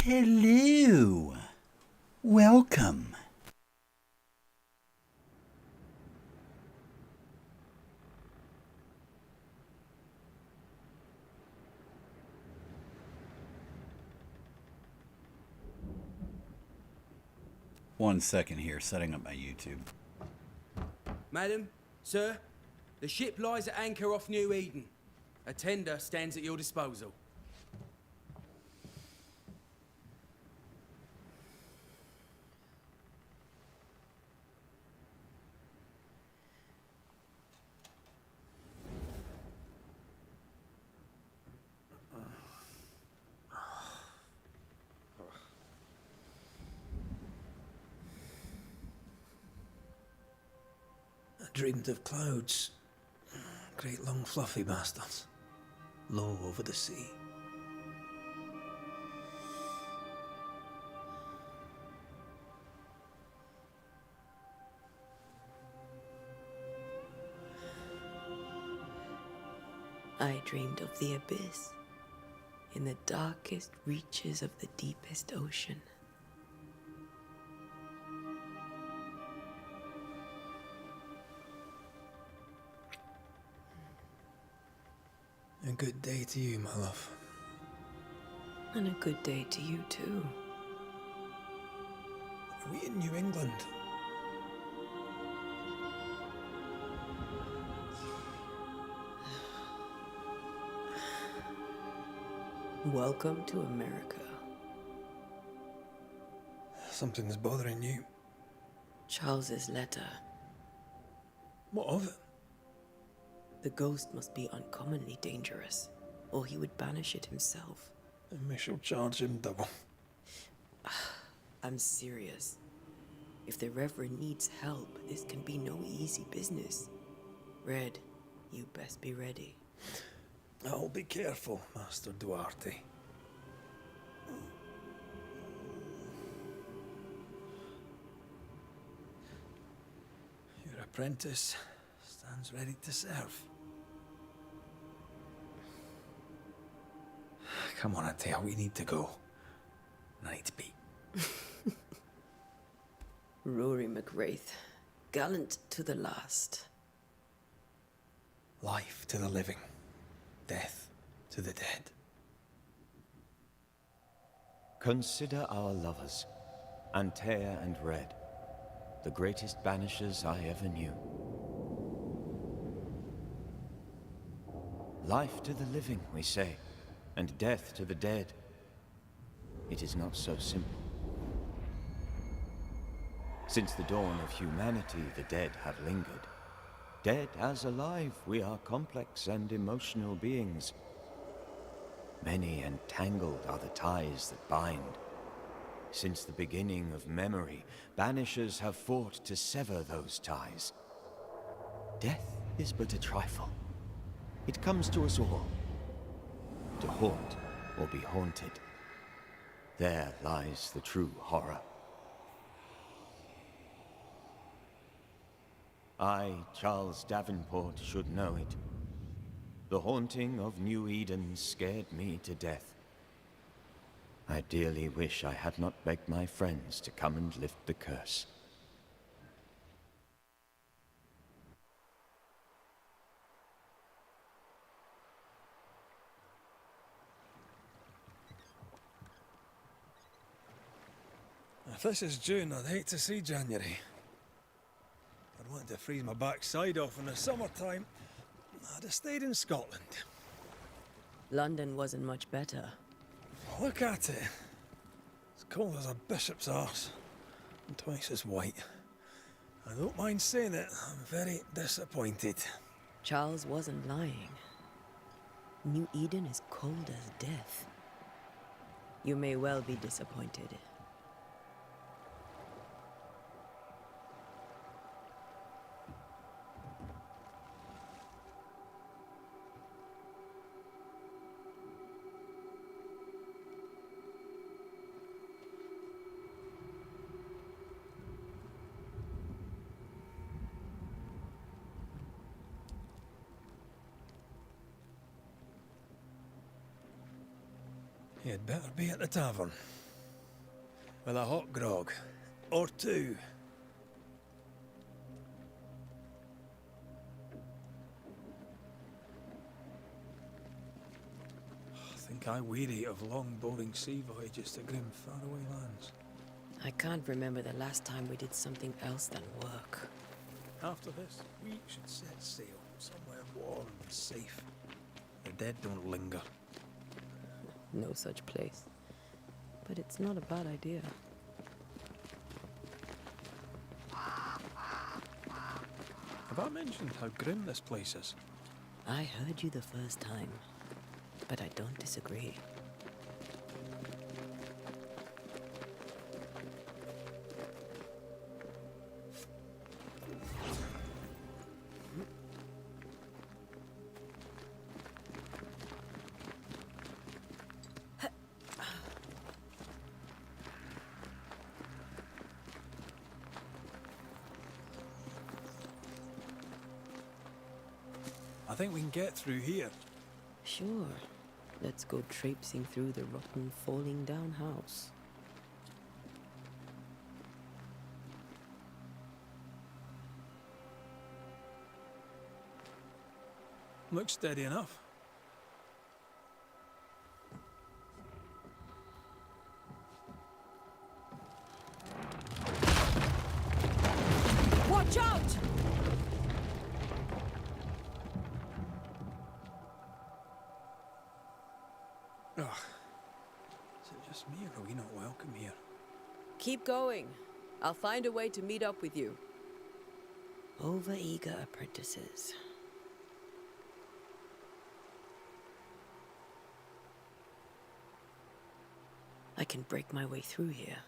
Hello. Welcome. One second here, setting up my YouTube. Madam, sir, the ship lies at anchor off New Eden. A tender stands at your disposal. I dreamed of clouds. Great long fluffy bastards. Low over the sea. I dreamed of the abyss, in the darkest reaches of the deepest ocean. A good day to you, my love. And a good day to you too. Are we in New England? Welcome to America. Something's bothering you. Charles's letter. What of it? The ghost must be uncommonly dangerous, or he would banish it himself. And we shall charge him double. I'm serious. If the Reverend needs help, this can be no easy business. Red, you best be ready. I'll be careful, Master Duarte. Your apprentice stands ready to serve. Come on, Atea, we need to go. I need to be. Rory McWraith, gallant to the last. Life to the living, death to the dead. Consider our lovers, Antea and Red, the greatest banishers I ever knew. Life to the living, we say, and death to the dead. It is not so simple. Since the dawn of humanity, the dead have lingered. Dead as alive, we are complex and emotional beings. Many and tangled are the ties that bind. Since the beginning of memory, banishers have fought to sever those ties. Death is but a trifle. It comes to us all. To haunt or be haunted. There lies the true horror. I, Charles Davenport, should know it. The haunting of New Eden scared me to death. I dearly wish I had not begged my friends to come and lift the curse. If this is June, I'd hate to see January. I'd want to freeze my backside off in the summertime. I'd have stayed in Scotland. London wasn't much better. Look at it. As cold as a bishop's arse. And twice as white. I don't mind saying it, I'm very disappointed. Charles wasn't lying. New Eden is cold as death. You may well be disappointed. You'd better be at the tavern. With a hot grog. Or two. I think I weary of long, boring sea voyages to grim, faraway lands. I can't remember the last time we did something else than work. After this, we should set sail somewhere warm and safe. The dead don't linger. No such place. But it's not a bad idea. Have I mentioned how grim this place is? I heard you the first time, but I don't disagree. I think we can get through here. Sure. Let's go traipsing through the rotten, falling down house. Looks steady enough. Watch out! Ugh. Is it just me or are we not welcome here? Keep going. I'll find a way to meet up with you. Over-eager apprentices. I can break my way through here.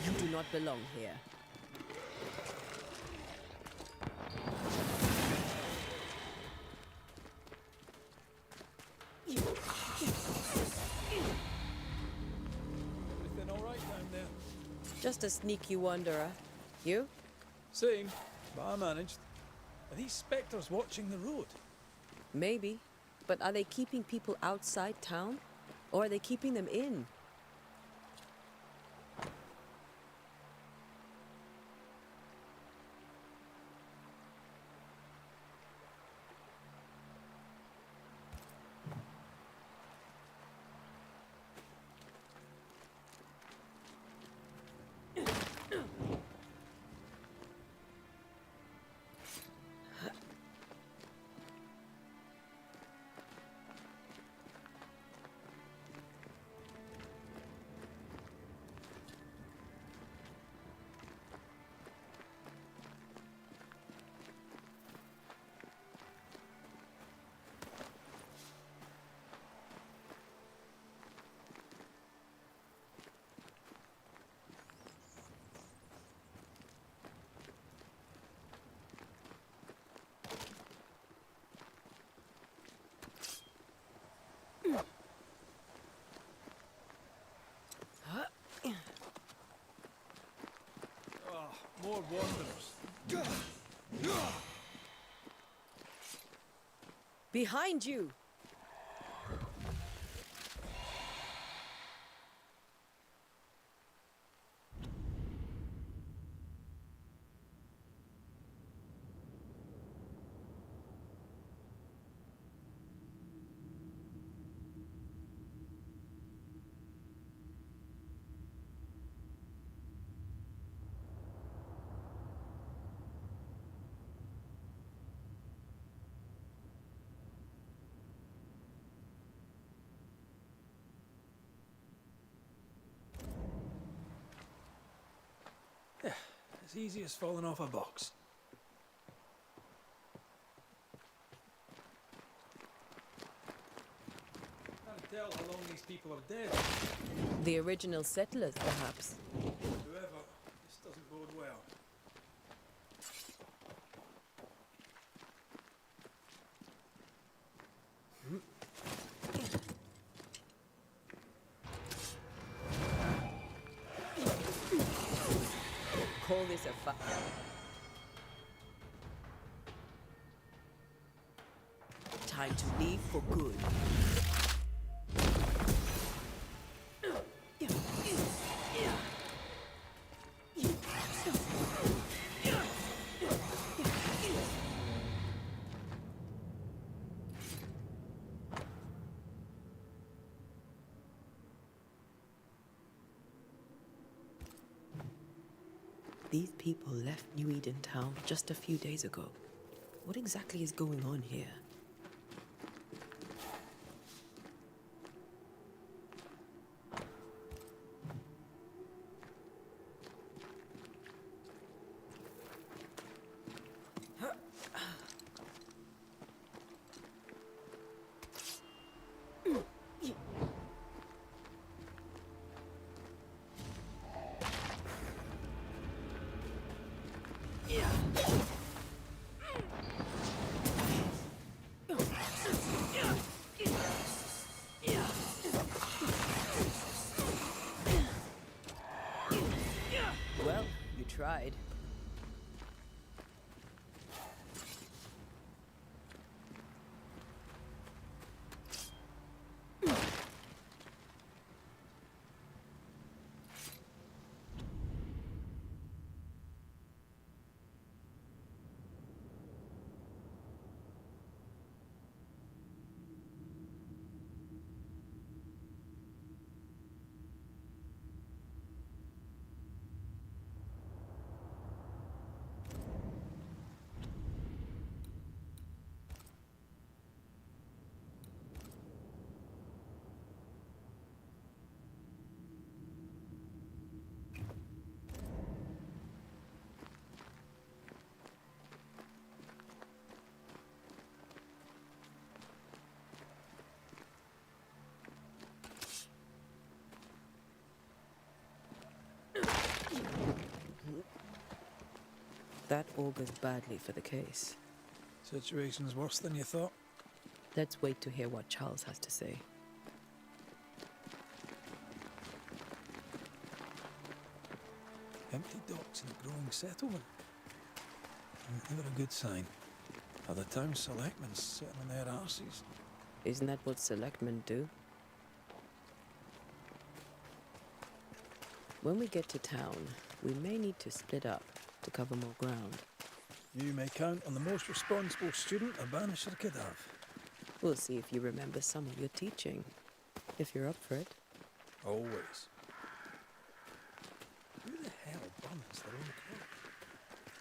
You do not belong here. Everything all right down there? Just a sneaky wanderer. You? Same, but I managed. Are these spectres watching the road? Maybe. But are they keeping people outside town? Or are they keeping them in? Behind you! Yeah, as easy as falling off a box. Can't tell how long these people are dead. The original settlers, perhaps. Whoever, this doesn't bode well. Call this a time to leave for good. These people left New Eden Town just a few days ago. What exactly is going on here? Well, you tried. That augurs badly for the case. Situation's worse than you thought. Let's wait to hear what Charles has to say. Empty docks in a growing settlement. Never a good sign. Are the town selectmen sitting on their arses? Isn't that what selectmen do? When we get to town, we may need to split up to cover more ground. You may count on the most responsible student a Banisher could have. We'll see if you remember some of your teaching, if you're up for it. Always. Who the hell burns their own crop?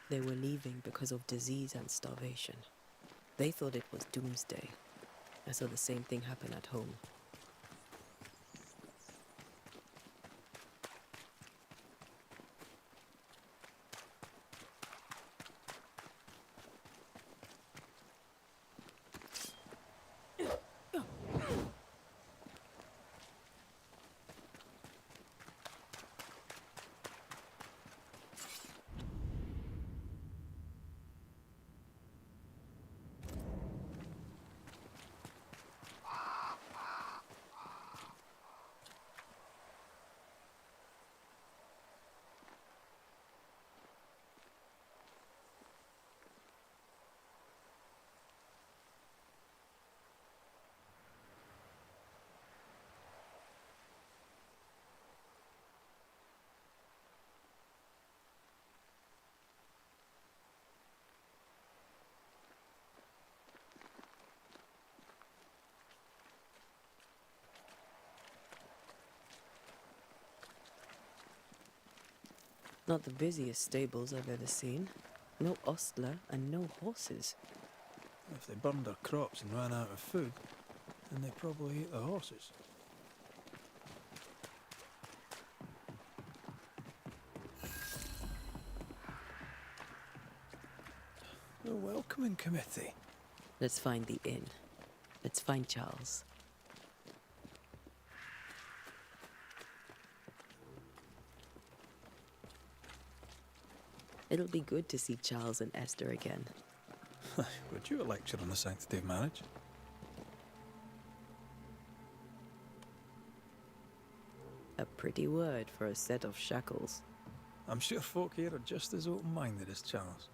They were leaving because of disease and starvation. They thought it was doomsday. I saw the same thing happen at home. Not the busiest stables I've ever seen. No ostler and no horses. If they burned their crops and ran out of food, then they probably ate the horses. A welcoming committee. Let's find the inn. Let's find Charles. It'll be good to see Charles and Esther again. Would you a lecture on the sanctity of marriage? A pretty word for a set of shackles. I'm sure folk here are just as open-minded as Charles.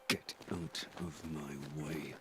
Get out of my way.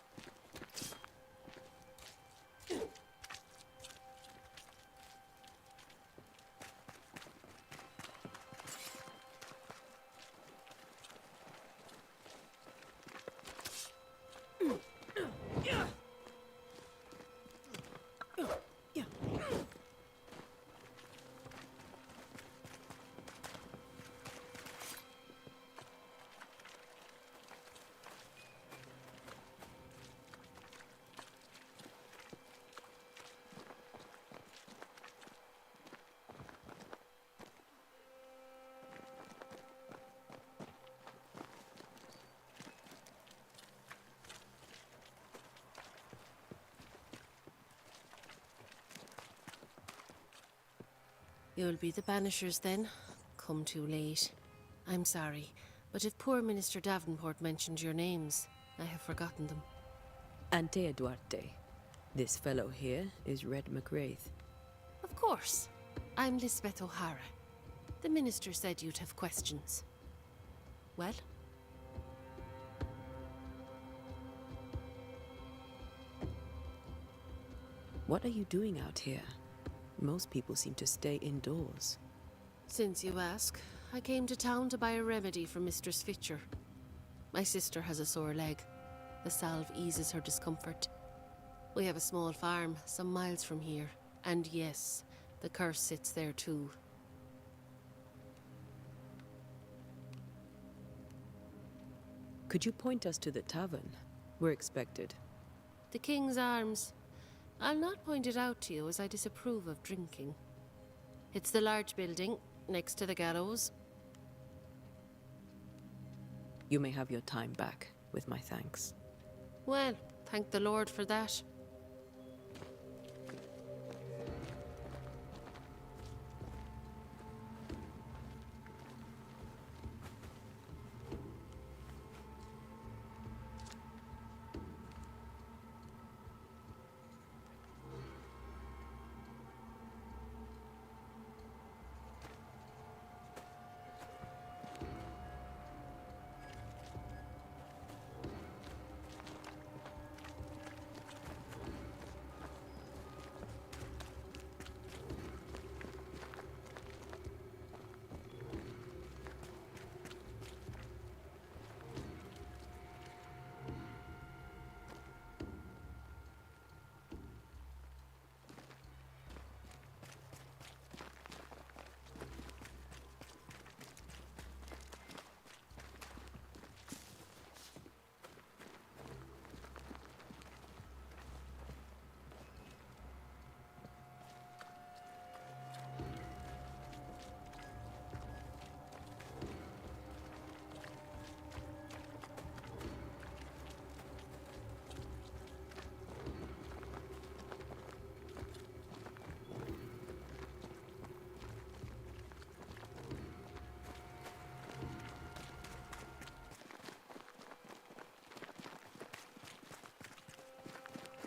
You'll be the Banishers then? Come too late. I'm sorry, but if poor Minister Davenport mentioned your names, I have forgotten them. Antea Duarte. This fellow here is Red McWraith. Of course. I'm Lisbeth O'Hara. The Minister said you'd have questions. Well? What are you doing out here? Most people seem to stay indoors. Since you ask, I came to town to buy a remedy for Mistress Fitcher. My sister has a sore leg. The salve eases her discomfort. We have a small farm, some miles from here. And yes, the curse sits there too. Could you point us to the tavern? We're expected. The King's Arms. I'll not point it out to you as I disapprove of drinking. It's the large building, next to the gallows. You may have your time back, with my thanks. Well, thank the Lord for that.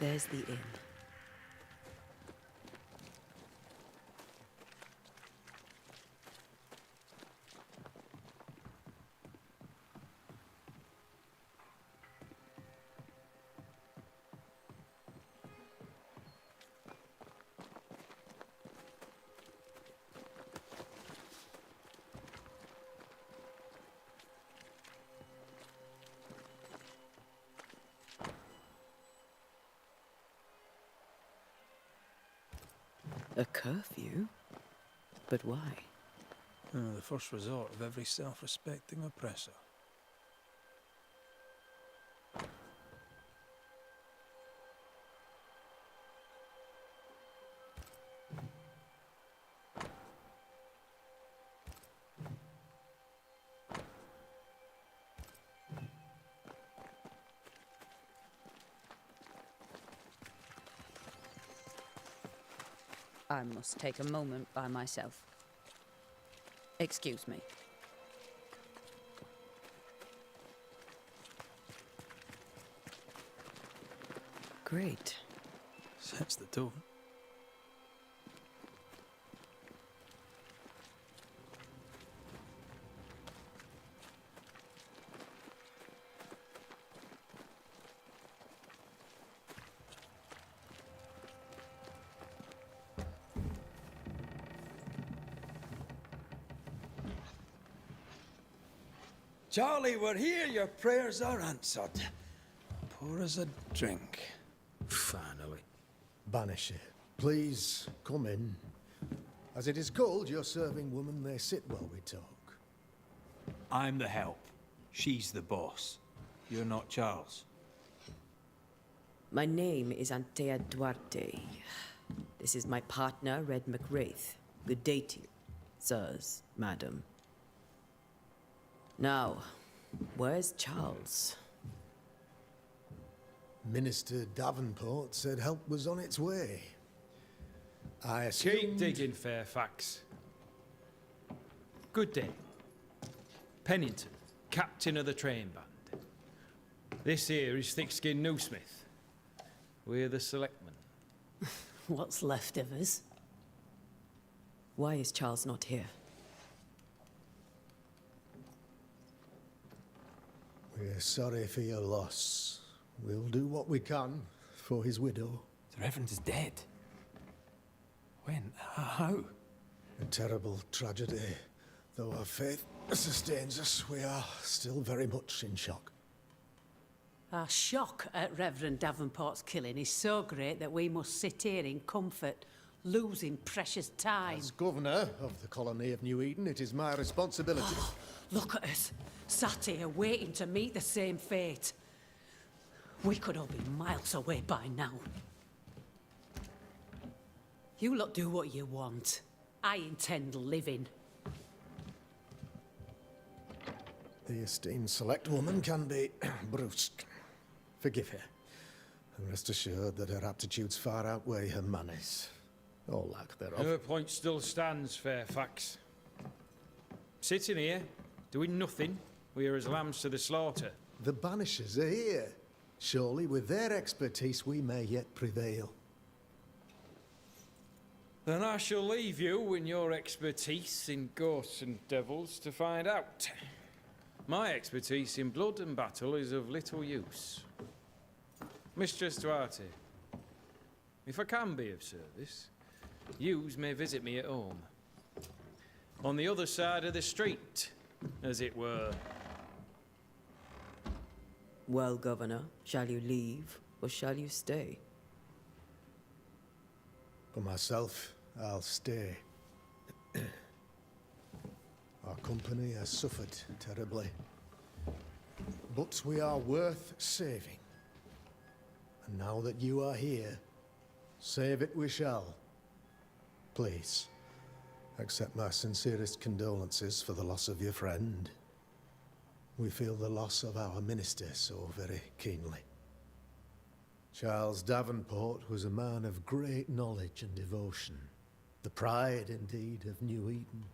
There's the inn. A curfew? But why? The first resort of every self-respecting oppressor. I must take a moment by myself. Excuse me. Great. Sets the tone. Charlie, we're here. Your prayers are answered. Pour us a drink. Finally. Banisher, please come in. As it is cold, your serving woman may sit while we talk. I'm the help. She's the boss. You're not Charles. My name is Antea Duarte. This is my partner, Red McWraith. Good day to you, sirs, madam. Now, where's Charles? Minister Davenport said help was on its way. I assumed... Keep digging, Fairfax. Good day. Pennington, captain of the train band. This here is Thick-Skinned Newsmith. We're the selectmen. What's left of us? Why is Charles not here? We're sorry for your loss. We'll do what we can for his widow. The Reverend is dead. When? How? A terrible tragedy. Though our faith sustains us, we are still very much in shock. Our shock at Reverend Davenport's killing is so great that we must sit here in comfort, losing precious time. As governor of the colony of New Eden, it is my responsibility. Look at us, sat here waiting to meet the same fate. We could all be miles away by now. You lot do what you want. I intend living. The esteemed select woman can be brusque. Forgive her. And rest assured that her aptitudes far outweigh her manners. Or lack thereof. Her point still stands, Fairfax. Sitting here, doing nothing, we are as lambs to the slaughter. The Banishers are here. Surely with their expertise we may yet prevail. Then I shall leave you and your expertise in ghosts and devils to find out. My expertise in blood and battle is of little use. Mistress Duarte, if I can be of service, yous may visit me at home. On the other side of the street, as it were. Well, Governor, shall you leave or shall you stay? For myself, I'll stay. Our company has suffered terribly. But we are worth saving. And now that you are here, save it we shall. Please, accept my sincerest condolences for the loss of your friend. We feel the loss of our minister so very keenly. Charles Davenport was a man of great knowledge and devotion. The pride, indeed, of New Eden.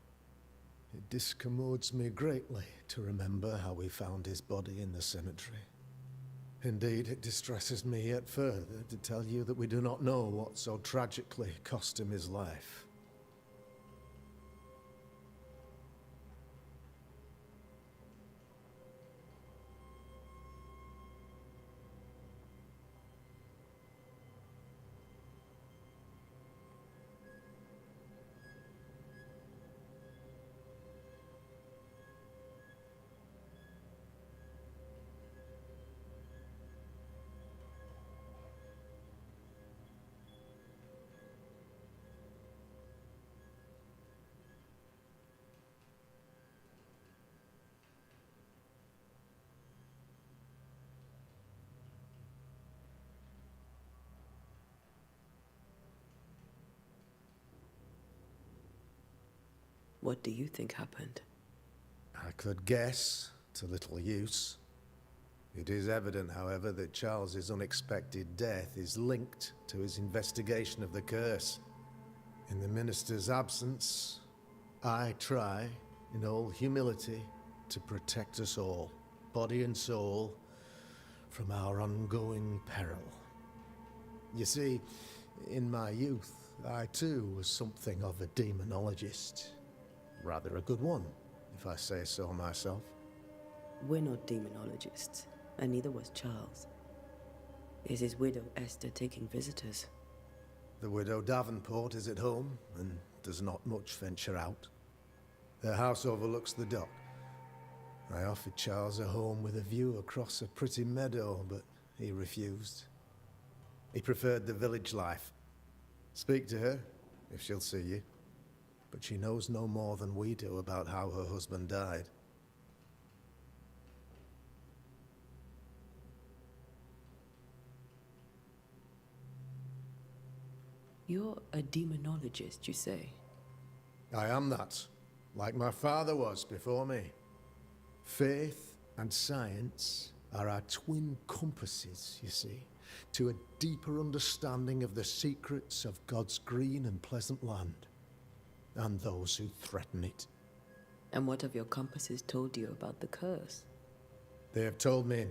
It discommodes me greatly to remember how we found his body in the cemetery. Indeed, it distresses me yet further to tell you that we do not know what so tragically cost him his life. What do you think happened? I could guess, to little use. It is evident, however, that Charles's unexpected death is linked to his investigation of the curse. In the minister's absence, I try, in all humility, to protect us all, body and soul, from our ongoing peril. You see, in my youth, I too was something of a demonologist. Rather a good one, if I say so myself. We're not demonologists, and neither was Charles. Is his widow Esther taking visitors? The widow Davenport is at home, and does not much venture out. Their house overlooks the dock. I offered Charles a home with a view across a pretty meadow, but he refused. He preferred the village life. Speak to her, if she'll see you. But she knows no more than we do about how her husband died. You're a demonologist, you say? I am that, like my father was before me. Faith and science are our twin compasses, you see, to a deeper understanding of the secrets of God's green and pleasant land, and those who threaten it. And what have your compasses told you about the curse? They have told me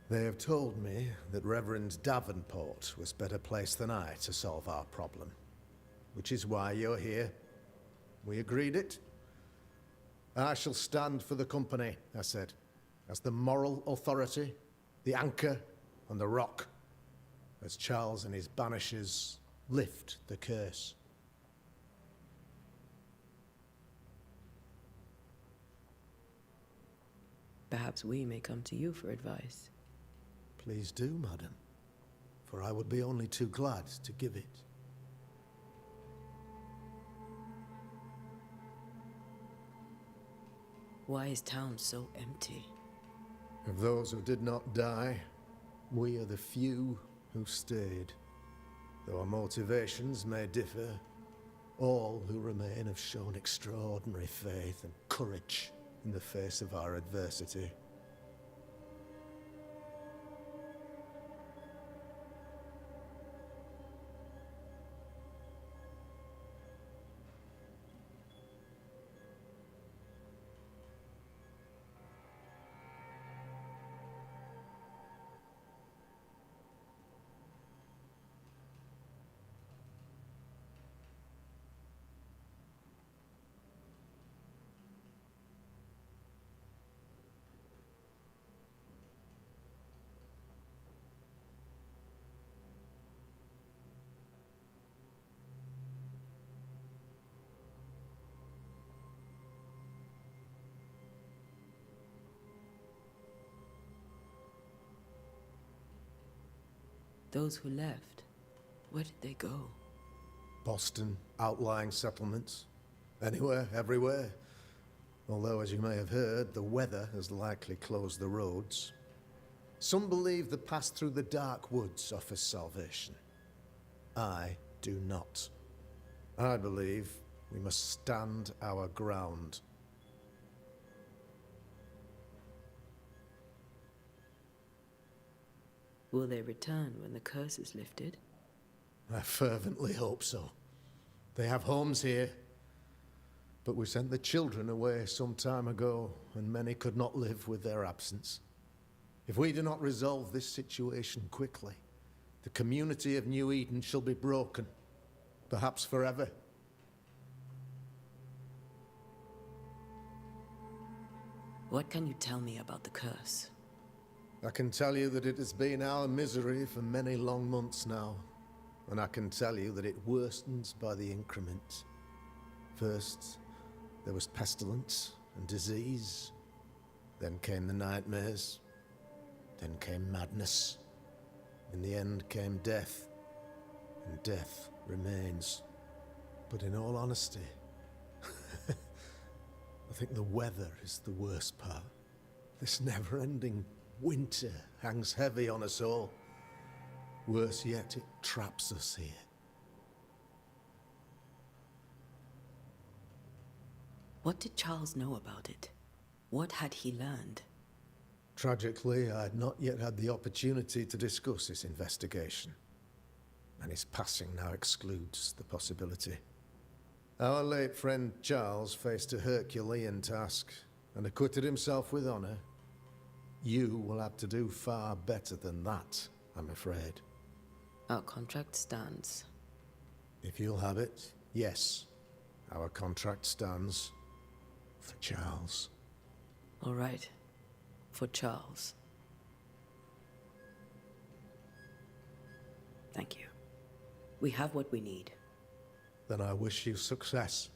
that Reverend Davenport was better placed than I to solve our problem. Which is why you're here. We agreed it. I shall stand for the company, I said, as the moral authority, the anchor, and the rock, as Charles and his Banishers lift the curse. Perhaps we may come to you for advice. Please do, madam, for I would be only too glad to give it. Why is town so empty? Of those who did not die, we are the few who stayed. Though our motivations may differ, all who remain have shown extraordinary faith and courage in the face of our adversity. Those who left, where did they go? Boston, outlying settlements. Anywhere, everywhere. Although, as you may have heard, the weather has likely closed the roads. Some believe the path through the dark woods offers salvation. I do not. I believe we must stand our ground. Will they return when the curse is lifted? I fervently hope so. They have homes here. But we sent the children away some time ago, and many could not live with their absence. If we do not resolve this situation quickly, the community of New Eden shall be broken, perhaps forever. What can you tell me about the curse? I can tell you that it has been our misery for many long months now, and I can tell you that it worstens by the increment. First, there was pestilence and disease, then came the nightmares, then came madness. In the end came death, and death remains. But in all honesty, I think the weather is the worst part. This never-ending winter hangs heavy on us all. Worse yet, it traps us here. What did Charles know about it? What had he learned? Tragically, I had not yet had the opportunity to discuss this investigation, and his passing now excludes the possibility. Our late friend Charles faced a Herculean task and acquitted himself with honor. You will have to do far better than that, I'm afraid. Our contract stands. If you'll have it, yes, our contract stands for Charles. All right. For Charles. Thank you. We have what we need. Then I wish you success.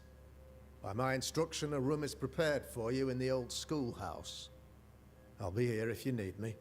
By my instruction, a room is prepared for you in the old schoolhouse. I'll be here if you need me.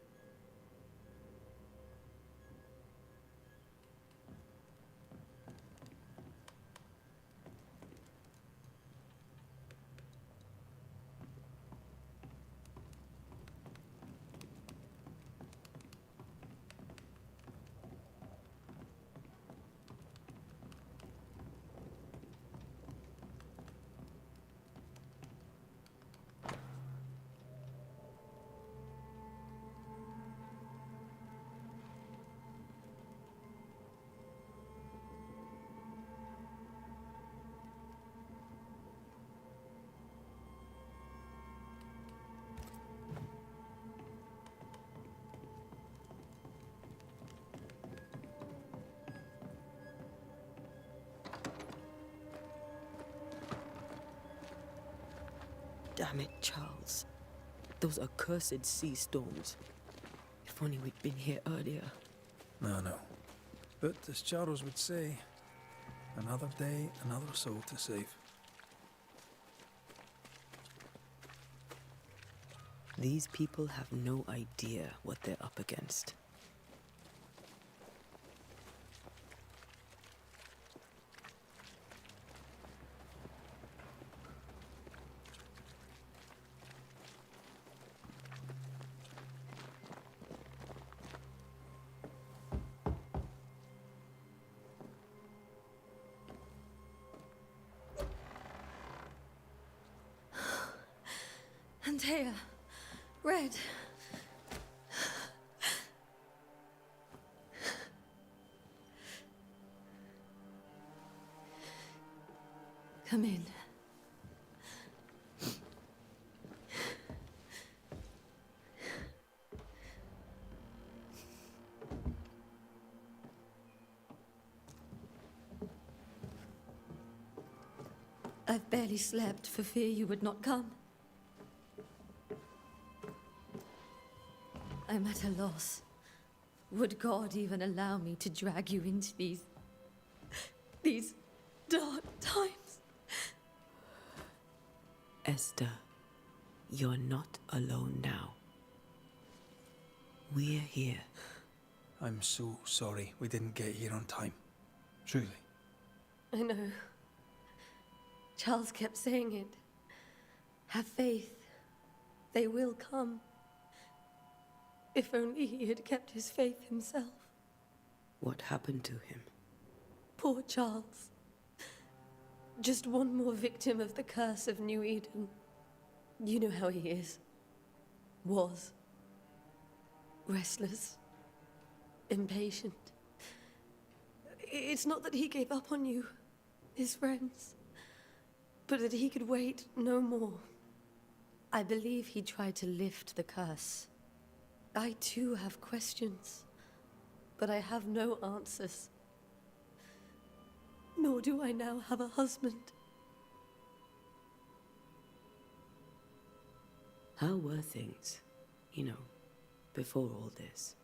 Damn it, Charles. Those accursed sea storms. If only we'd been here earlier. No. But as Charles would say, another day, another soul to save. These people have no idea what they're up against. Antea, Red. Come in. I've barely slept for fear you would not come. I'm at a loss. Would God even allow me to drag you into these dark times? Esther, you're not alone now. We're here. I'm so sorry we didn't get here on time. Truly. I know. Charles kept saying it. Have faith. They will come. If only he had kept his faith himself. What happened to him? Poor Charles. Just one more victim of the curse of New Eden. You know how he is. Was. Restless. Impatient. It's not that he gave up on you, his friends, but that he could wait no more. I believe he tried to lift the curse. I too have questions, but I have no answers. Nor do I now have a husband. How were things, before all this?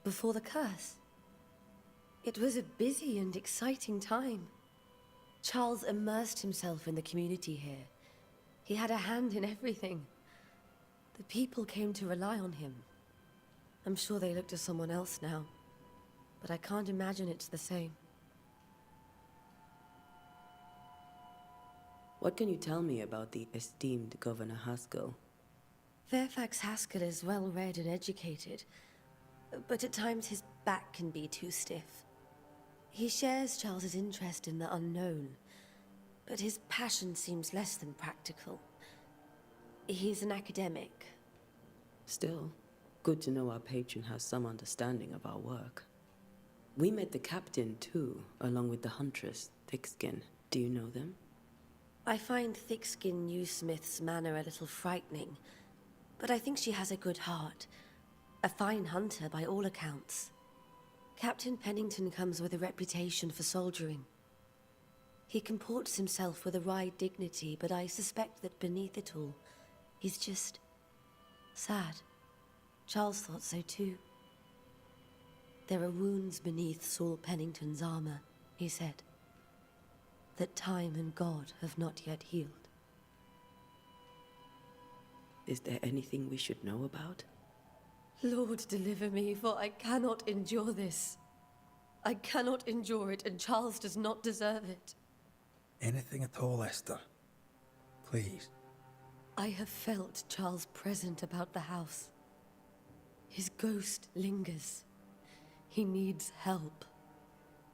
Before the curse, it was a busy and exciting time. Charles immersed himself in the community here. He had a hand in everything. The people came to rely on him. I'm sure they look to someone else now, but I can't imagine it's the same. What can you tell me about the esteemed Governor Haskell? Fairfax Haskell is well-read and educated, but at times his back can be too stiff. He shares Charles's interest in the unknown, but his passion seems less than practical. He's an academic. Still, good to know our patron has some understanding of our work. We met the captain, too, along with the huntress, Thickskin. Do you know them? I find Thickskin Newsmith's manner a little frightening, but I think she has a good heart. A fine hunter by all accounts. Captain Pennington comes with a reputation for soldiering. He comports himself with a wry dignity, but I suspect that beneath it all, he's just sad. Charles thought so too. There are wounds beneath Saul Pennington's armor, he said, that time and God have not yet healed. Is there anything we should know about? Lord, deliver me, for I cannot endure this. I cannot endure it, and Charles does not deserve it. Anything at all, Esther. Please. I have felt Charles present about the house. His ghost lingers. He needs help.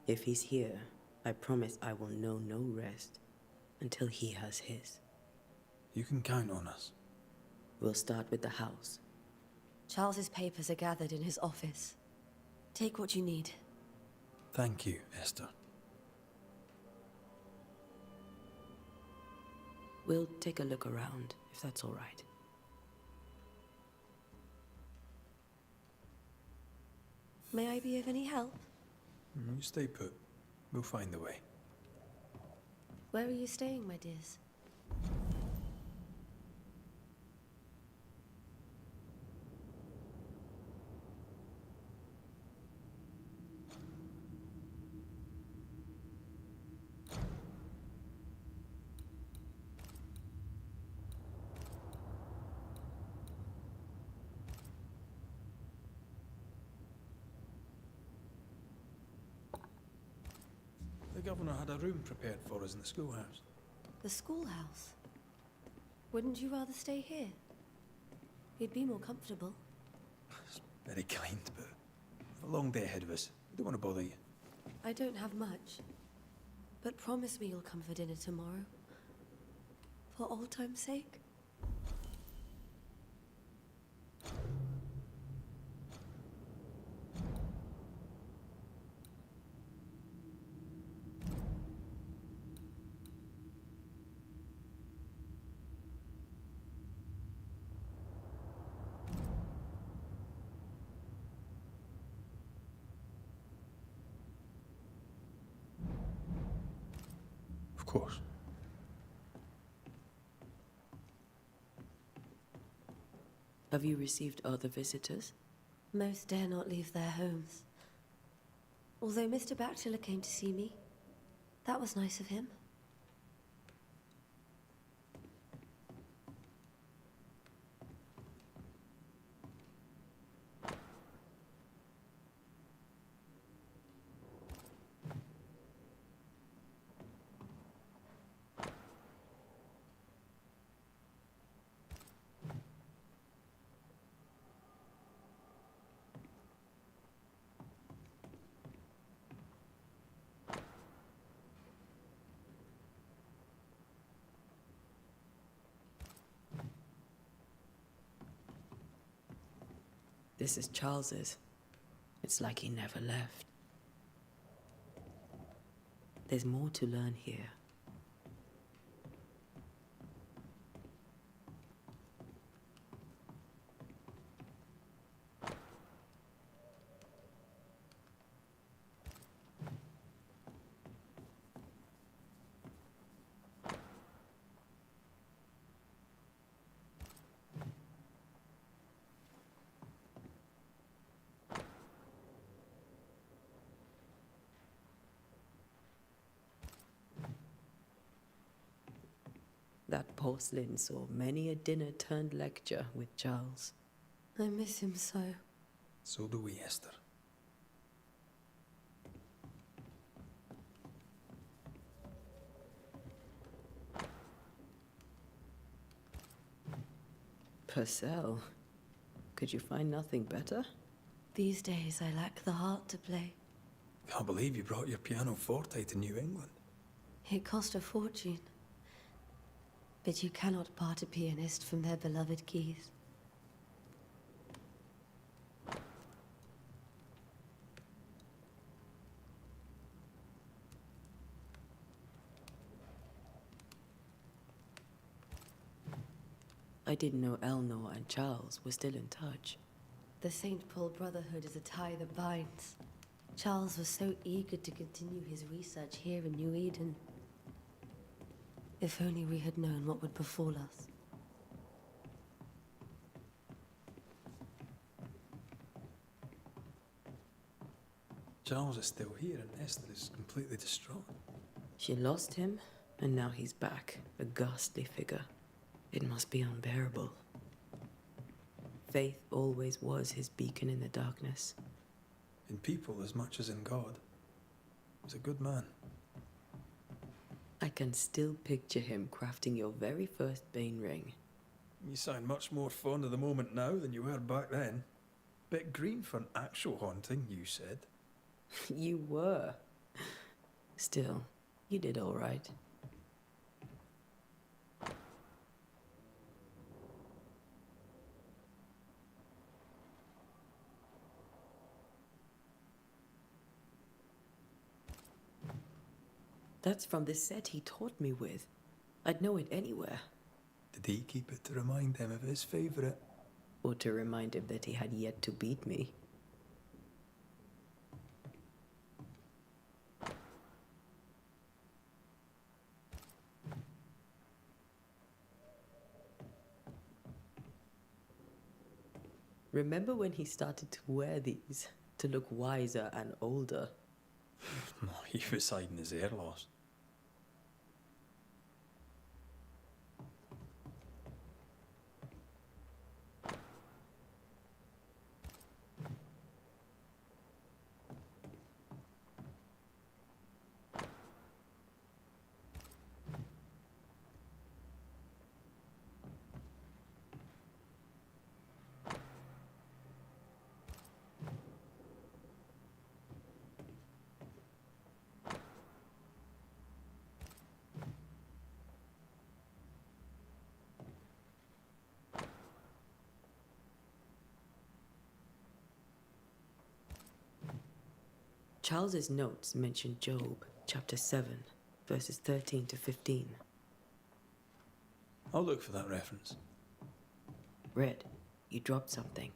If he's here, I promise I will know no rest until he has his. You can count on us. We'll start with the house. Charles's papers are gathered in his office. Take what you need. Thank you, Esther. We'll take a look around, if that's all right. May I be of any help? You stay put. We'll find a way. Where are you staying, my dears? The governor had a room prepared for us in the schoolhouse. The schoolhouse? Wouldn't you rather stay here? You'd be more comfortable. It's very kind, but a long day ahead of us. We don't want to bother you. I don't have much. But promise me you'll come for dinner tomorrow. For old time's sake. Of course. Have you received other visitors? Most dare not leave their homes. Although Mr. Bachelor came to see me. That was nice of him. This is Charles's. It's like he never left. There's more to learn here. That porcelain saw many a dinner turned lecture with Charles. I miss him so. So do we, Esther. Purcell, could you find nothing better? These days I lack the heart to play. Can't believe you brought your pianoforte to New England. It cost a fortune. But you cannot part a pianist from their beloved keys. I didn't know Eleanor and Charles were still in touch. The St. Paul Brotherhood is a tie that binds. Charles was so eager to continue his research here in New Eden. If only we had known what would befall us. Charles is still here and Esther is completely distraught. She lost him, and now he's back, a ghastly figure. It must be unbearable. Faith always was his beacon in the darkness. In people as much as in God. He's a good man. I can still picture him crafting your very first Bane ring. You sound much more fond of the moment now than you were back then. Bit green for an actual haunting, you said. You were. Still, you did all right. That's from the set he taught me with. I'd know it anywhere. Did he keep it to remind him of his favourite? Or to remind him that he had yet to beat me. Remember when he started to wear these to look wiser and older? No, he was hiding his hair loss. Charles's notes mention Job, chapter 7, verses 13 to 15. I'll look for that reference. Red, you dropped something.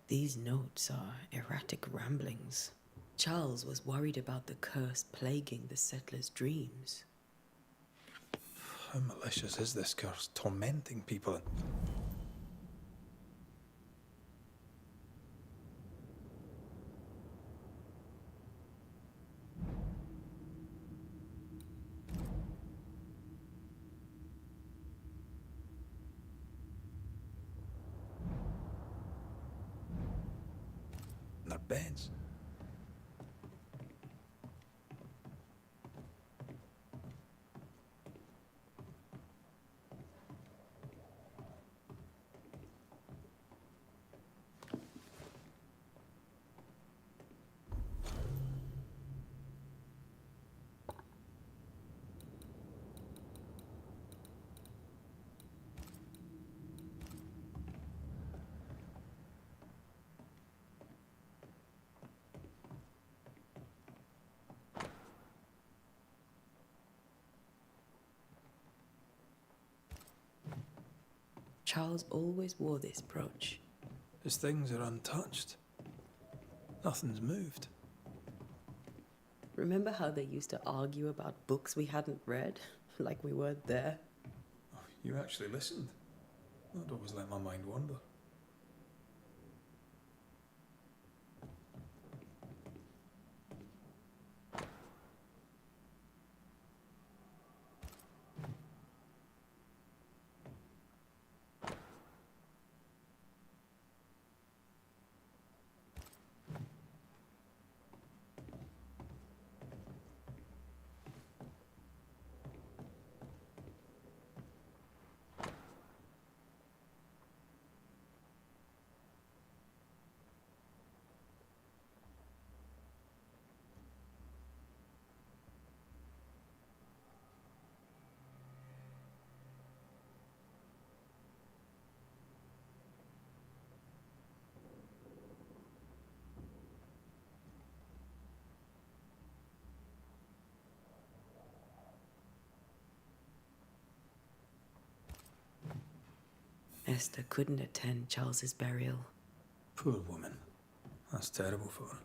These notes are erratic ramblings. Charles was worried about the curse plaguing the settlers' dreams. How malicious is this curse, tormenting people? Their beds. Charles always wore this brooch. His things are untouched. Nothing's moved. Remember how they used to argue about books we hadn't read? Like we weren't there? Oh, you actually listened. I'd always let my mind wander. Esther couldn't attend Charles's burial. Poor woman. That's terrible for her.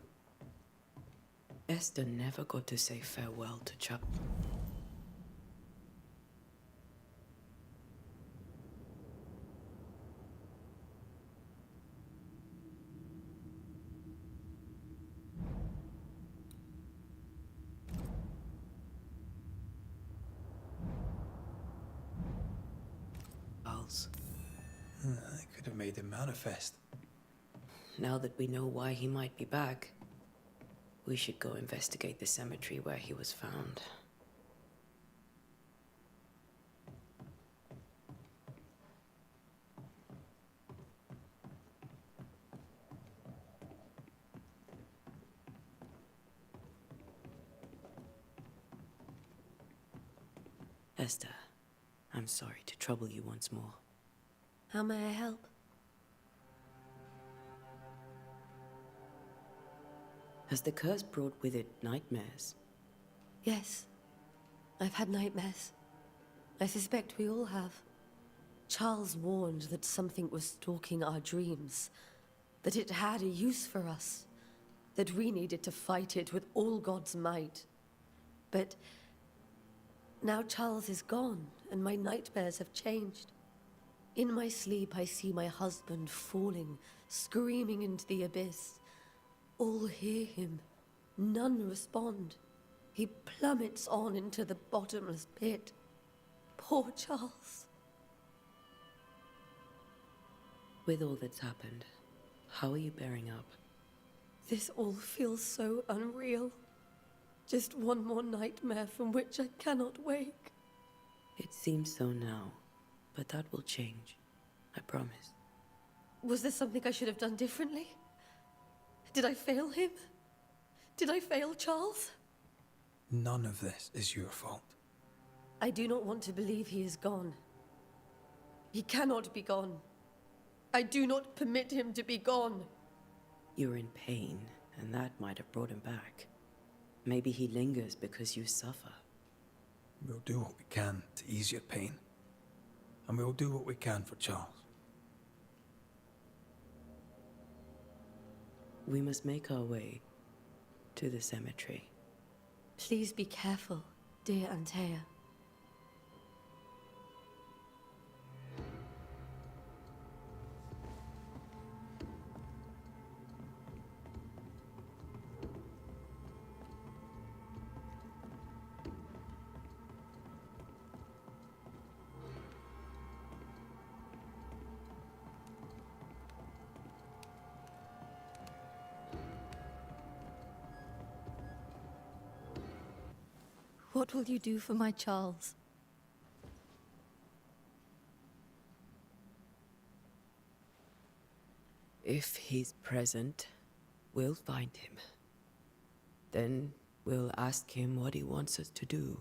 Esther never got to say farewell to Charles. I could have made him manifest. Now that we know why he might be back, we should go investigate the cemetery where he was found. Esther, I'm sorry to trouble you once more. How may I help? Has the curse brought with it nightmares? Yes. I've had nightmares. I suspect we all have. Charles warned that something was stalking our dreams, that it had a use for us, that we needed to fight it with all God's might. But now Charles is gone, and my nightmares have changed. In my sleep, I see my husband falling, screaming into the abyss. All hear him. None respond. He plummets on into the bottomless pit. Poor Charles. With all that's happened, how are you bearing up? This all feels so unreal. Just one more nightmare from which I cannot wake. It seems so now, but that will change. I promise. Was there something I should have done differently? Did I fail him? Did I fail Charles? None of this is your fault. I do not want to believe he is gone. He cannot be gone. I do not permit him to be gone. You're in pain, and that might have brought him back. Maybe he lingers because you suffer. We'll do what we can to ease your pain. And we'll do what we can for Charles. We must make our way to the cemetery. Please be careful, dear Antea. What will you do for my Charles? If he's present, we'll find him. Then we'll ask him what he wants us to do.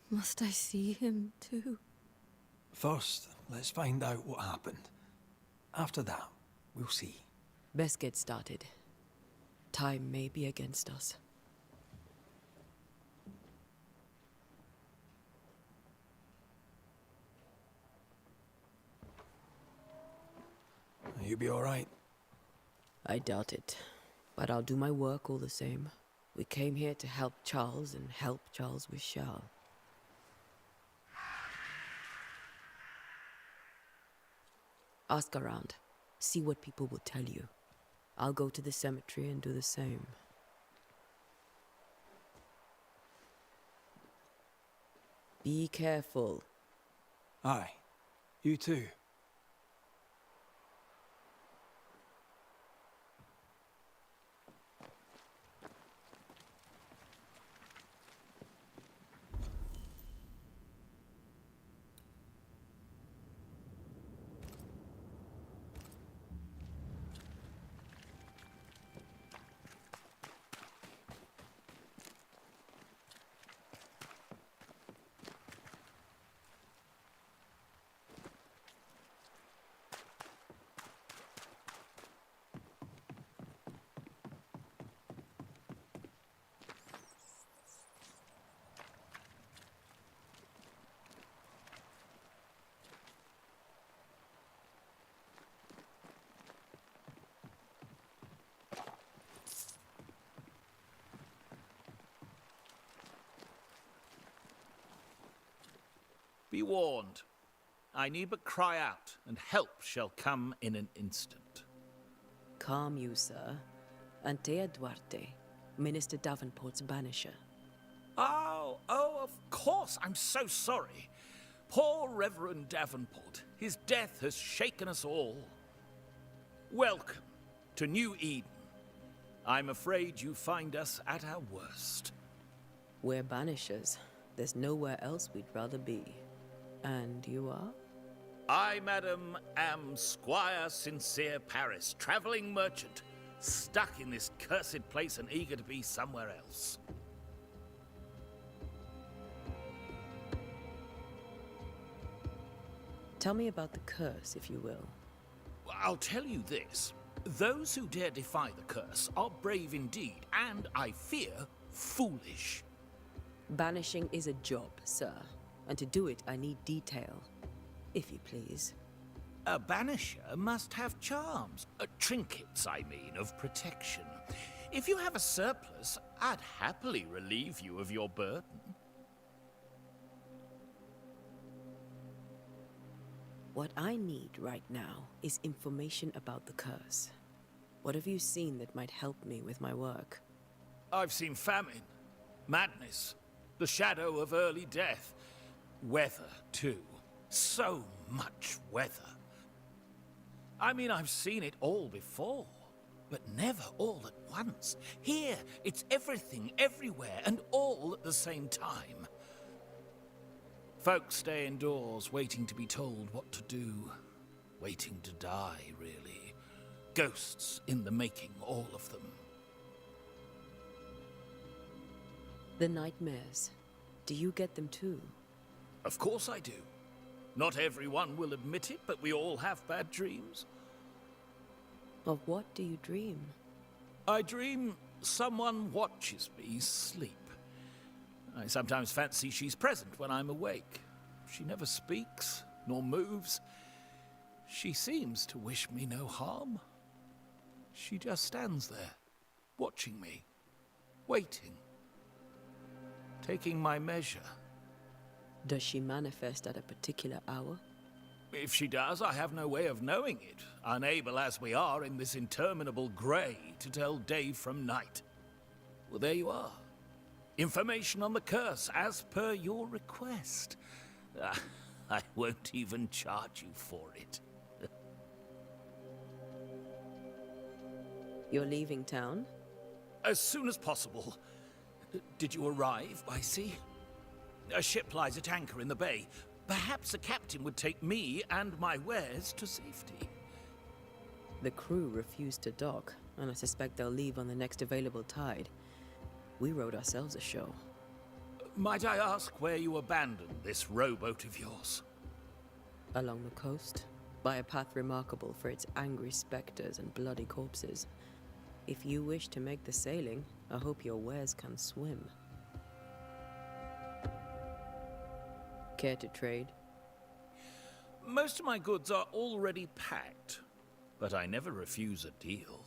Must I see him too? First, let's find out what happened. After that, we'll see. Best get started. Time may be against us. You'll be all right. I doubt it, but I'll do my work all the same. We came here to help Charles, and help Charles we shall. Ask around. See what people will tell you. I'll go to the cemetery and do the same. Be careful. Aye. You too. Be warned. I need but cry out, and help shall come in an instant. Calm you, sir. Antea Duarte, Minister Davenport's banisher. Oh, of course. I'm so sorry. Poor Reverend Davenport. His death has shaken us all. Welcome to New Eden. I'm afraid you find us at our worst. We're banishers. There's nowhere else we'd rather be. And you are? I, madam, am Squire Sincere Paris, travelling merchant, stuck in this cursed place and eager to be somewhere else. Tell me about the curse, if you will. I'll tell you this. Those who dare defy the curse are brave indeed, and, I fear, foolish. Banishing is a job, sir. And to do it, I need detail. If you please. A banisher must have charms. Trinkets, I mean, of protection. If you have a surplus, I'd happily relieve you of your burden. What I need right now is information about the curse. What have you seen that might help me with my work? I've seen famine, madness, the shadow of early death. Weather, too. So much weather. I mean, I've seen it all before, but never all at once. Here, it's everything, everywhere, and all at the same time. Folks stay indoors, waiting to be told what to do. Waiting to die, really. Ghosts in the making, all of them. The nightmares. Do you get them too? Of course I do. Not everyone will admit it, but we all have bad dreams. Of what do you dream? I dream someone watches me sleep. I sometimes fancy she's present when I'm awake. She never speaks, nor moves. She seems to wish me no harm. She just stands there, watching me, waiting, taking my measure. Does she manifest at a particular hour? If she does, I have no way of knowing it, unable as we are in this interminable grey to tell day from night. Well, there you are. Information on the curse, as per your request. I won't even charge you for it. You're leaving town? As soon as possible. Did you arrive by sea? A ship lies at anchor in the bay. Perhaps a captain would take me and my wares to safety. The crew refused to dock, and I suspect they'll leave on the next available tide. We rode ourselves ashore. Might I ask where you abandoned this rowboat of yours? Along the coast, by a path remarkable for its angry specters and bloody corpses. If you wish to make the sailing, I hope your wares can swim. Care to trade? Most of my goods are already packed, but I never refuse a deal.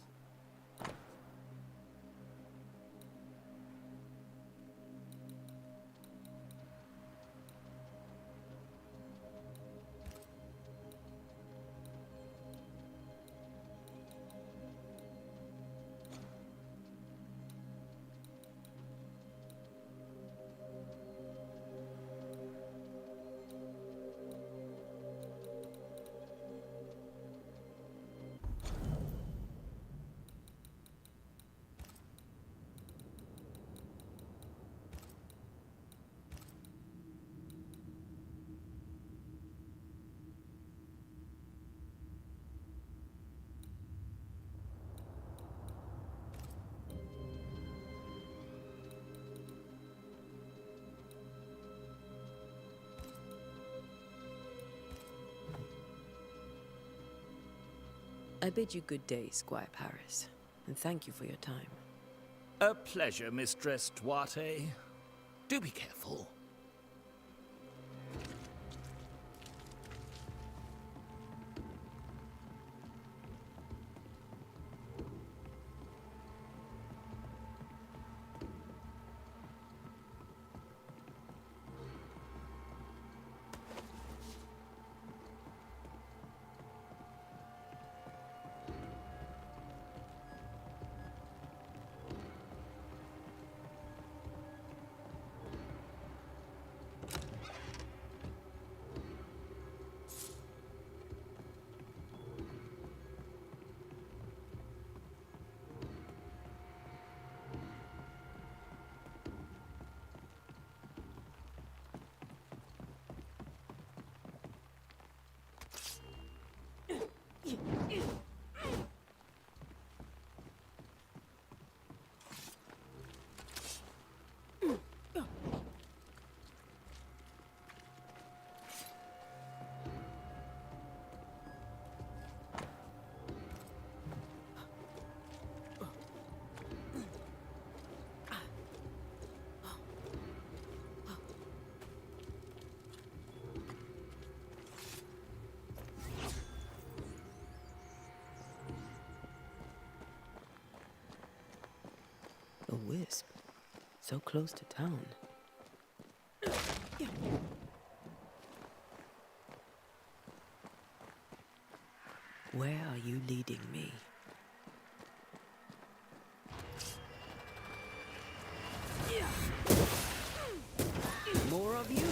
I bid you good day, Squire Paris, and thank you for your time. A pleasure, Mistress Duarte. Do be careful. wisp. So close to town. Where are you leading me? More of you?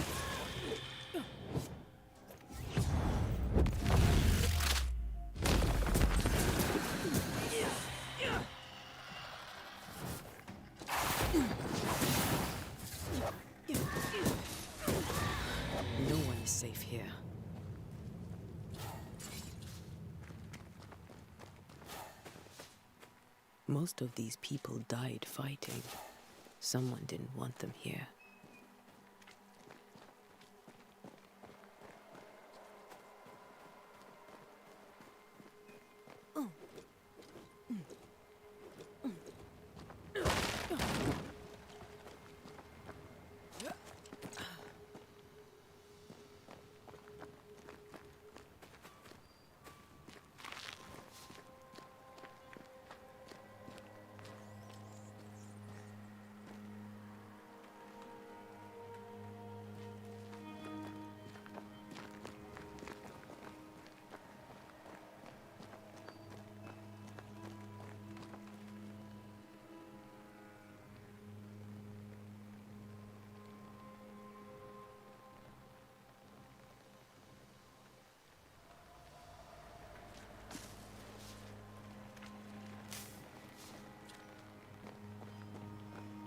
No one is safe here. Most of these people died fighting. Someone didn't want them here.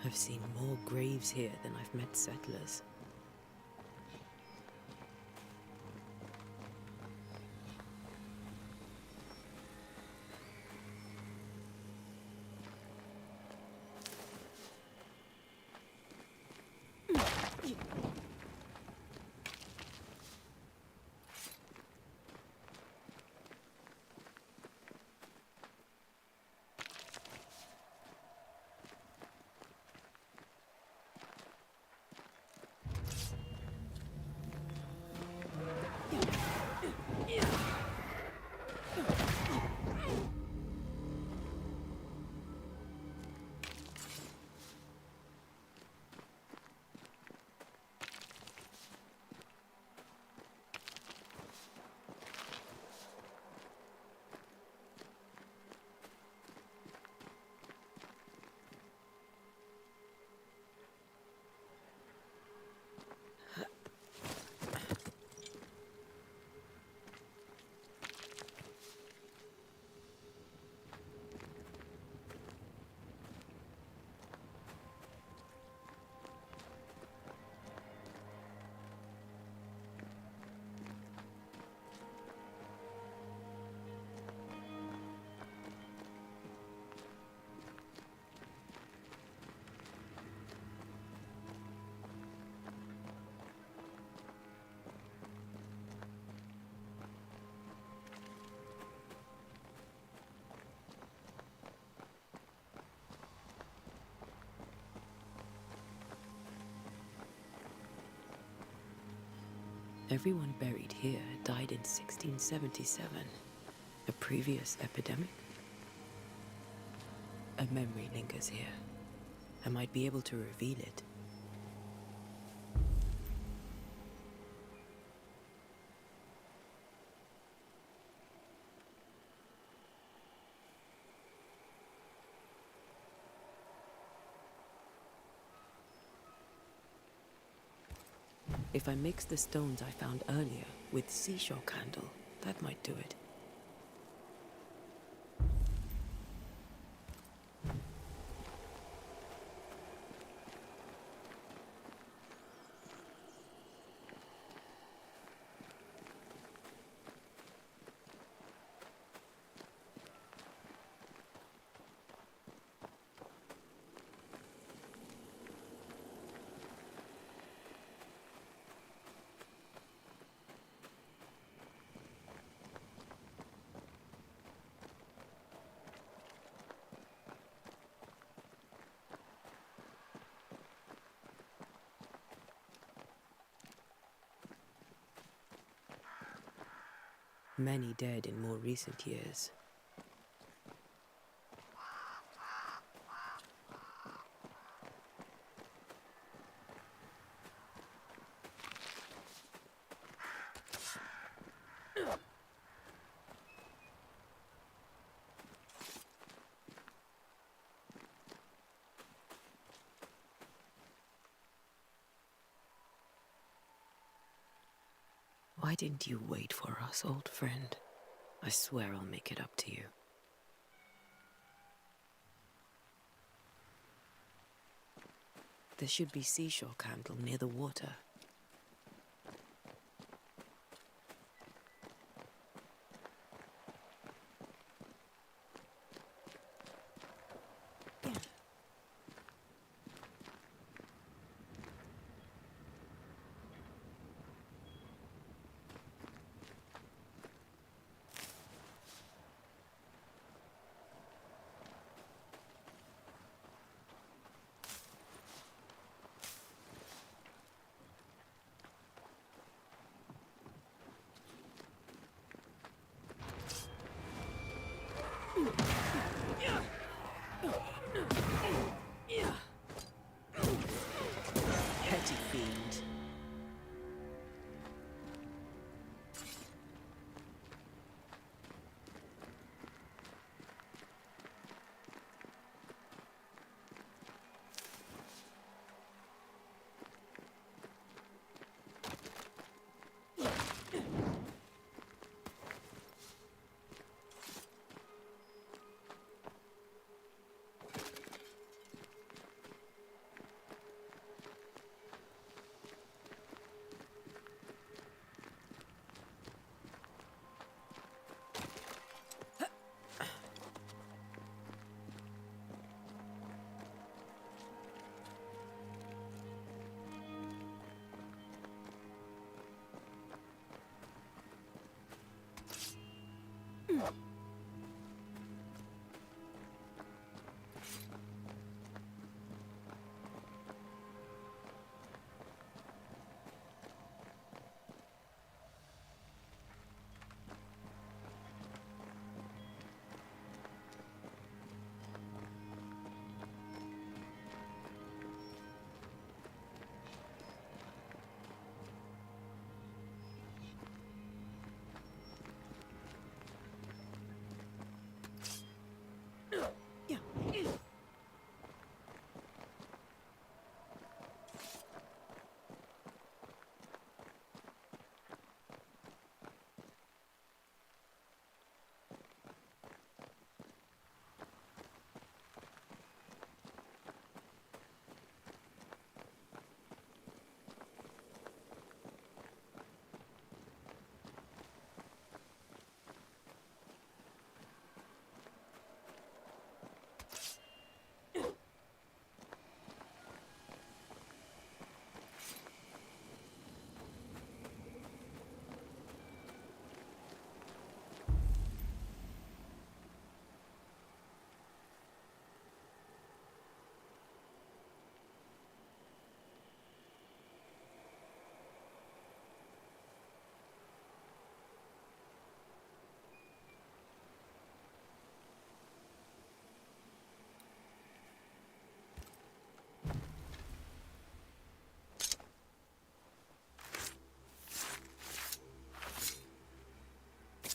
I've seen more graves here than I've met settlers. Everyone buried here died in 1677. A previous epidemic? A memory lingers here. I might be able to reveal it. If I mix the stones I found earlier with seashore candle, that might do it. Many dead in more recent years. Why didn't you wait for us, old friend? I swear I'll make it up to you. There should be seashore candle near the water. Petty fiend.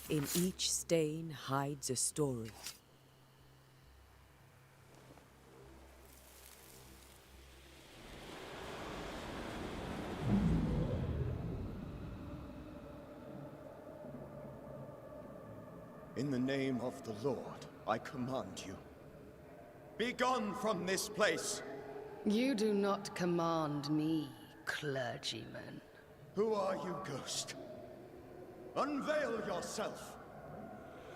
In each stain hides a story. In the name of the Lord, I command you. Be gone from this place! You do not command me, clergyman. Who are you, ghost? Unveil yourself!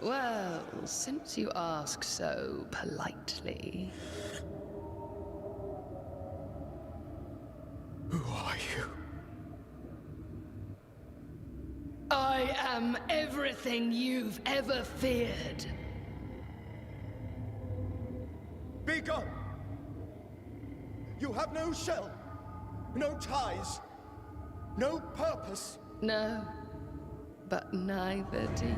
Well, since you ask so politely... Who are you? I am everything you've ever feared. Be gone! You have no shell, no ties, no purpose. No, but neither do you.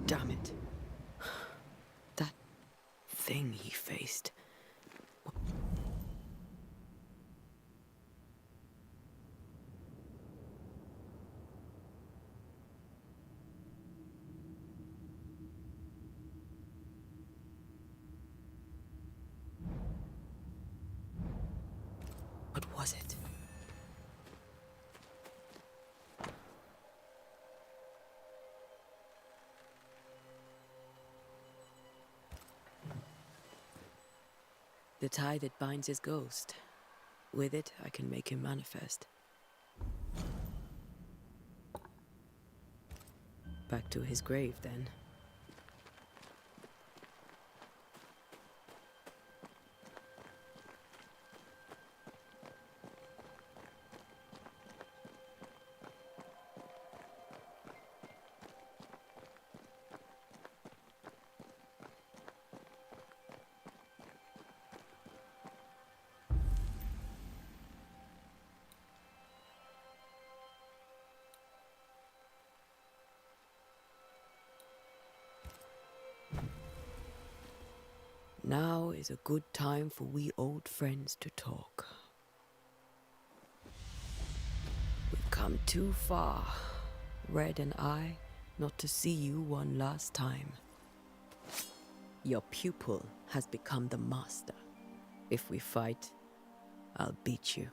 Damn it. That thing. thing he faced. What was it? The tie that binds his ghost. With it, I can make him manifest. Back to his grave, then. Now is a good time for we old friends to talk. We've come too far, Red and I, not to see you one last time. Your pupil has become the master. If we fight, I'll beat you.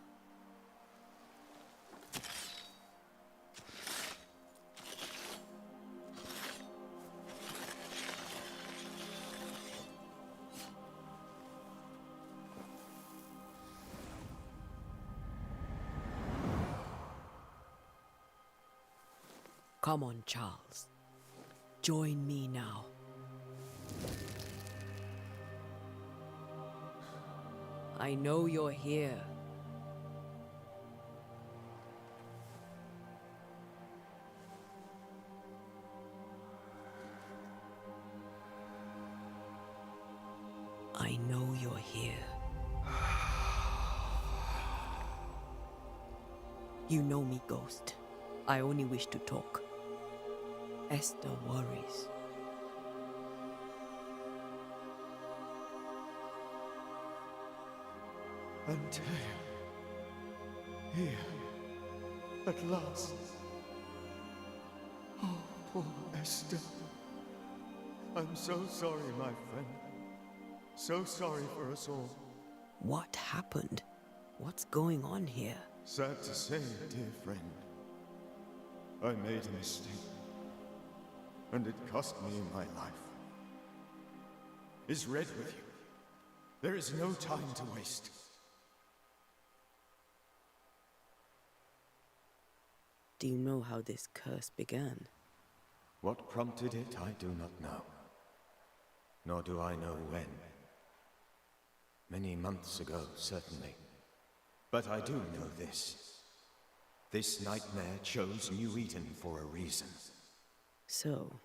Come on, Charles. Join me now. I know you're here. I know you're here. You know me, Ghost. I only wish to talk. Esther worries. Antea. Here. At last. Oh, poor Esther. I'm so sorry, my friend. So sorry for us all. What happened? What's going on here? Sad to say, dear friend. I made a mistake. And it cost me my life. Is Red with you? There is no time to waste. Do you know how this curse began? What prompted it, I do not know. Nor do I know when. Many months ago, certainly. But I do know this. This nightmare chose New Eden for a reason. So,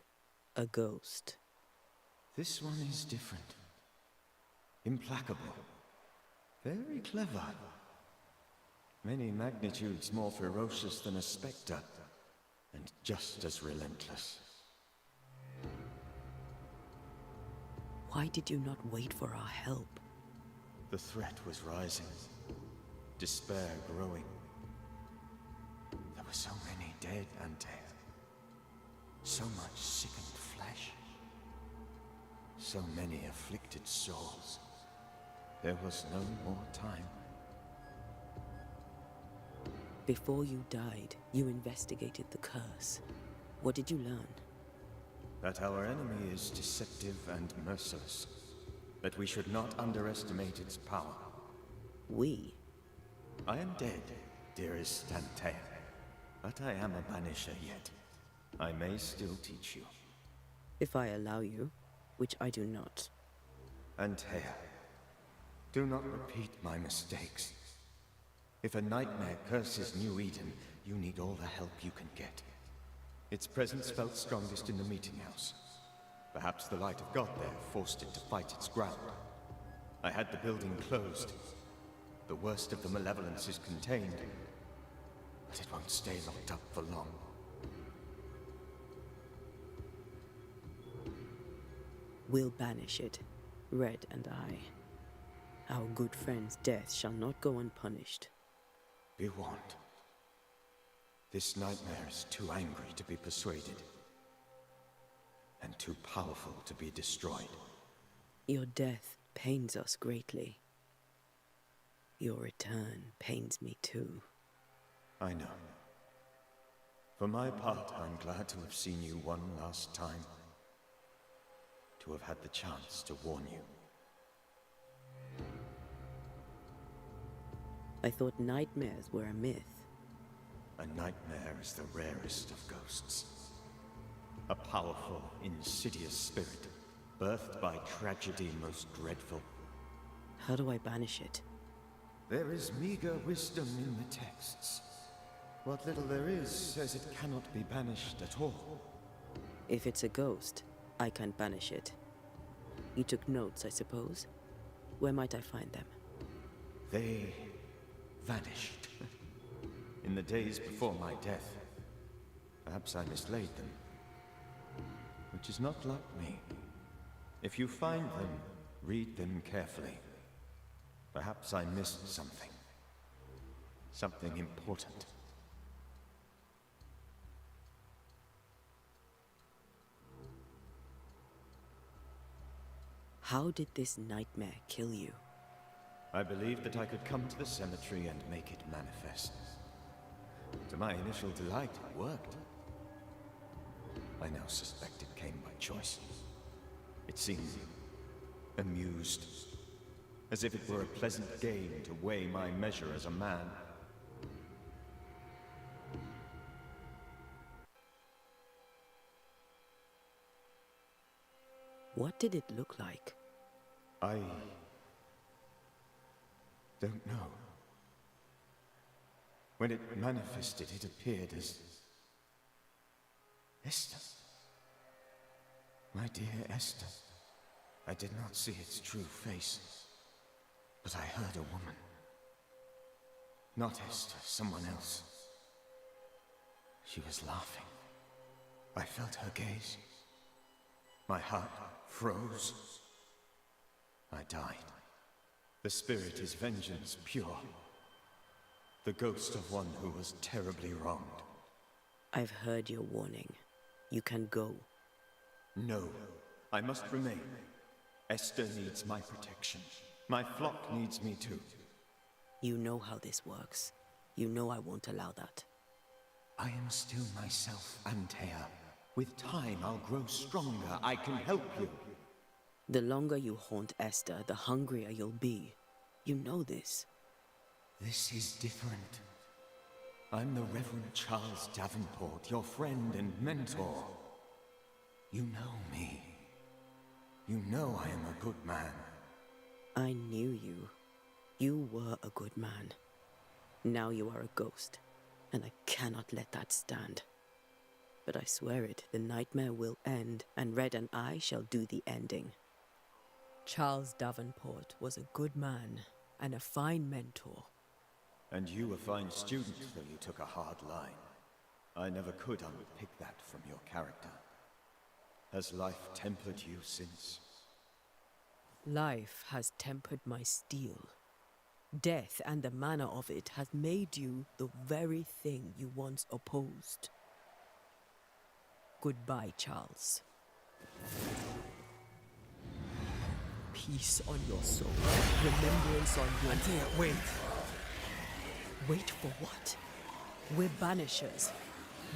a ghost. This one is different. Implacable. Very clever. Many magnitudes more ferocious than a spectre, and just as relentless. Why did you not wait for our help? The threat was rising. Despair growing. There were so many dead and dead. So much sickened flesh. So many afflicted souls. There was no more time. Before you died, you investigated the curse. What did you learn? That our enemy is deceptive and merciless. That we should not underestimate its power. We? I am dead, dearest Antea. But I am a banisher yet. I may still teach you. If I allow you, which I do not. Antea, do not repeat my mistakes. If a nightmare curses New Eden, you need all the help you can get. Its presence felt strongest in the meeting house. Perhaps the light of God there forced it to fight its ground. I had the building closed. The worst of the malevolence is contained, but it won't stay locked up for long. We'll banish it. Red and I, our good friend's death shall not go unpunished. Be warned. This nightmare is too angry to be persuaded, and too powerful to be destroyed. Your death pains us greatly. Your return pains me too. I know. For my part, I'm glad to have seen you one last time. To have had the chance to warn you. I thought nightmares were a myth. A nightmare is the rarest of ghosts. A powerful, insidious spirit, birthed by tragedy most dreadful. How do I banish it? There is meager wisdom in the texts. What little there is says it cannot be banished at all. If it's a ghost, I can't banish it. You took notes, I suppose? Where might I find them? They vanished. In the days before my death. Perhaps I mislaid them. Which is not like me. If you find them, read them carefully. Perhaps I missed something. Something important. How did this nightmare kill you? I believed that I could come to the cemetery and make it manifest. To my initial delight, it worked. I now suspect it came by choice. It seemed amused, as if it were a pleasant game to weigh my measure as a man. What did it look like? I don't know. When it manifested, it appeared as Esther. My dear Esther. I did not see its true face, but I heard a woman. Not Esther, someone else. She was laughing. I felt her gaze. My heart froze. I died. The spirit is vengeance pure. The ghost of one who was terribly wronged. I've heard your warning. You can go. No, I must remain. Esther needs my protection. My flock needs me too. You know how this works. You know I won't allow that. I am still myself, Antea. With time, I'll grow stronger. I can help you. The longer you haunt Esther, the hungrier you'll be. You know this. This is different. I'm the Reverend Charles Davenport, your friend and mentor. You know me. You know I am a good man. I knew you. You were a good man. Now you are a ghost, and I cannot let that stand. But I swear it, the nightmare will end, and Red and I shall do the ending. Charles Davenport was a good man and a fine mentor. And you a fine student, though you took a hard line. I never could unpick that from your character. Has life tempered you since? Life has tempered my steel. Death and the manner of it has made you the very thing you once opposed. Goodbye, Charles. Peace on your soul. Remembrance on your... Antea, wait. Wait for what? We're banishers.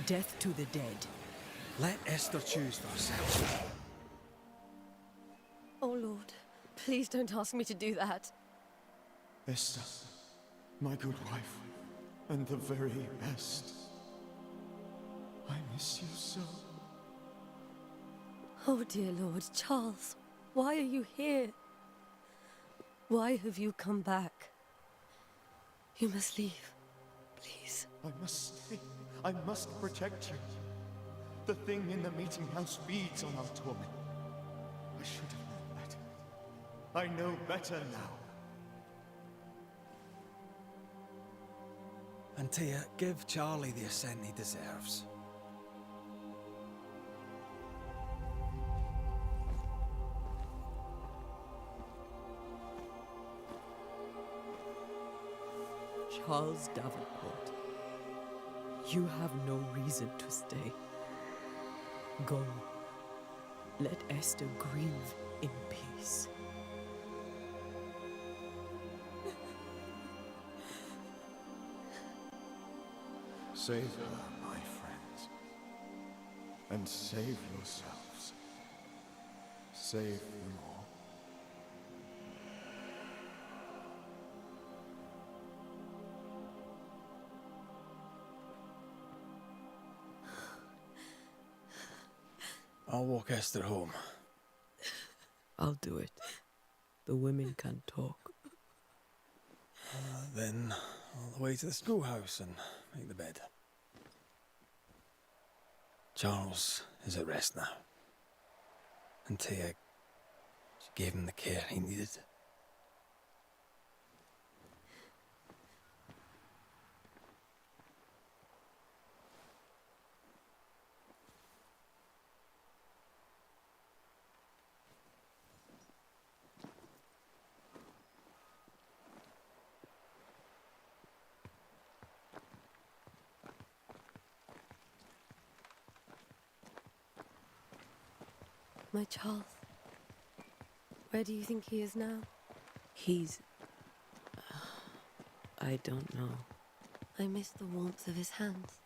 Death to the dead. Let Esther choose for herself. Oh, Lord, please don't ask me to do that. Esther, my good wife, and the very best. I miss you so. Oh, dear Lord, Charles, why are you here? Why have you come back? You must leave, please. I must stay. I must protect you. The thing in the meeting house feeds on our torment. I should have known better. I know better now. Antea, give Charlie the ascent he deserves. Charles Davenport, you have no reason to stay. Go. Let Esther grieve in peace. Save her, my friends. And save yourselves. Save them all. I'll walk Esther home. I'll do it. The women can talk. Then all the way to the schoolhouse and make the bed. Charles is at rest now. And Tia, she gave him the care he needed. My Charles. Where do you think he is now? He's... I don't know. I miss the warmth of his hands.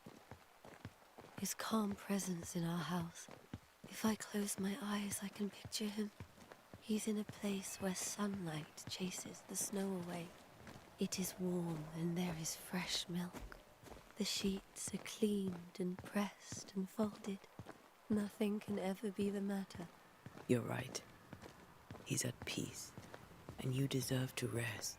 His calm presence in our house. If I close my eyes, I can picture him. He's in a place where sunlight chases the snow away. It is warm and there is fresh milk. The sheets are cleaned and pressed and folded. Nothing can ever be the matter. You're right. He's at peace, and you deserve to rest.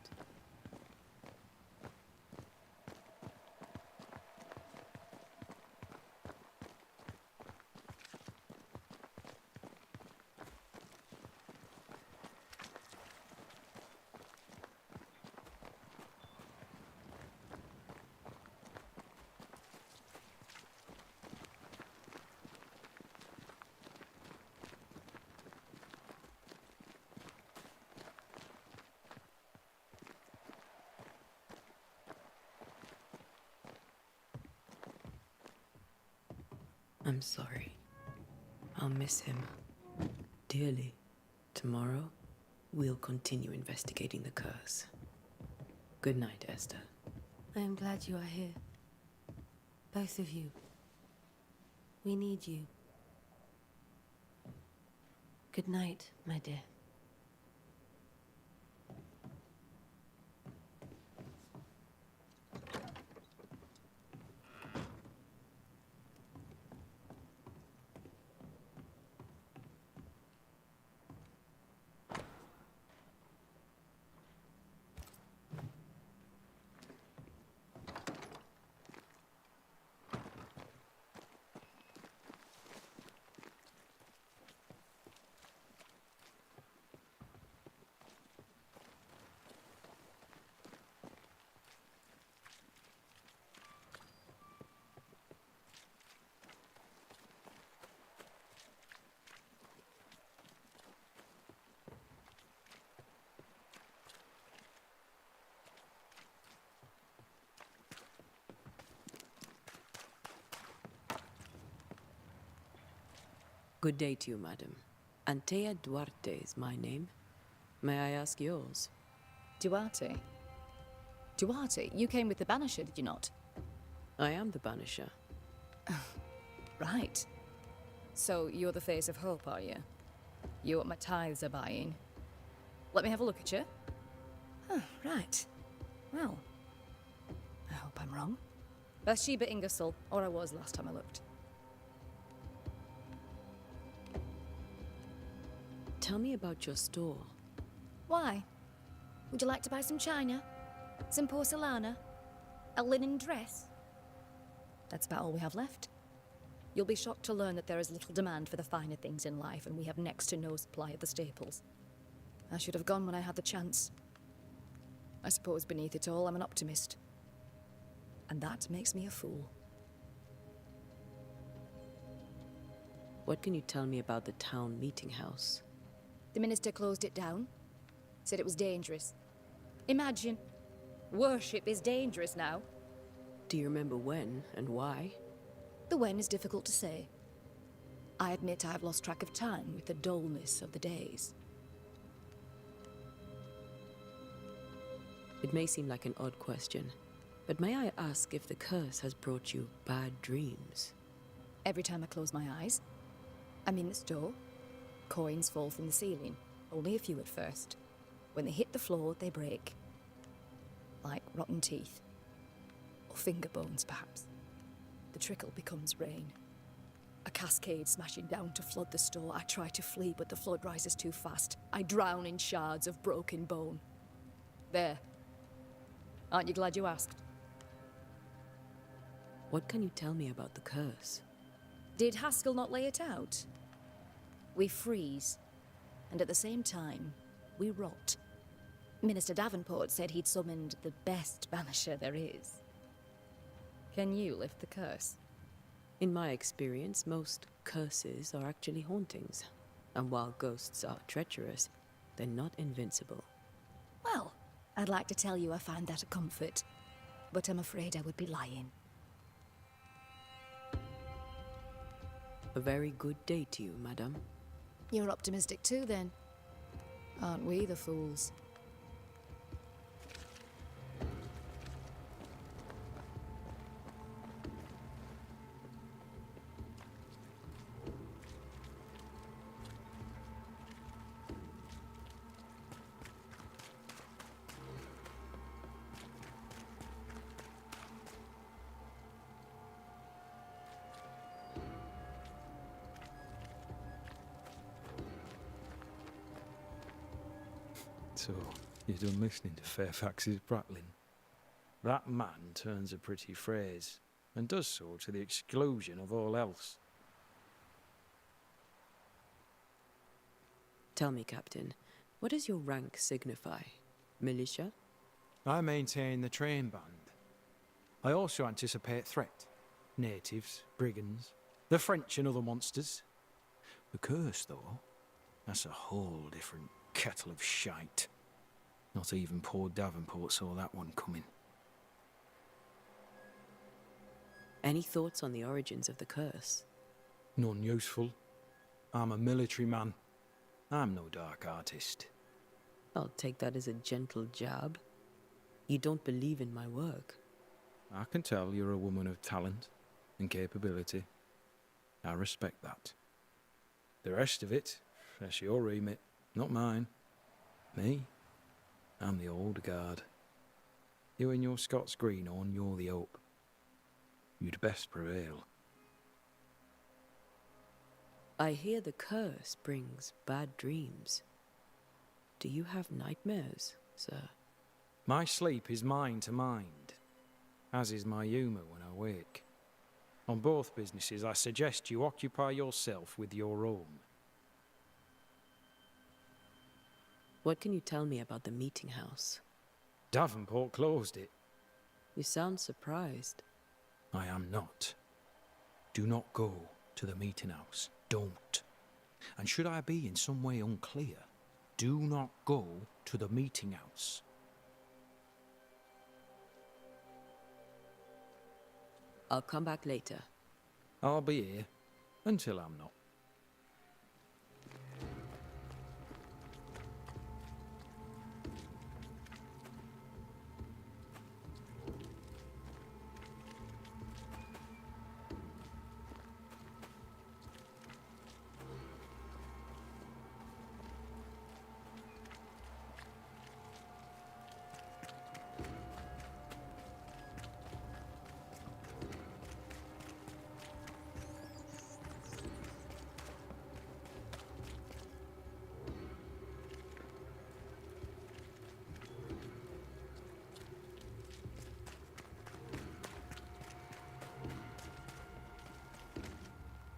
I'm sorry. I'll miss him dearly. Tomorrow, we'll continue investigating the curse. Good night, Esther. I am glad you are here. Both of you. We need you. Good night, my dear. Good day to you, madam. Antea Duarte is my name. May I ask yours? Duarte? Duarte, you came with the Banisher, did you not? I am the Banisher. Right. So you're the face of hope, are you? You're what my tithes are buying. Let me have a look at you. Huh, right. Well, I hope I'm wrong. Bathsheba Ingersoll, or I was last time I looked. Tell me about your store. Why? Would you like to buy some china? Some porcelana? A linen dress? That's about all we have left. You'll be shocked to learn that there is little demand for the finer things in life, and we have next to no supply of the staples. I should have gone when I had the chance. I suppose beneath it all, I'm an optimist. And that makes me a fool. What can you tell me about the town meeting house? The minister closed it down. Said it was dangerous. Imagine. Worship is dangerous now. Do you remember when and why? The when is difficult to say. I admit I've lost track of time with the dullness of the days. It may seem like an odd question, but may I ask if the curse has brought you bad dreams? Every time I close my eyes, I'm in the store. Coins fall from the ceiling, only a few at first. When they hit the floor, they break. Like rotten teeth. Or finger bones, perhaps. The trickle becomes rain. A cascade smashing down to flood the store. I try to flee, but the flood rises too fast. I drown in shards of broken bone. There. Aren't you glad you asked? What can you tell me about the curse? Did Haskell not lay it out? We freeze, and at the same time, we rot. Minister Davenport said he'd summoned the best banisher there is. Can you lift the curse? In my experience, most curses are actually hauntings. And while ghosts are treacherous, they're not invincible. Well, I'd like to tell you I find that a comfort, but I'm afraid I would be lying. A very good day to you, madam. You're optimistic too, then. Aren't we the fools? So, you're done listening to Fairfax's prattling? That man turns a pretty phrase, and does so to the exclusion of all else. Tell me, Captain, what does your rank signify? Militia? I maintain the train band. I also anticipate threat. Natives, brigands, the French and other monsters. The curse, though, that's a whole different kettle of shite. Not even poor Davenport saw that one coming. Any thoughts on the origins of the curse? None useful. I'm a military man. I'm no dark artist. I'll take that as a gentle jab. You don't believe in my work. I can tell you're a woman of talent and capability. I respect that. The rest of it, that's your remit, not mine. Me? I'm the old guard. You and your Scots greenhorn, you're the hope. You'd best prevail. I hear the curse brings bad dreams. Do you have nightmares, sir? My sleep is mind to mind, as is my humour when I wake. On both businesses, I suggest you occupy yourself with your own. What can you tell me about the meeting house? Davenport closed it. You sound surprised. I am not. Do not go to the meeting house. Don't. And should I be in some way unclear, do not go to the meeting house. I'll come back later. I'll be here until I'm not.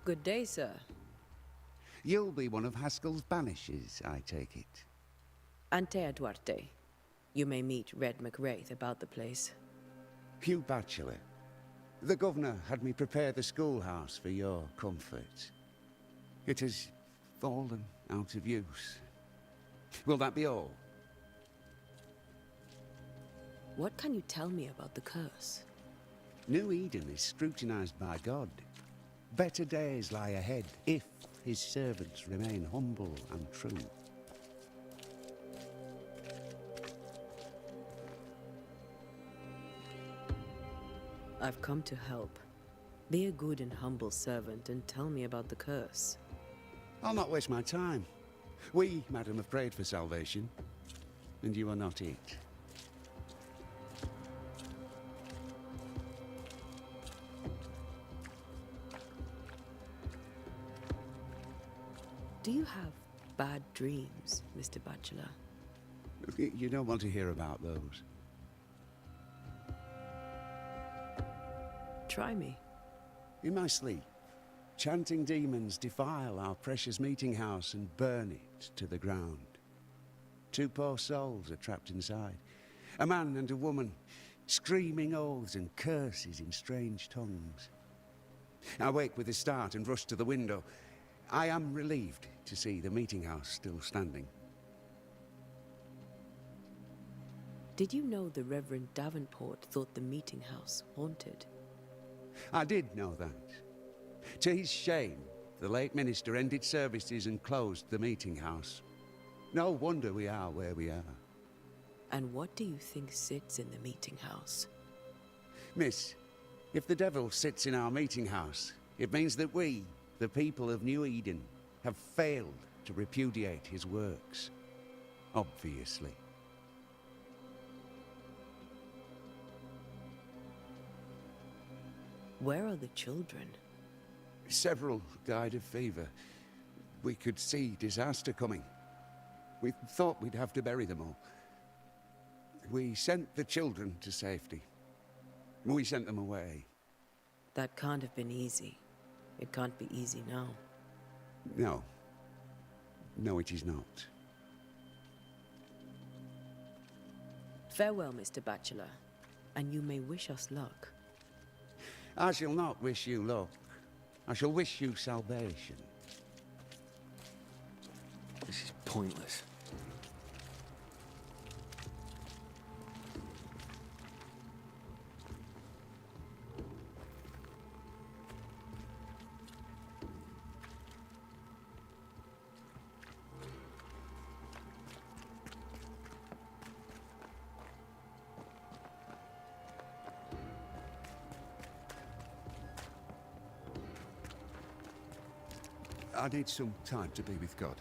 Good day, sir. You'll be one of Haskell's Banishers, I take it. Antea Duarte. You may meet Red McWraith about the place. Hugh Bachelor. The governor had me prepare the schoolhouse for your comfort. It has fallen out of use. Will that be all? What can you tell me about the curse? New Eden is scrutinized by God. Better days lie ahead if his servants remain humble and true. I've come to help. Be a good and humble servant and tell me about the curse. I'll not waste my time. We, madam, have prayed for salvation, and you are not it. Do you have bad dreams, Mr. Bachelor? You don't want to hear about those. Try me. In my sleep, chanting demons defile our precious meeting house and burn it to the ground. 2 poor souls are trapped inside. A man and a woman, screaming oaths and curses in strange tongues. I wake with a start and rush to the window. I am relieved to see the meeting house still standing. Did you know the Reverend Davenport thought the meeting house haunted? I did know that. To his shame, the late minister ended services and closed the meeting house. No wonder we are where we are. And what do you think sits in the meeting house? Miss, if the devil sits in our meeting house, it means that we, the people of New Eden, have failed to repudiate his works. Obviously. Where are the children? Several died of fever. We could see disaster coming. We thought we'd have to bury them all. We sent the children to safety. We sent them away. That can't have been easy. It can't be easy now. No. No, it is not. Farewell, Mr. Bachelor, and you may wish us luck. I shall not wish you luck. I shall wish you salvation. This is pointless. I need some time to be with God.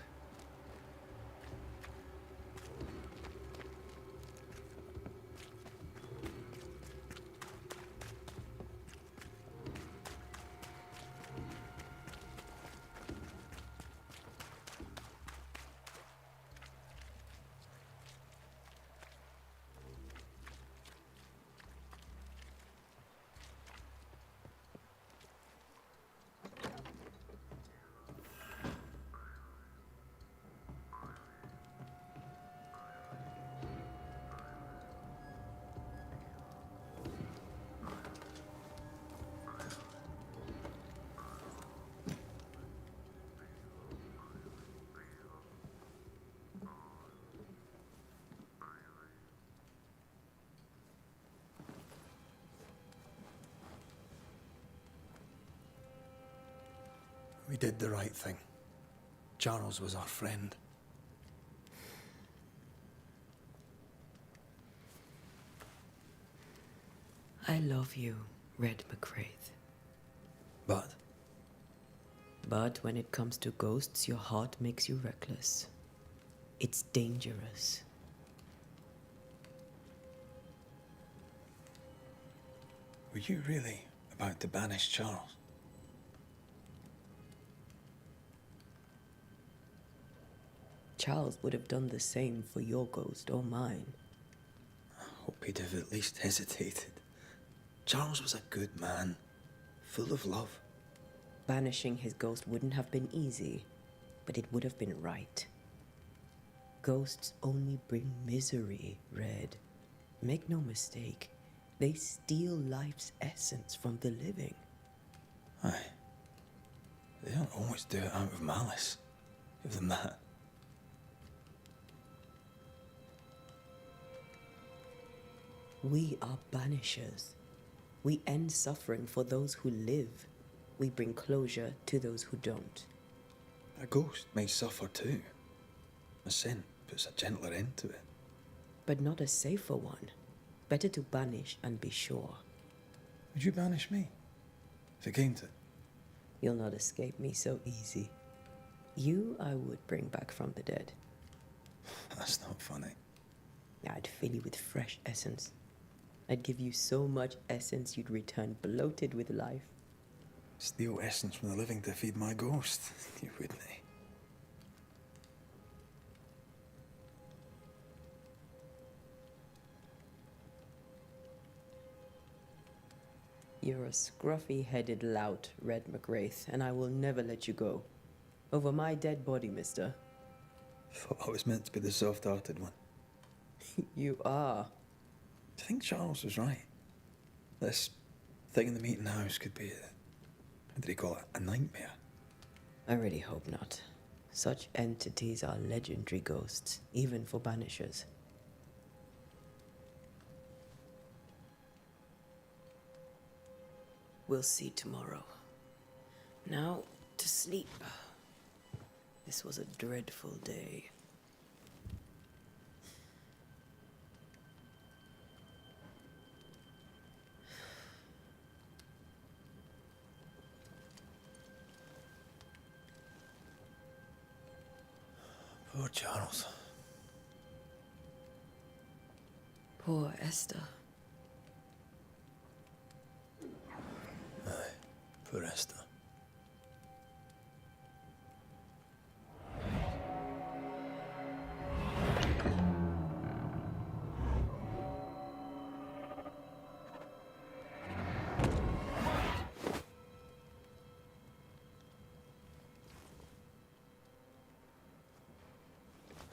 We did the right thing. Charles was our friend. I love you, Red McCraith. But? But when it comes to ghosts, your heart makes you reckless. It's dangerous. Were you really about to banish Charles? Charles would have done the same for your ghost or mine. I hope he'd have at least hesitated. Charles was a good man, full of love. Banishing his ghost wouldn't have been easy, but it would have been right. Ghosts only bring misery, Red. Make no mistake, they steal life's essence from the living. Aye. They don't always do it out of malice. Give them that. We are banishers. We end suffering for those who live. We bring closure to those who don't. A ghost may suffer too. A sin puts a gentler end to it. But not a safer one. Better to banish and be sure. Would you banish me? If it came to it? You'll not escape me so easy. You I would bring back from the dead. That's not funny. I'd fill you with fresh essence. I'd give you so much essence you'd return bloated with life. Steal essence from the living to feed my ghost. You wouldn't, eh? You're a scruffy-headed lout, Red McWraith, and I will never let you go. Over my dead body, mister. Thought I was meant to be the soft-hearted one. You are. Do you think Charles was right? This thing in the meeting house could be what did he call it? A nightmare? I really hope not. Such entities are legendary ghosts, even for banishers. We'll see tomorrow. Now, to sleep. This was a dreadful day. Poor Charles. Poor Esther. Aye, poor Esther.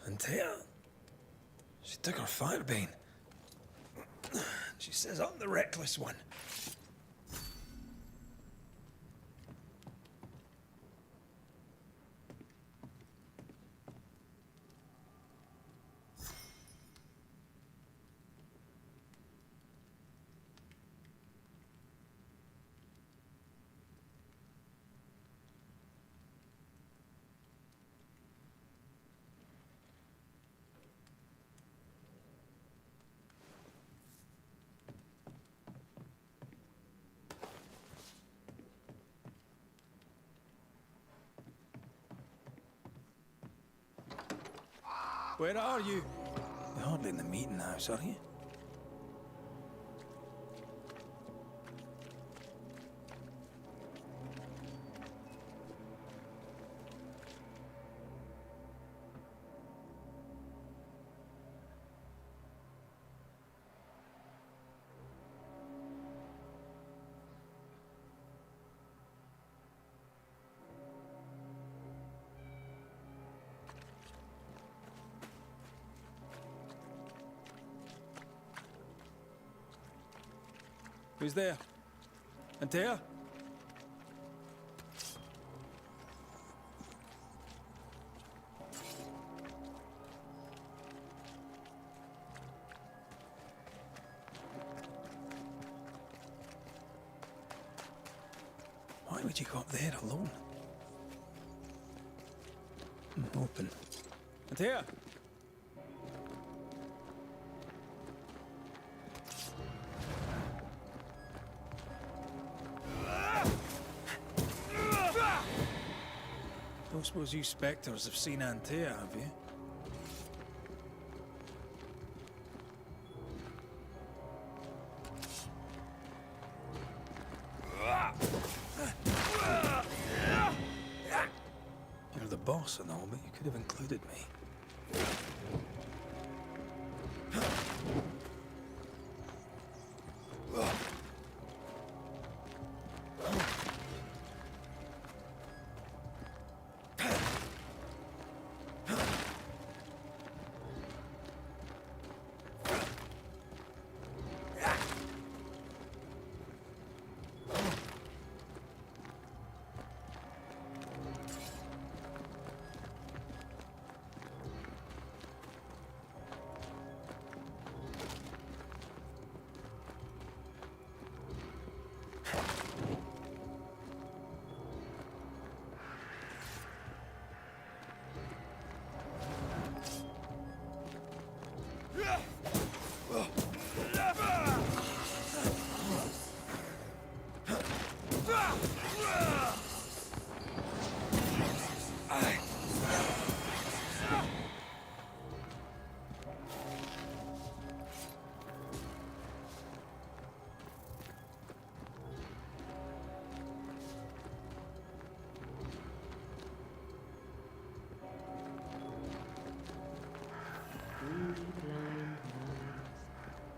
And Tia, she took her firebane. She says I'm the reckless one. Where are you? You're hardly in the meeting house, are you? Who's there? Antea? Why would you go up there alone? Open. Antea? Don't suppose you spectres have seen Antea, have you? You're the boss and all, but you could have included me.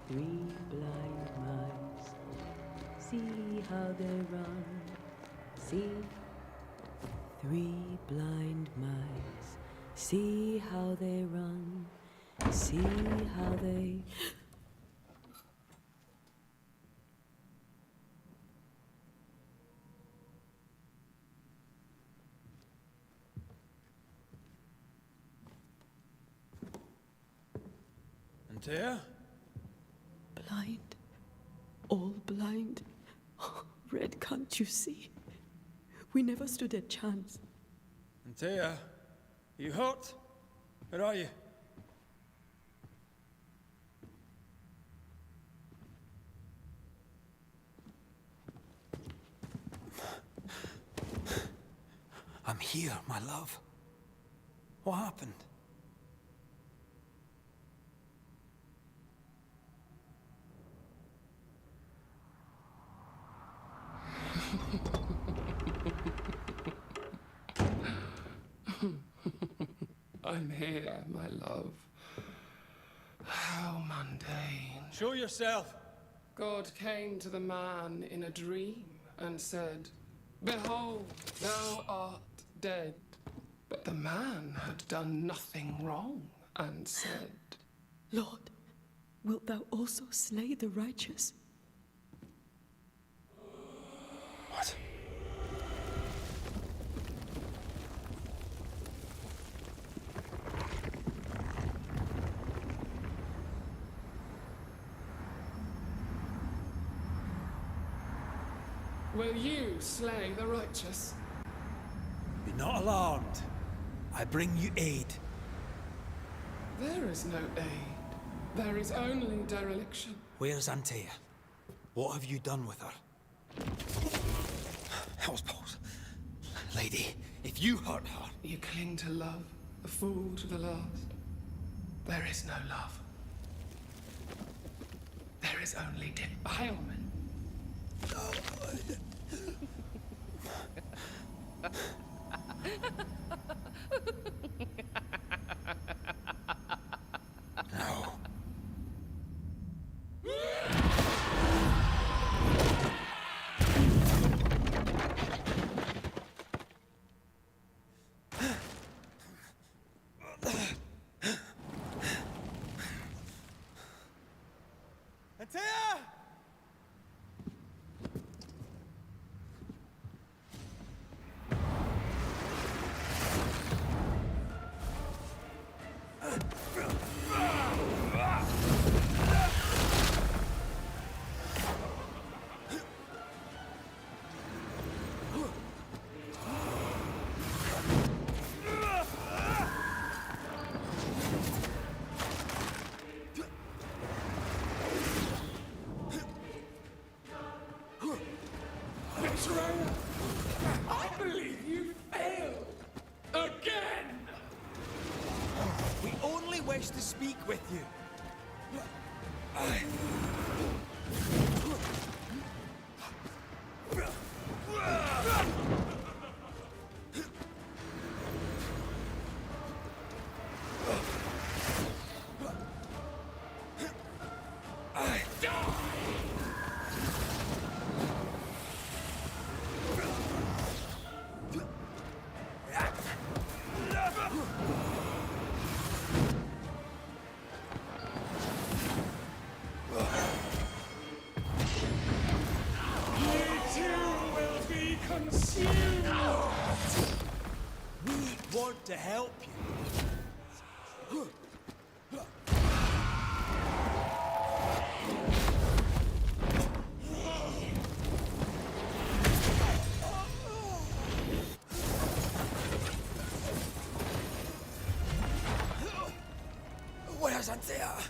Three blind mice. See how they run. See. Three blind mice. See how they run. See how they. Antea? Blind. All blind. Red, can't you see? We never stood a chance. Antea, you hurt? Where are you? I'm here, my love. What happened? I'm here, my love. How mundane. Show yourself. God came to the man in a dream and said, "Behold, thou art dead." But the man had done nothing wrong and said, Lord, wilt thou also slay the righteous? What? "Will you slay the righteous?" Be not alarmed. I bring you aid. There is no aid. There is only dereliction. Where's Antea? What have you done with her? Hellsballs. Lady, if you hurt her... You cling to love, a fool to the last. There is no love. There is only defilement. No. Antea! Betrayer! I believe you failed! Again! We only wish to speak with you. We want to help you. Where's Antea?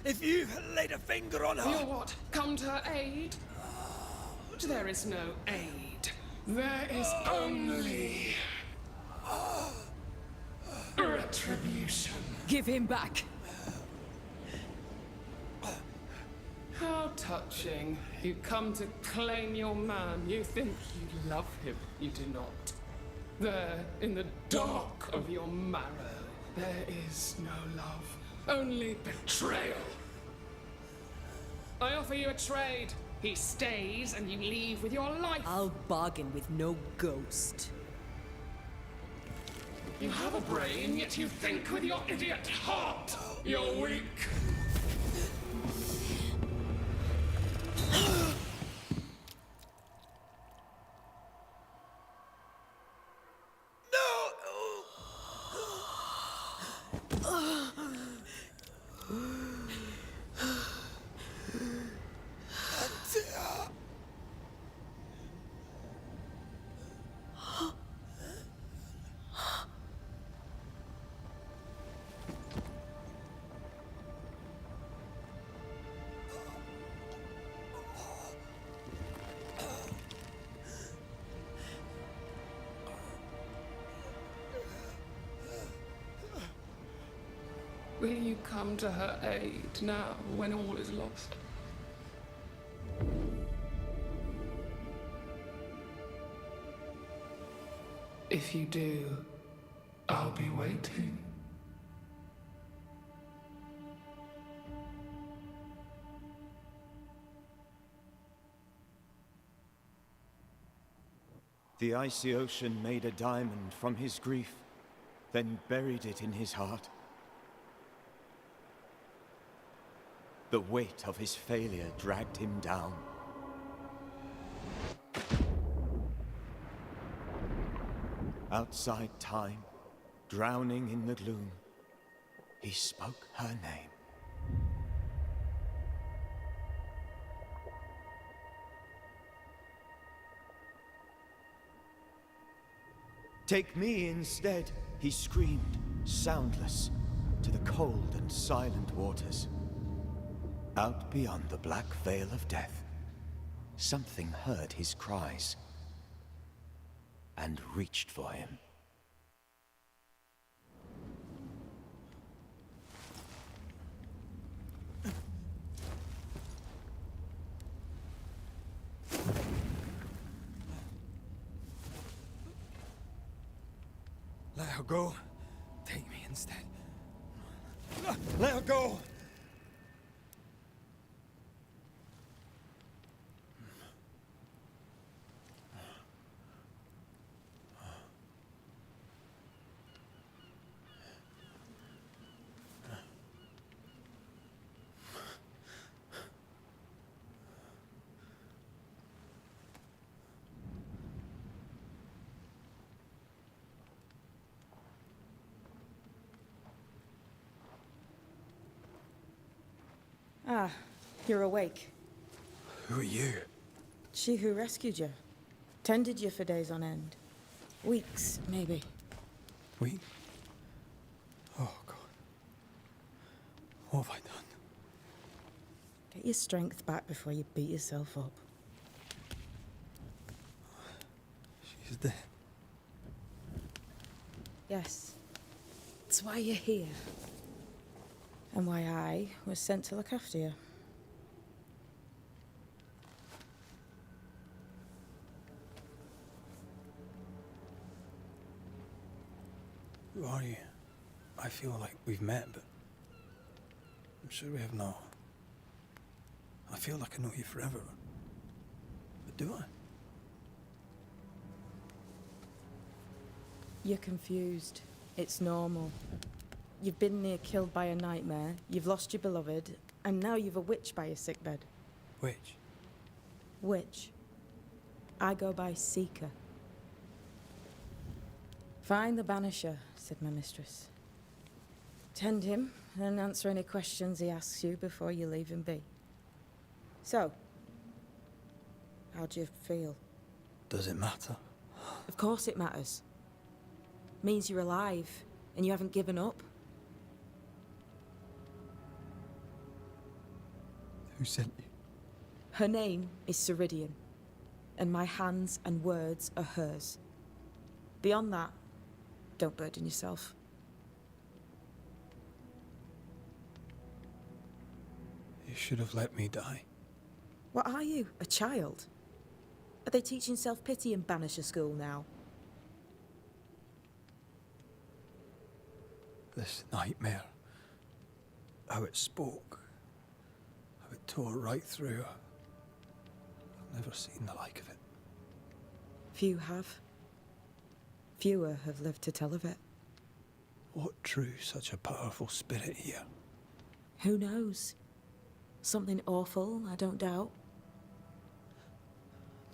If you laid a finger on her... You'll what? Come to her aid? There is no aid. There is only... retribution. Give him back. How touching. You come to claim your man. You think you love him. You do not. There, in the dark of your marrow, there is no love. Only betrayal. I offer you a trade. He stays and you leave with your life. I'll bargain with no ghost. You have a brain, yet you think with your idiot heart. You're weak. Will you come to her aid now, when all is lost? If you do, I'll be waiting. The icy ocean made a diamond from his grief, then buried it in his heart. The weight of his failure dragged him down. Outside time, drowning in the gloom, he spoke her name. Take me instead, he screamed, soundless, to the cold and silent waters. Out beyond the black veil of death, something heard his cries and reached for him. Let her go. Take me instead. Let her go! Ah, you're awake. Who are you? She who rescued you. Tended you for days on end. Weeks, maybe. We? Oh, God. What have I done? Get your strength back before you beat yourself up. She's dead. Yes. That's why you're here. And why I was sent to look after you. Who are you? I feel like we've met, but I'm sure we have not. I feel like I know you forever. But do I? You're confused. It's normal. You've been near killed by a nightmare, you've lost your beloved, and now you've a witch by your sickbed. Witch? Witch. I go by Seeker. Find the Banisher, said my mistress. Tend him, and answer any questions he asks you before you leave him be. So, how do you feel? Does it matter? Of course it matters. Means you're alive, and you haven't given up. Who sent you? Her name is Ceridian, and my hands and words are hers. Beyond that, don't burden yourself. You should have let me die. What are you, a child? Are they teaching self-pity in Banisher school now? This nightmare. How it spoke. How it tore right through. I've never seen the like of it. Few have. Fewer have lived to tell of it. What drew such a powerful spirit here? Who knows? Something awful, I don't doubt.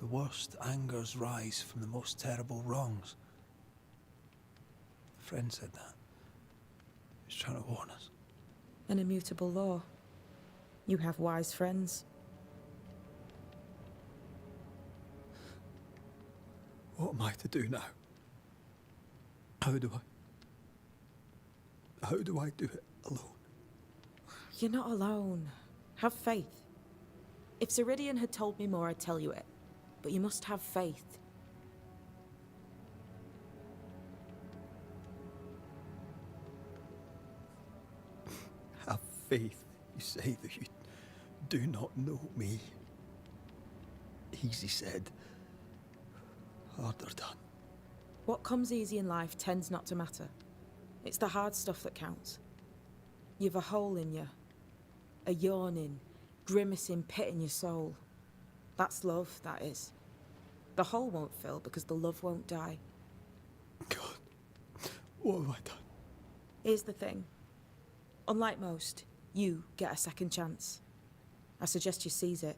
The worst angers rise from the most terrible wrongs. A friend said that. He was trying to warn us. An immutable law. You have wise friends. What am I to do now? How do I do it alone? You're not alone. Have faith. If Ceridian had told me more, I'd tell you it. But you must have faith. Have faith. You say that you do not know me. Easy said. Harder done. What comes easy in life tends not to matter. It's the hard stuff that counts. You've a hole in you. A yawning, grimacing pit in your soul. That's love, that is. The hole won't fill because the love won't die. God, what have I done? Here's the thing. Unlike most, you get a second chance. I suggest you seize it.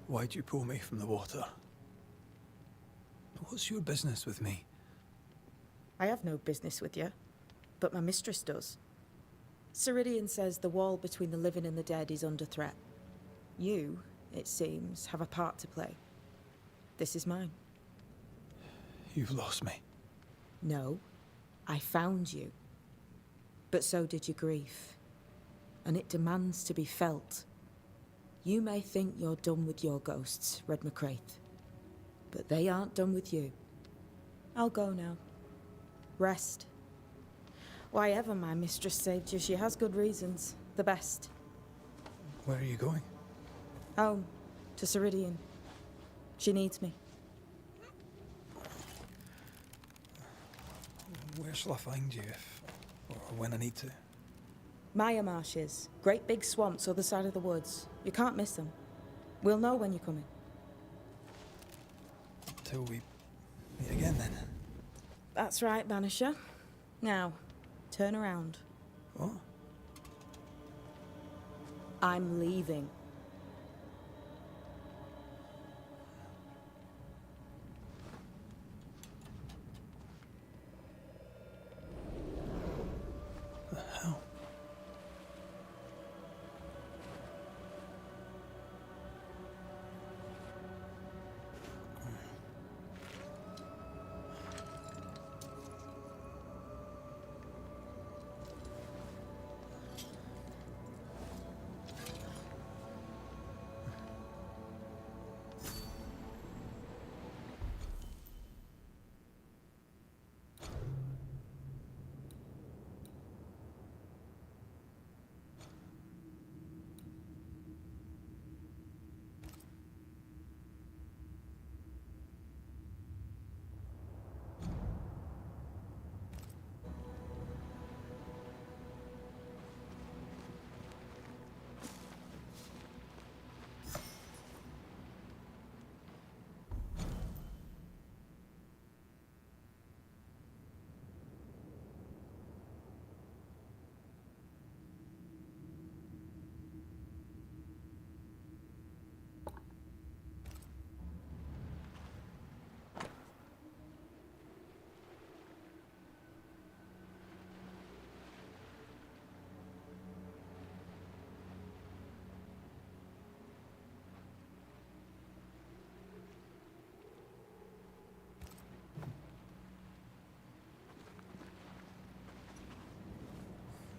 Why'd you pull me from the water? What's your business with me? I have no business with you, but my mistress does. Ceridian says the wall between the living and the dead is under threat. You, it seems, have a part to play. This is mine. You've lost me. No, I found you. But so did your grief. And it demands to be felt. You may think you're done with your ghosts, Red McCraith. But they aren't done with you. I'll go now. Rest. Why ever my mistress saved you, she has good reasons. The best. Where are you going? Home. To Ceridian. She needs me. Where shall I find you if, or when I need to? Maya marshes. Great big swamps other side of the woods. You can't miss them. We'll know when you're coming. Till we meet again then. That's right, Banisher. Now, turn around. What? I'm leaving. The hell?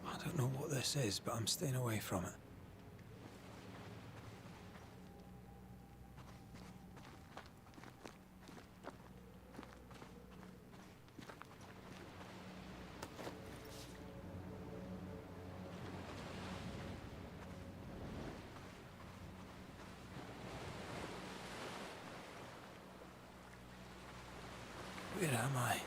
I don't know what this is, but I'm staying away from it. Where am I?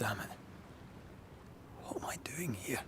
damn it. What am I doing here?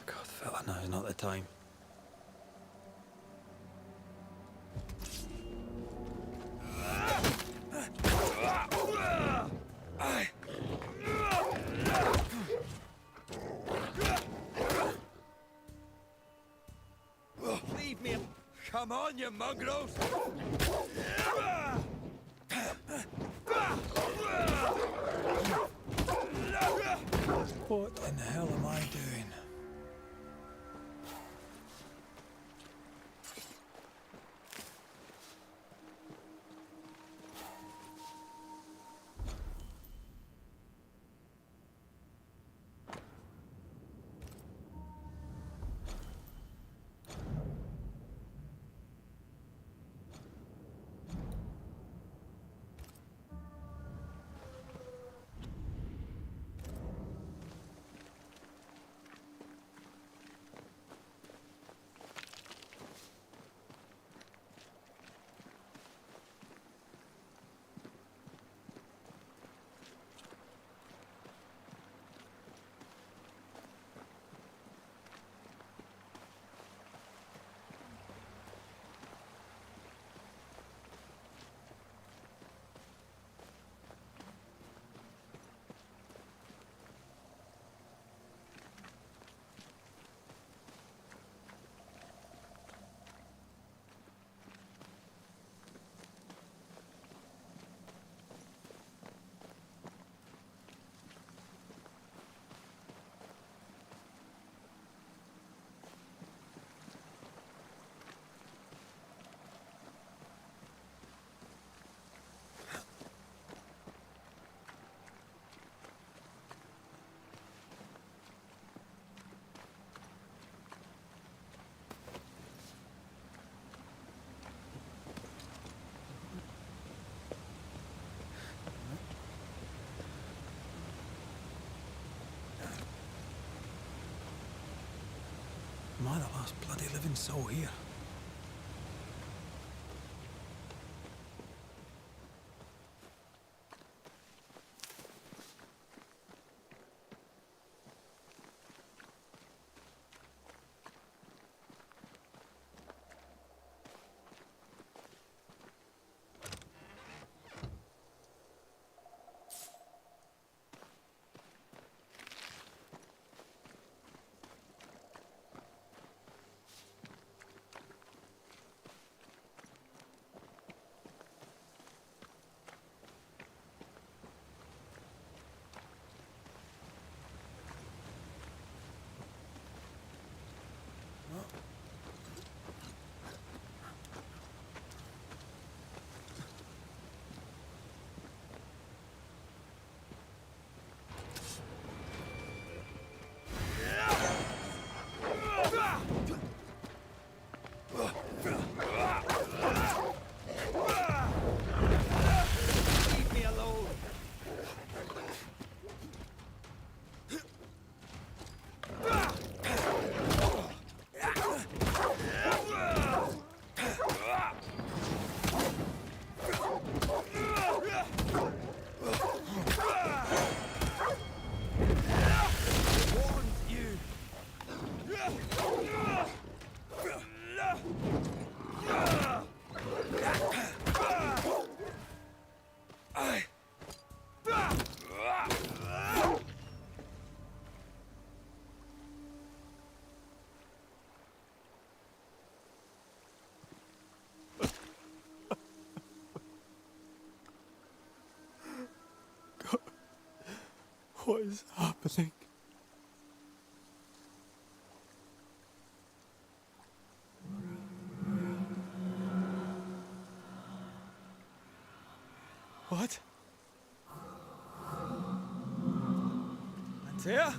God, fella, now's not the time. Leave me. Come on, you mongrels! What in the hell am I doing? Am I the last bloody living soul here? What is happening? What? Antea?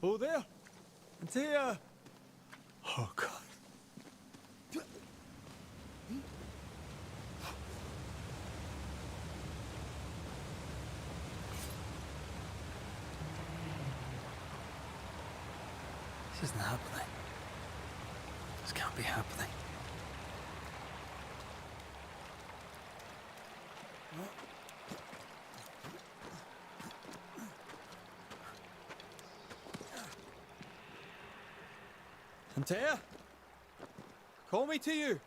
Oh, there! Antea! Oh, God. This isn't happening. This can't be happening. Antea? Call me to you.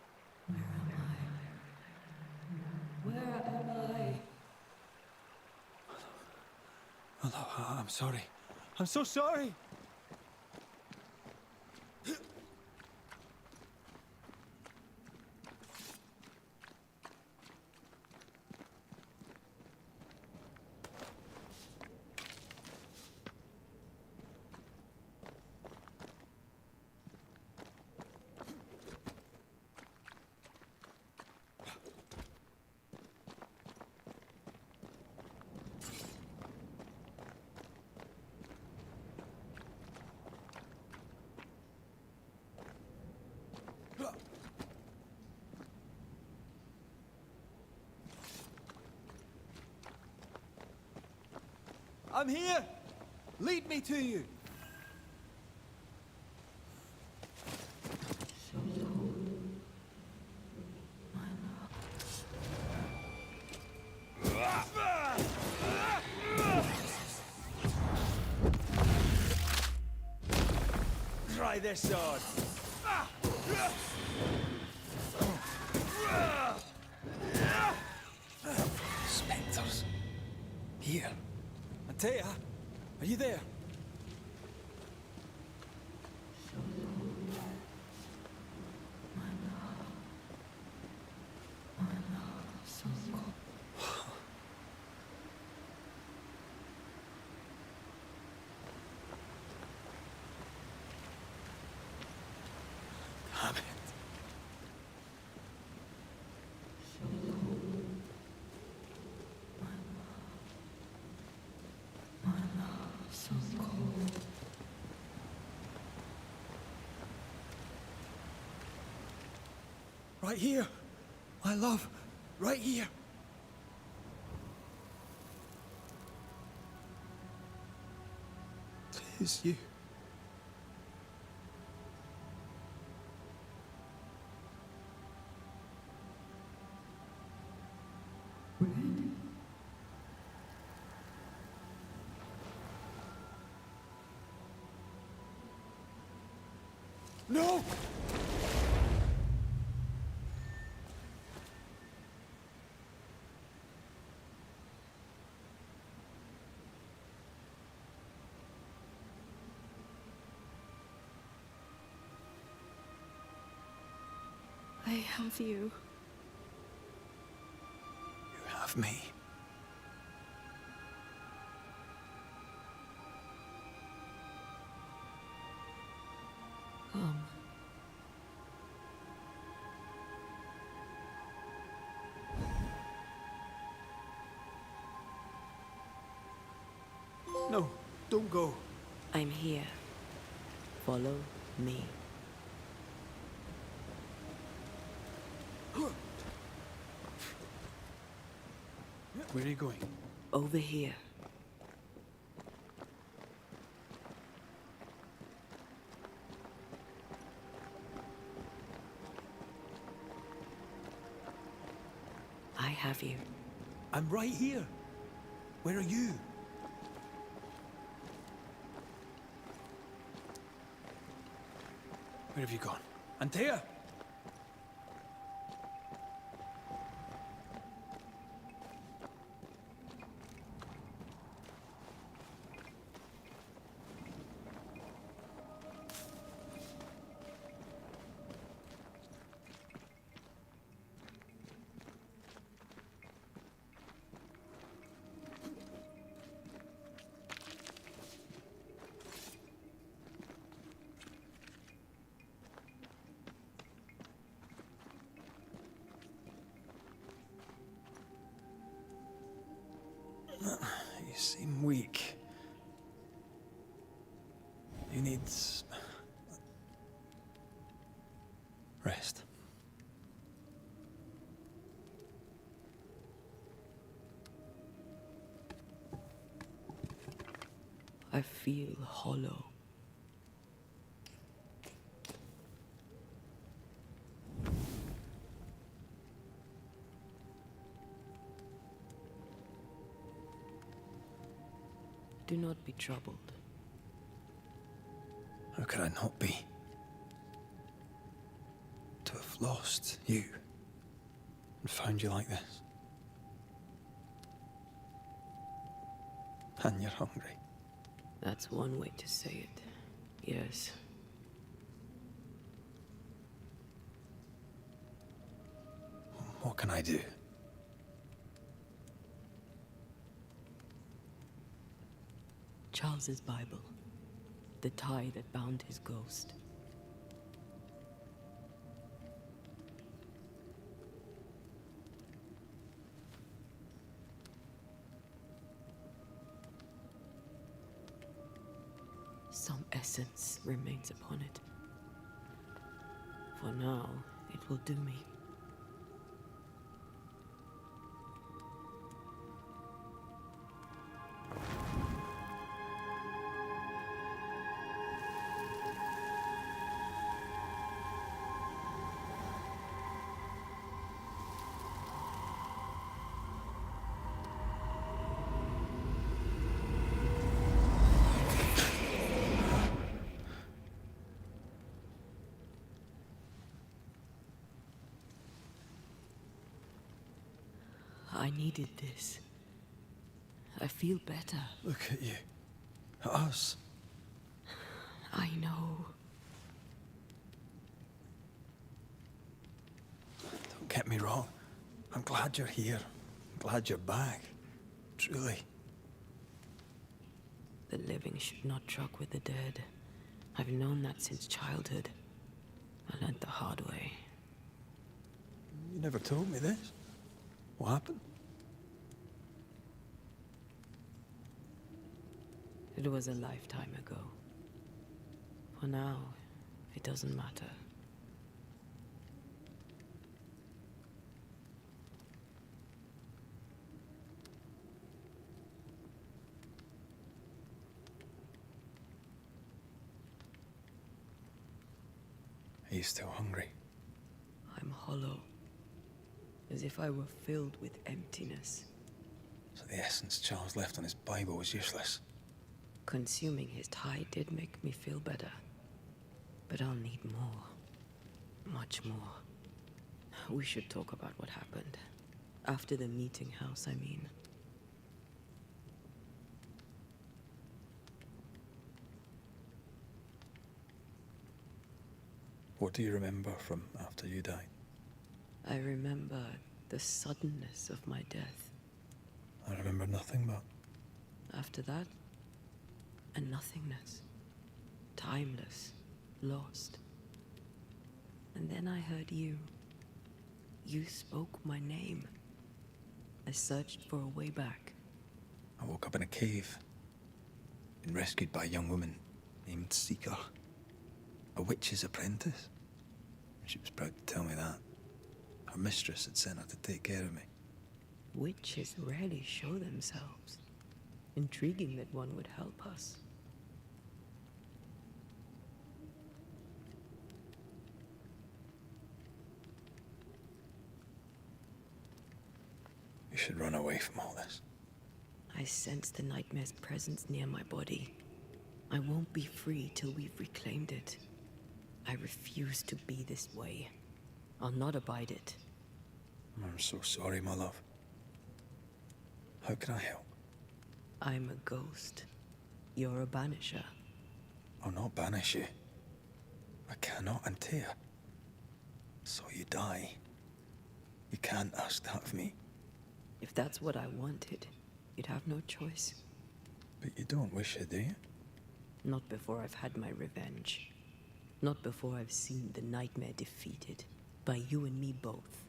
Where am I? Oh, no, I'm sorry. I'm so sorry. I'm here! Lead me to you! Try this sword! Spectres. Here. Antea, are you there? Damn it. Right here, my love, right here. Tis you. No! I have you. You have me. Come. No, don't go. I'm here. Follow me. Where are you going? Over here. I have you. I'm right here. Where are you? Where have you gone? Antea! You seem weak. You need rest. I feel hollow. Do not be troubled. How could I not be? To have lost you and found you like this. And you're hungry. That's one way to say it. Yes. What can I do? Charles's Bible. The tie that bound his ghost. Some essence remains upon it. For now, it will do me. I needed this. I feel better. Look at you. At us. I know. Don't get me wrong. I'm glad you're here. I'm glad you're back. Truly. The living should not truck with the dead. I've known that since childhood. I learned the hard way. You never told me this. What happened? It was a lifetime ago. For now, it doesn't matter. Are you still hungry? I'm hollow. As if I were filled with emptiness. So the essence Charles left on his Bible was useless. Consuming his tide did make me feel better. But I'll need more. Much more. We should talk about what happened. After the meeting house, I mean. What do you remember from after you died? I remember the suddenness of my death. I remember nothing but... After that, a nothingness. Timeless. Lost. And then I heard you. You spoke my name. I searched for a way back. I woke up in a cave. Been rescued by a young woman named Seeker. A witch's apprentice. She was proud to tell me that. Her mistress had sent her to take care of me. Witches rarely show themselves. Intriguing that one would help us. You should run away from all this. I sense the nightmare's presence near my body. I won't be free till we've reclaimed it. I refuse to be this way. I'll not abide it. I'm so sorry, my love. How can I help? I'm a ghost. You're a banisher. I'll not banish you. I cannot until. So you die. You can't ask that of me. If that's what I wanted, you'd have no choice. But you don't wish it, do you? Not before I've had my revenge. Not before I've seen the nightmare defeated. By you and me both.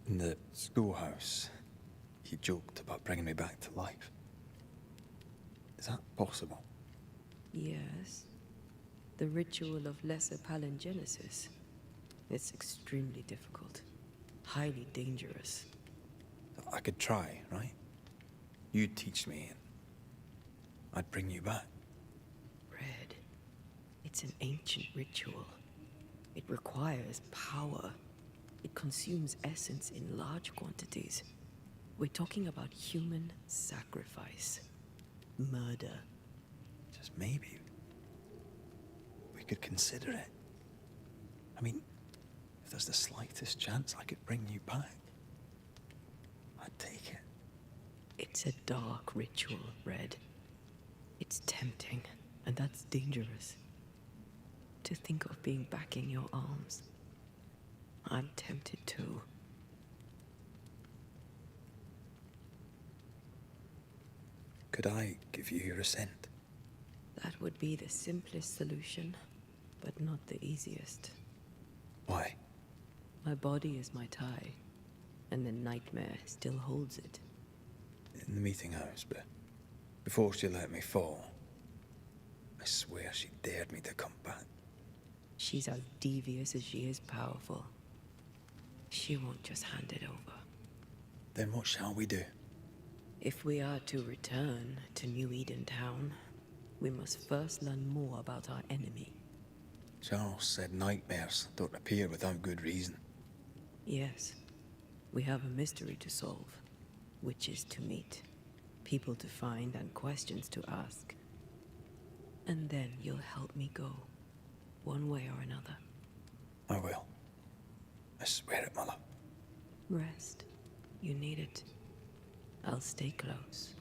In the schoolhouse, he joked about bringing me back to life. Is that possible? Yes. The ritual of lesser palingenesis. It's extremely difficult. Highly dangerous. I could try, right? You'd teach me, and I'd bring you back. Red. It's an ancient ritual. It requires power. It consumes essence in large quantities. We're talking about human sacrifice. Murder. Just maybe. We could consider it. I mean, if there's the slightest chance I could bring you back, I'd take it. It's a dark ritual, Red. It's tempting, and that's dangerous. To think of being back in your arms. I'm tempted too. Could I give you your assent? That would be the simplest solution, but not the easiest. Why? My body is my tie, and the nightmare still holds it. In the meeting house, but before she let me fall, I swear she dared me to come back. She's as devious as she is powerful. She won't just hand it over. Then what shall we do? If we are to return to New Eden Town, we must first learn more about our enemy. Charles said nightmares don't appear without good reason. Yes, we have a mystery to solve, witches to meet, people to find, and questions to ask. And then you'll help me go, one way or another. Rest. You need it. I'll stay close.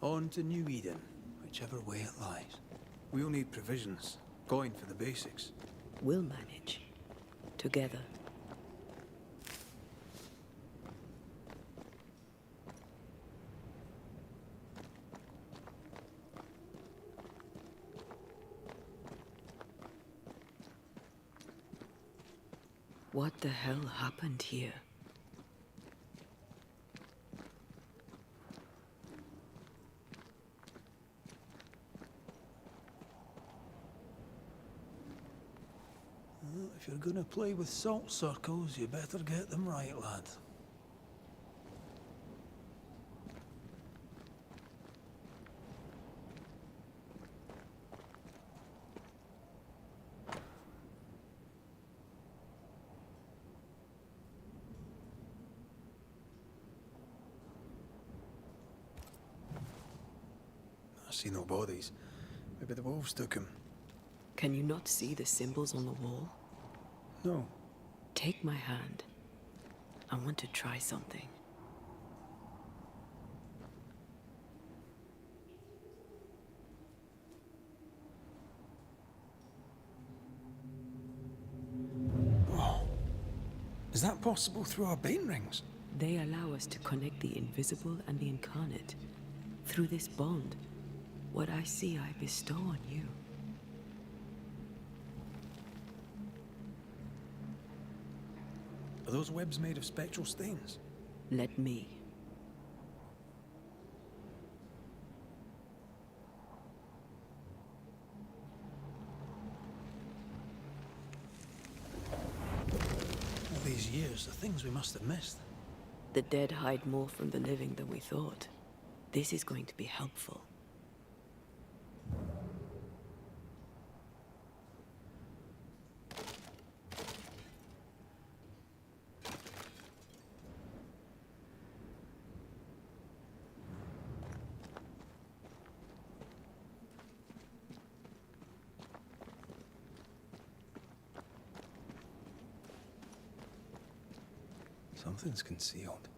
On to New Eden, whichever way it lies. We'll need provisions, going for the basics. We'll manage. Together. What the hell happened here? Well, if you're gonna play with salt circles, you better get them right, lad. I see no bodies. Maybe the wolves took him. Can you not see the symbols on the wall? No. Take my hand. I want to try something. Oh. Is that possible through our bane rings? They allow us to connect the invisible and the incarnate. Through this bond, what I see I bestow on you. Are those webs made of spectral stains? Let me. All these years, the things we must have missed. The dead hide more from the living than we thought. This is going to be helpful. Something's concealed.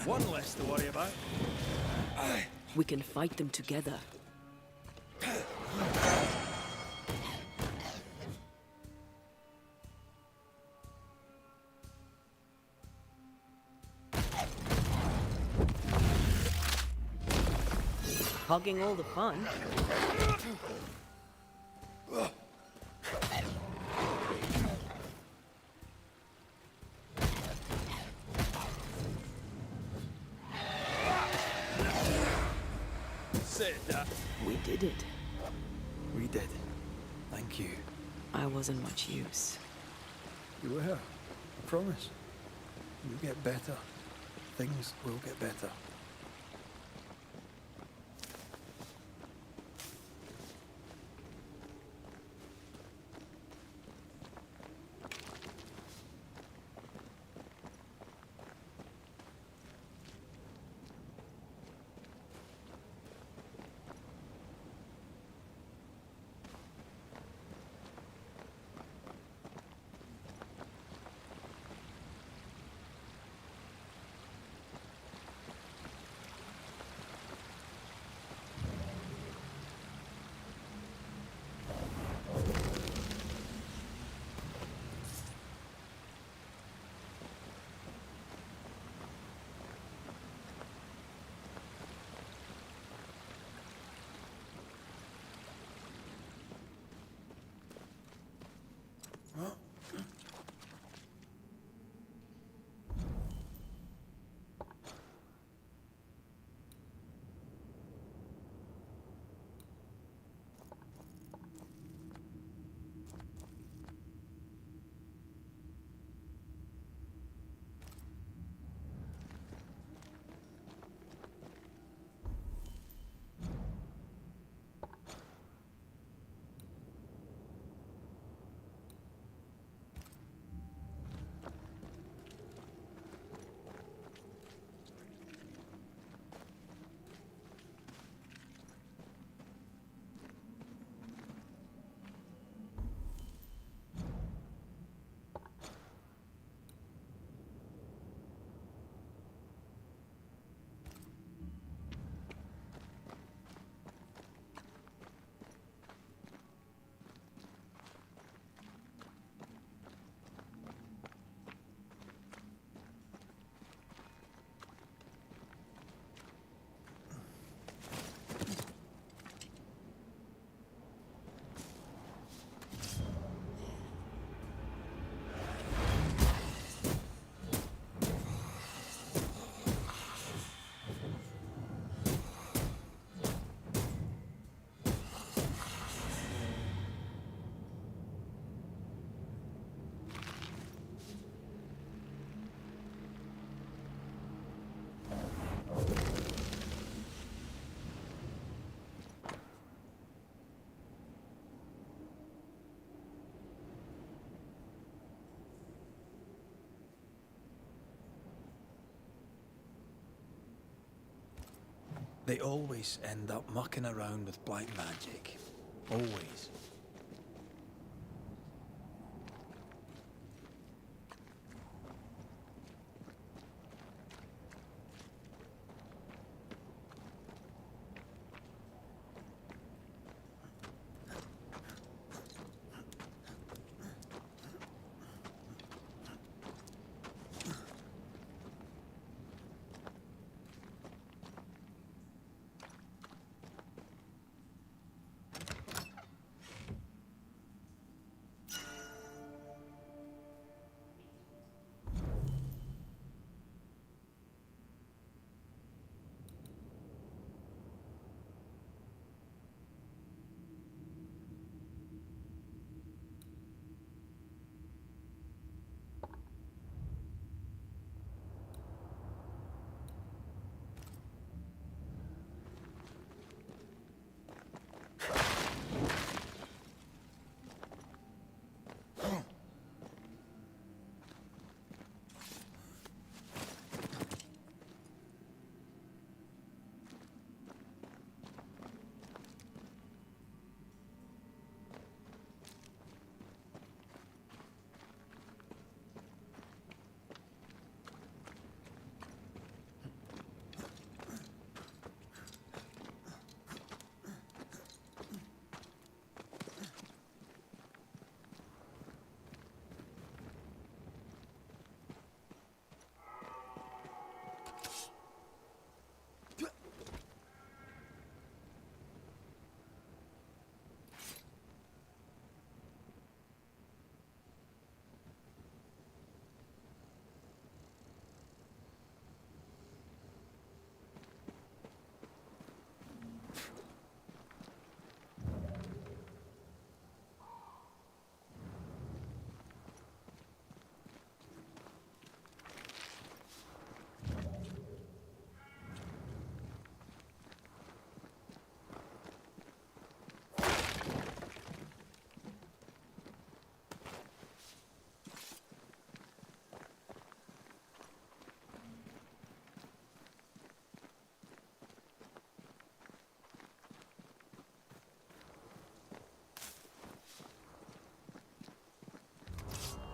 One less to worry about. We can fight them together. hogging all the fun. Said that. We did it. We did. Thank you. I wasn't much use. You were. I promise. You'll get better. Things will get better. They always end up mucking around with black magic. Always.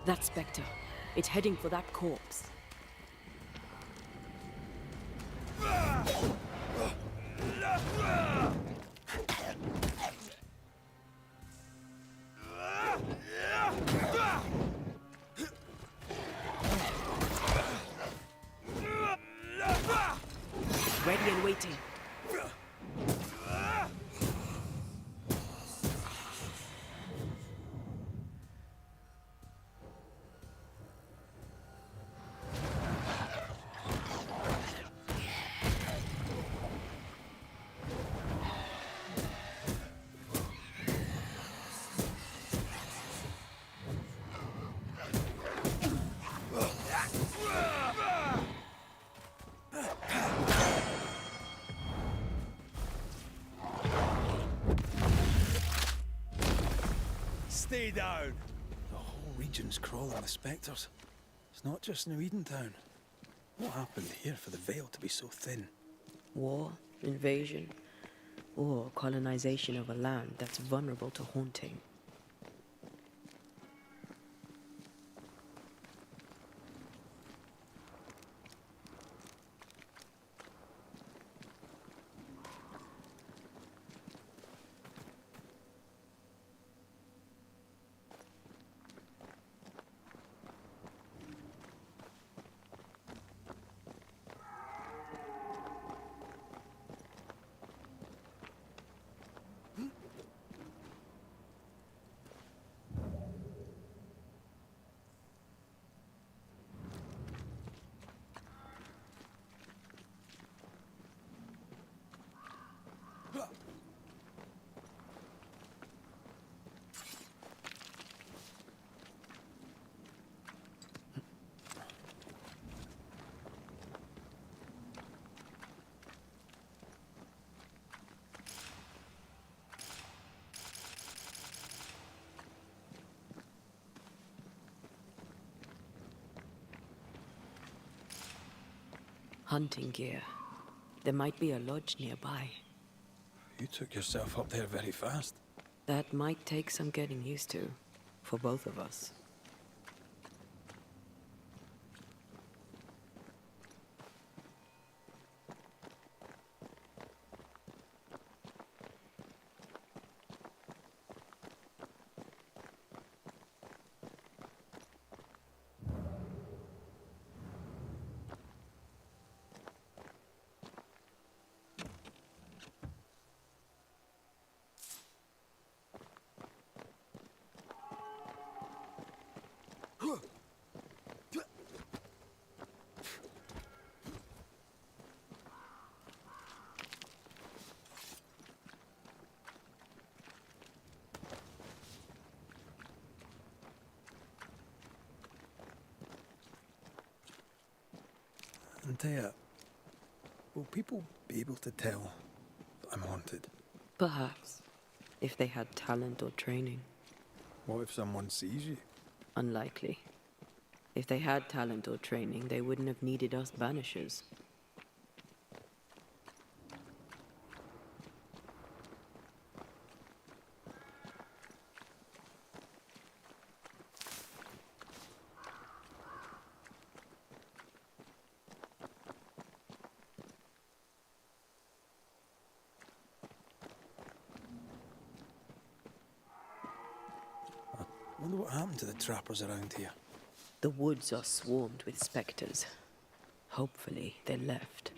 That Spectre. It's heading for that corpse. Ready and waiting. Stay down. The whole region's crawling with spectres. It's not just New Edentown. What happened here for the veil to be so thin? War, invasion, or colonization of a land that's vulnerable to haunting. Hunting gear. There might be a lodge nearby. You took yourself up there very fast. That might take some getting used to, for both of us. Antea, will people be able to tell that I'm haunted? Perhaps, if they had talent or training. What if someone sees you? Unlikely. If they had talent or training, they wouldn't have needed us Banishers. I wonder what happened to the trappers around here. The woods are swarmed with spectres. Hopefully, they left.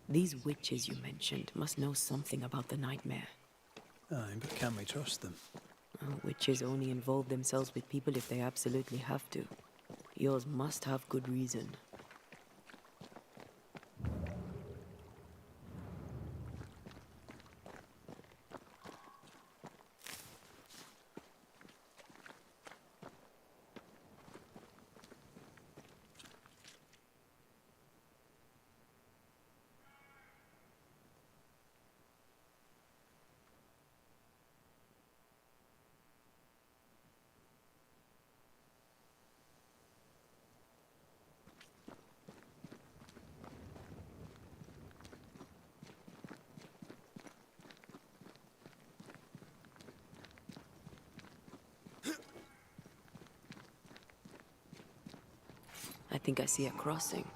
These witches you mentioned must know something about the nightmare. Aye, but can we trust them? Well, witches only involve themselves with people if they absolutely have to. Yours must have good reason. I think I see a crossing.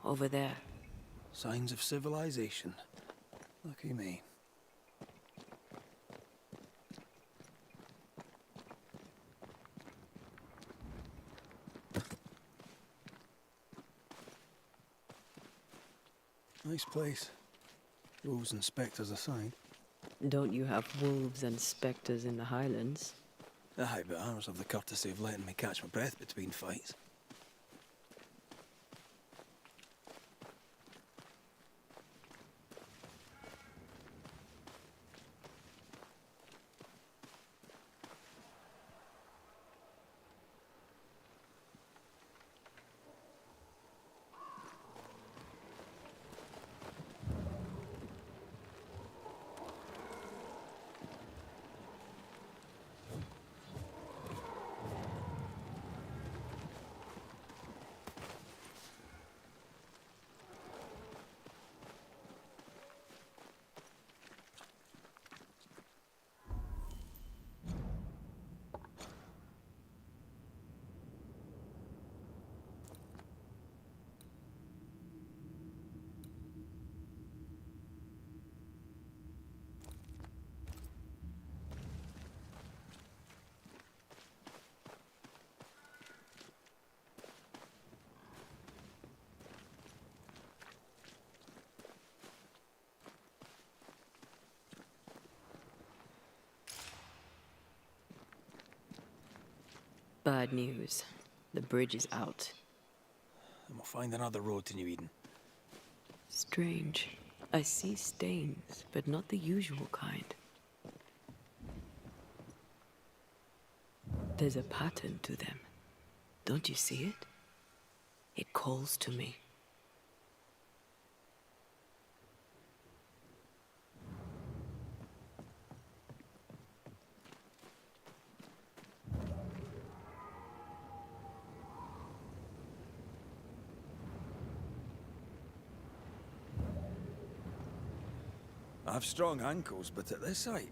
Over there. Signs of civilization. Lucky me. Nice place. Wolves and spectres aside. Don't you have wolves and spectres in the Highlands? Aye, but ours have the courtesy of letting me catch my breath between fights. Bad news. The bridge is out. And we'll find another road to New Eden. Strange. I see stains, but not the usual kind. There's a pattern to them. Don't you see it? It calls to me. I've strong ankles, but at this height,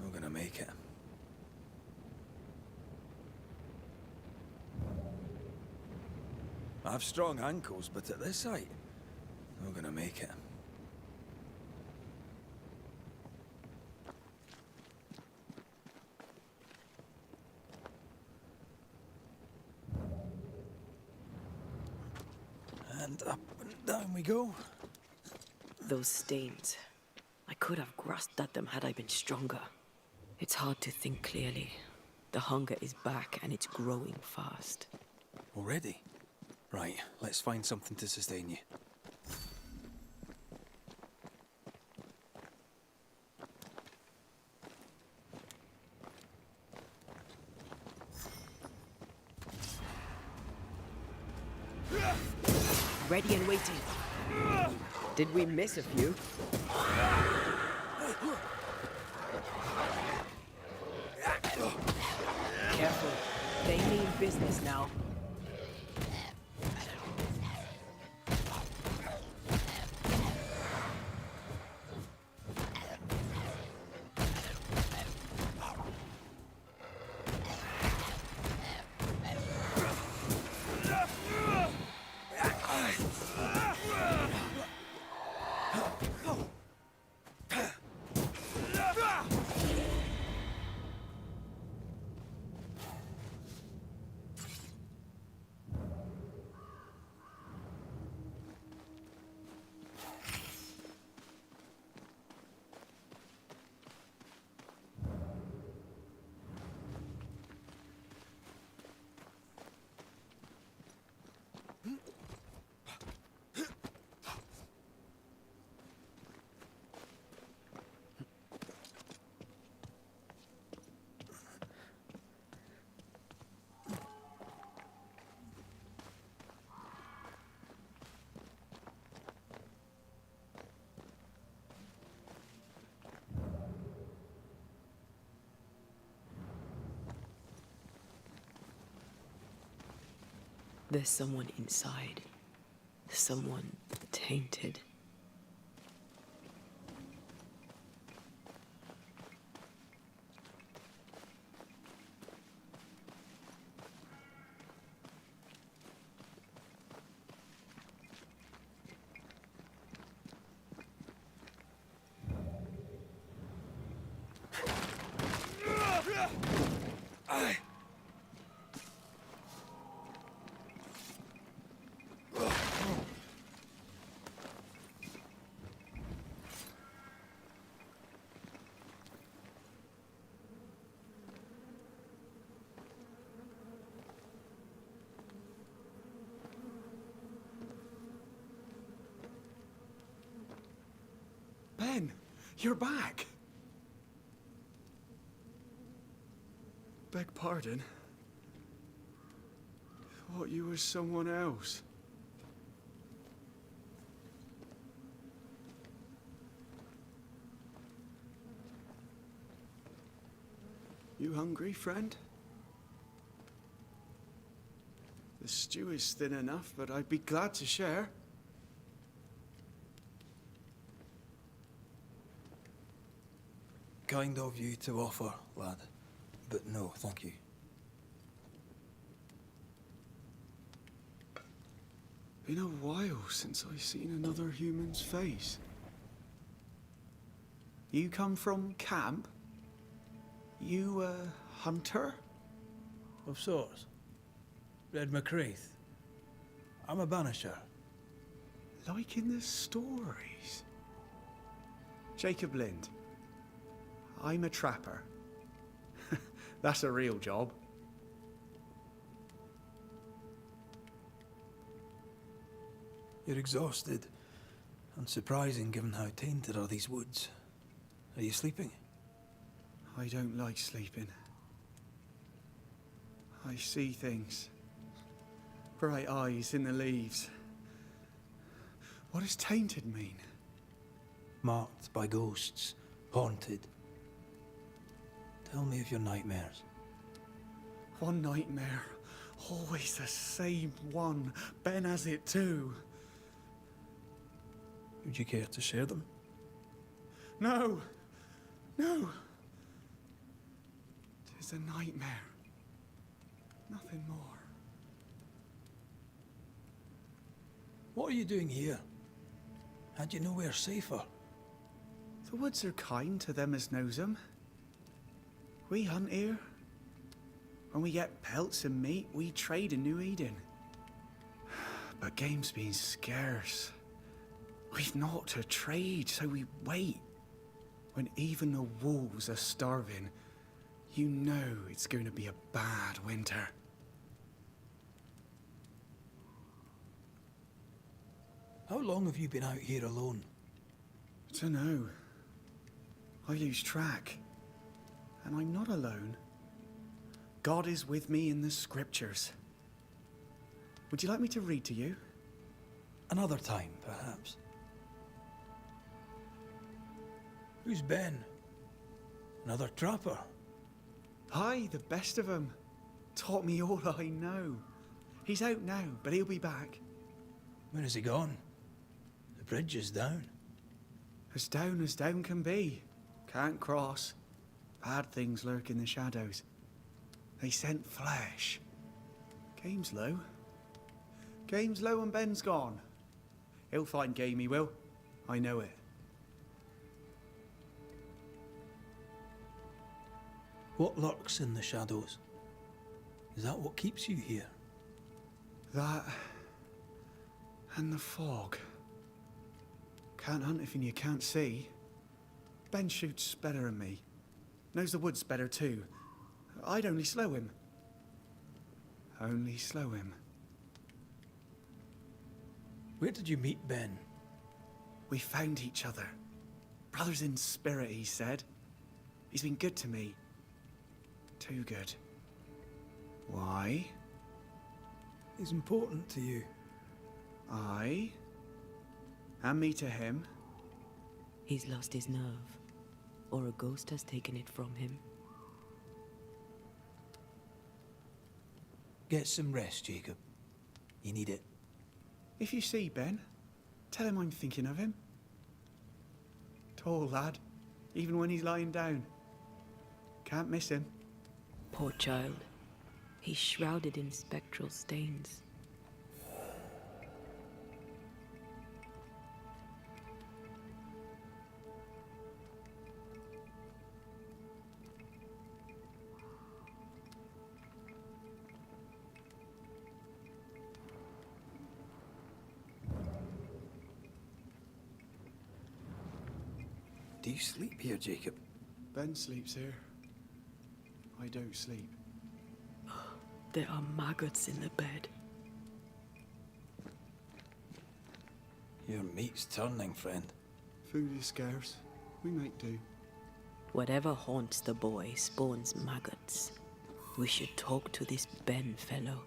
not gonna make it. I've strong ankles, but at this height, not gonna make it. And up and down we go. Those stains. I could have grasped at them had I been stronger. It's hard to think clearly. The hunger is back and it's growing fast. Already? Right, let's find something to sustain you. Ready and waiting. Did we miss a few? Careful. They mean business now. There's someone inside. Someone tainted. Ben, you're back. Beg pardon. Thought you were someone else. You hungry, friend? The stew is thin enough, but I'd be glad to share. Kind of you to offer, lad. But no, thank you. Been a while since I've seen another human's face. You come from camp? You a hunter? Of sorts. Red McCraith. I'm a banisher. Like in the stories. Jacob Lind. I'm a trapper. That's a real job. You're exhausted. Unsurprising given how tainted are these woods. Are you sleeping? I don't like sleeping. I see things. Bright eyes in the leaves. What does tainted mean? Marked by ghosts. Haunted. Tell me of your nightmares. One nightmare. Always the same one. Ben has it too. Would you care to share them? No. No. Tis a nightmare. Nothing more. What are you doing here? Had you nowhere safer? The woods are kind to them as knows 'em. We hunt here. When we get pelts and meat, we trade in New Eden. But game's been scarce. We've naught to trade, so we wait. When even the wolves are starving, you know it's going to be a bad winter. How long have you been out here alone? Dunno. I lose track. And I'm not alone. God is with me in the scriptures. Would you like me to read to you? Another time, perhaps. Who's Ben? Another trapper? Aye, the best of 'em. Taught me all I know. He's out now, but he'll be back. When is he gone? The bridge is down. As down can be. Can't cross. Bad things lurk in the shadows. They scent flesh. Game's low. Game's low and Ben's gone. He'll find game, he will. I know it. What lurks in the shadows? Is that what keeps you here? That and the fog. Can't hunt if you can't see. Ben shoots better than me. Knows the woods better too. I'd only slow him. Only slow him. Where did you meet Ben? We found each other. Brothers in spirit, he said. He's been good to me. Too good. Why? He's important to you. Aye. And me to him. He's lost his nerve, or a ghost has taken it from him. Get some rest, Jacob. You need it. If you see Ben, tell him I'm thinking of him. Tall lad, even when he's lying down. Can't miss him. Poor child. He's shrouded in spectral stains. Do you sleep here, Jacob? Ben sleeps here. I don't sleep. There are maggots in the bed. Your meat's turning, friend. Food is scarce. We make do. Whatever haunts the boy spawns maggots. We should talk to this Ben fellow.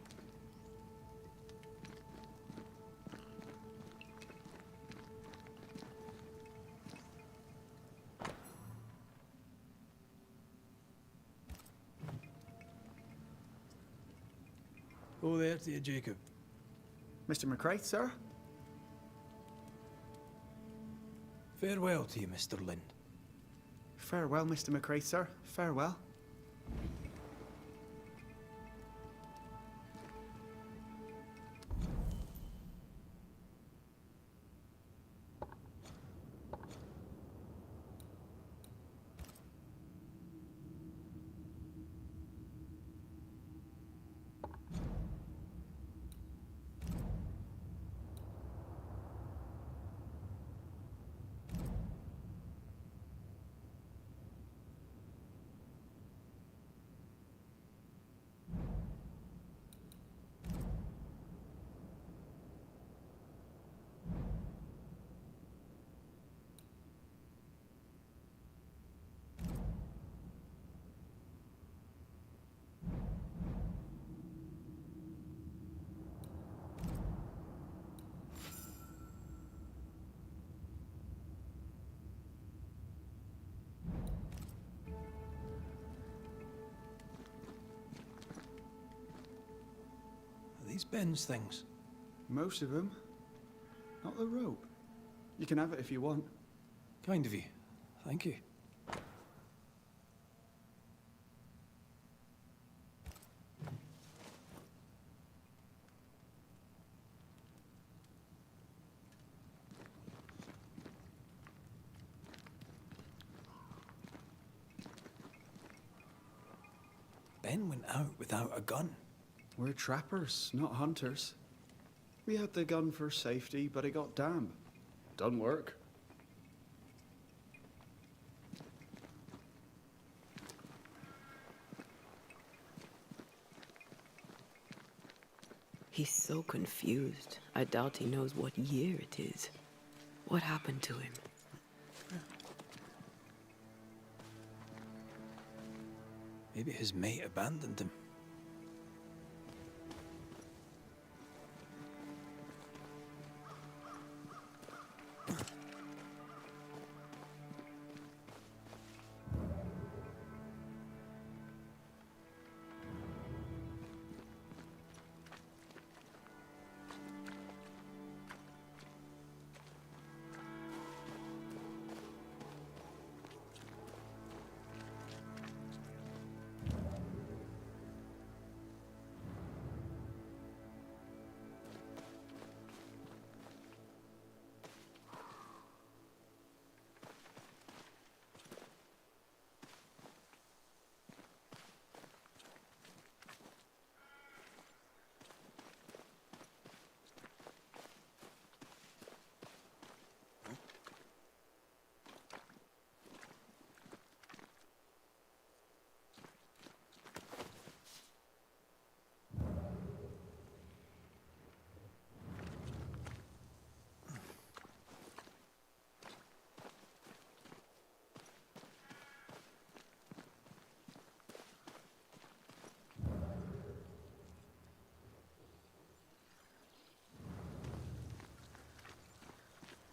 Oh, there to you, Jacob. Mr. McCraith, sir? Farewell to you, Mr. Lind. Farewell, Mr. McCraith, sir. Farewell. These Ben's things. Most of them. Not the rope. You can have it if you want. Kind of you. Thank you. Ben went out without a gun. We're trappers, not hunters. We had the gun for safety, but it got damp. Done work. He's so confused. I doubt he knows what year it is. What happened to him? Maybe his mate abandoned him.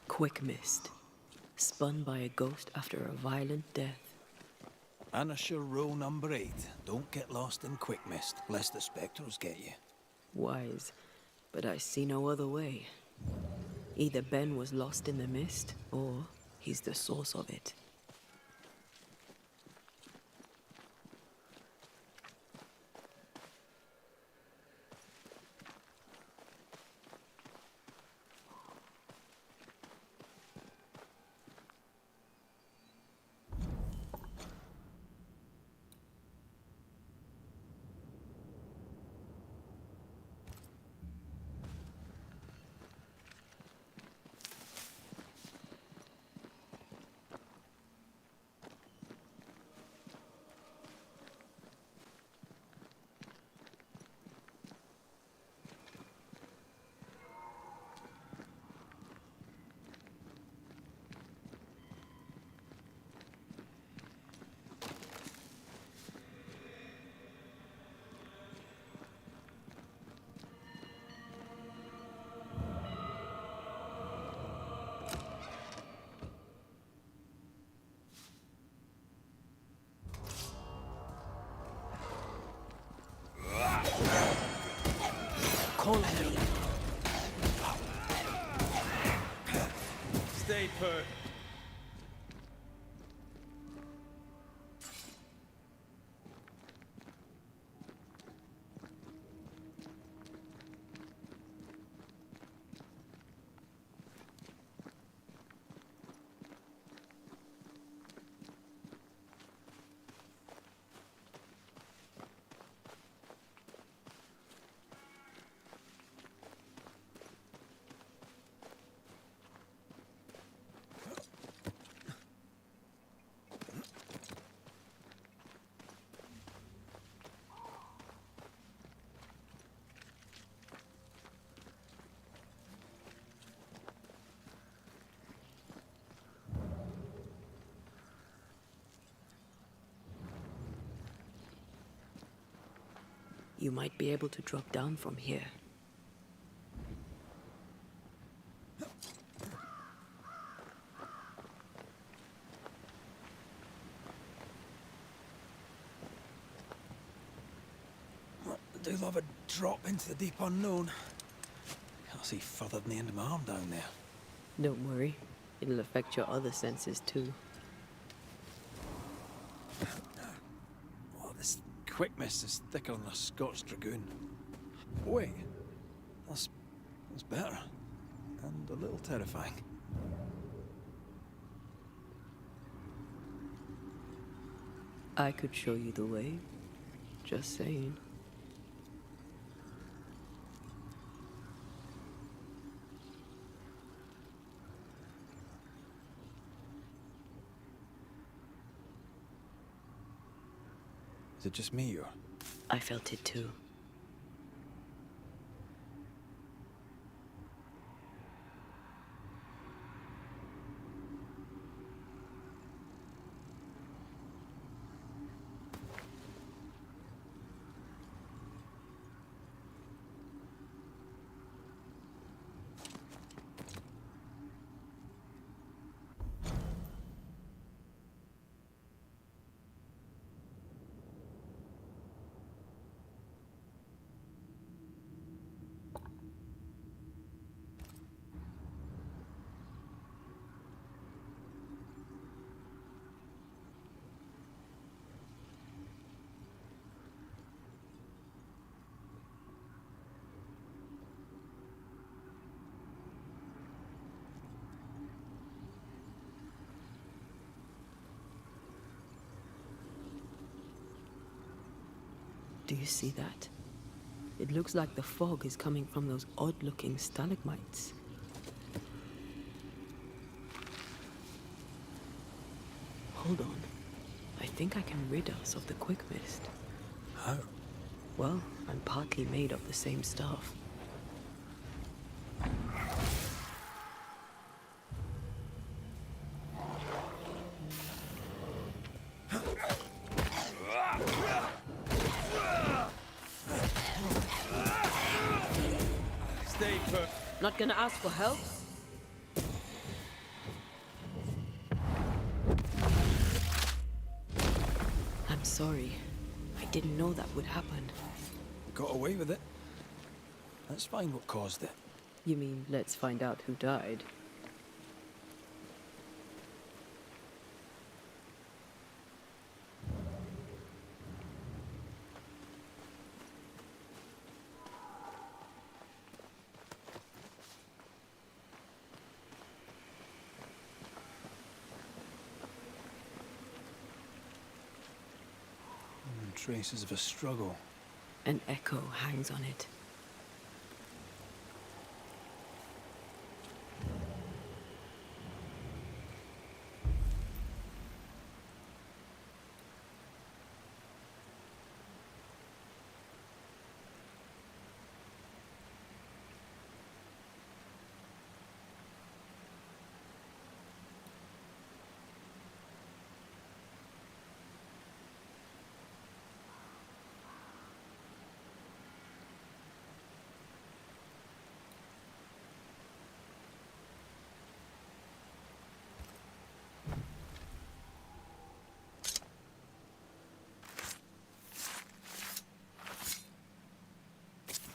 Quick mist. Spun by a ghost after a violent death. Banisher rule number 8. Don't get lost in quick mist, lest the spectrals get you. Wise. But I see no other way. Either Ben was lost in the mist, or he's the source of it. Stay put. You might be able to drop down from here. I do love a drop into the deep unknown. Can't see further than the end of my arm down there. Don't worry. It'll affect your other senses too. Oh, this quick mist is thicker than a Scots dragoon. Wait, that's better. And a little terrifying. I could show you the way. Just saying. Is it just me, or? I felt it too. Do you see that? It looks like the fog is coming from those odd-looking stalagmites. Hold on. I think I can rid us of the quick mist. How? Well, I'm partly made of the same stuff. Stay put. Not gonna ask for help? I'm sorry. I didn't know that would happen. Got away with it. Let's find what caused it. You mean, let's find out who died? Traces of a struggle. An echo hangs on it.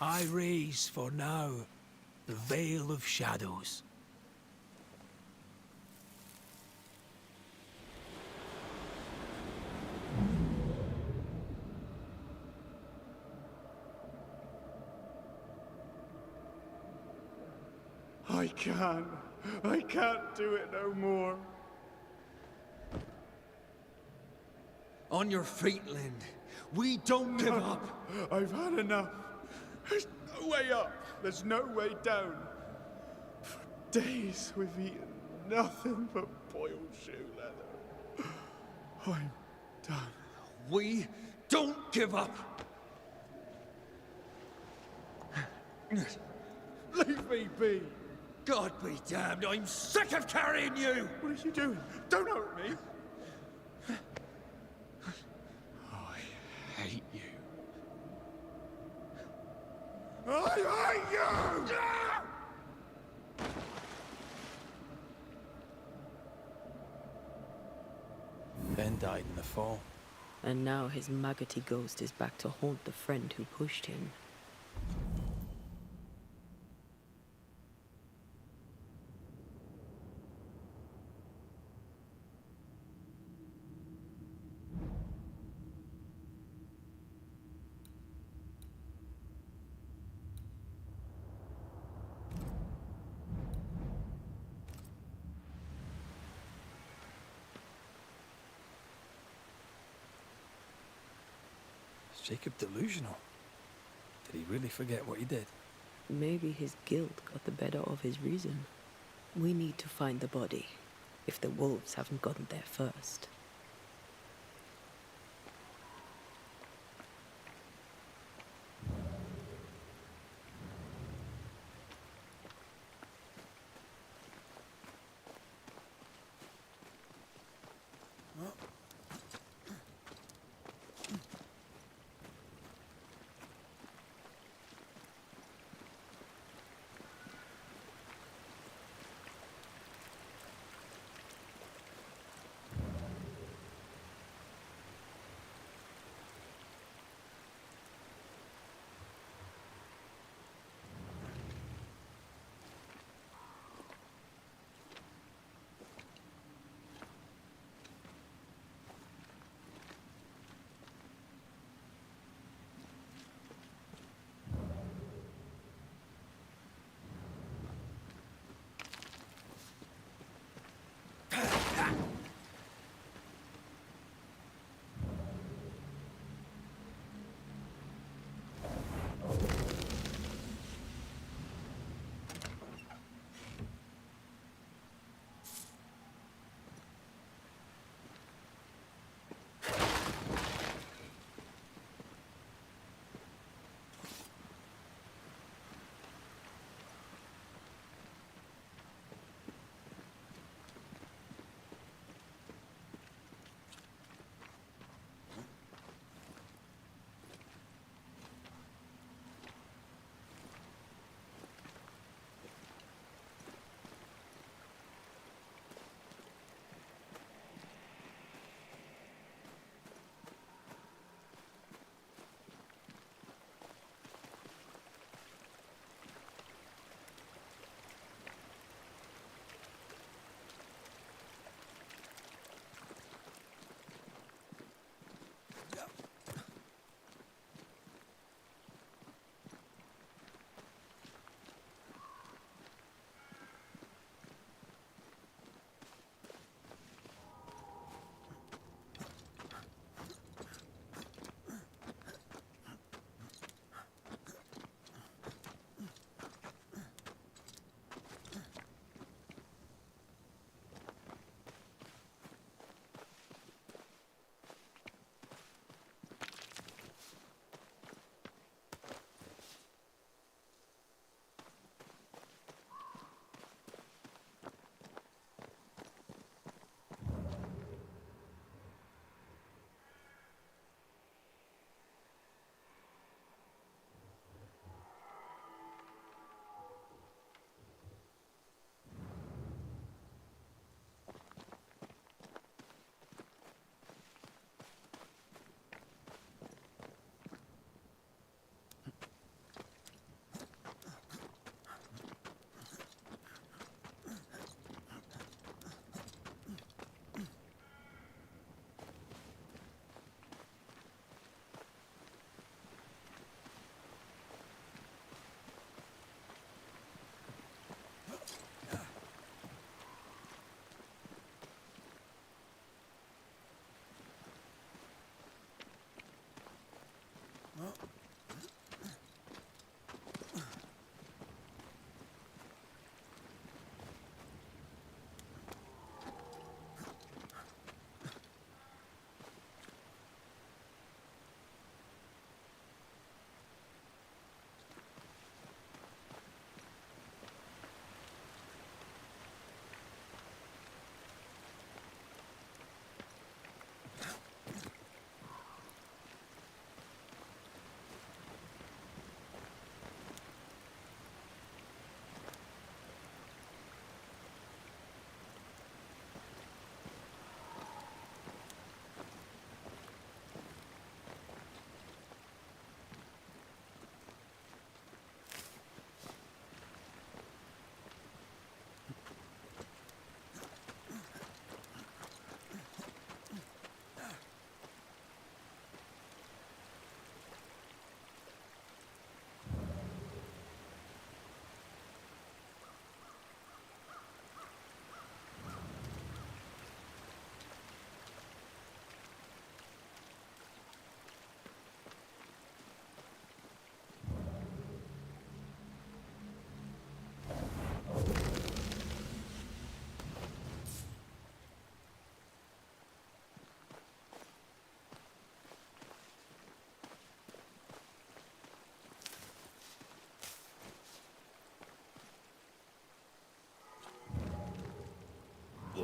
I raise for now the Veil of Shadows. I can't do it no more. On your feet, Lind. We don't give up. I've had enough. There's no way up. There's no way down. For days we've eaten nothing but boiled shoe leather. I'm done. We don't give up. Leave me be. God be damned, I'm sick of carrying you! What are you doing? Don't hurt me. I hate you. I hate you! Ben died in the fall. And now his maggoty ghost is back to haunt the friend who pushed him. Is Jacob delusional? Did he really forget what he did? Maybe his guilt got the better of his reason. We need to find the body, if the wolves haven't gotten there first.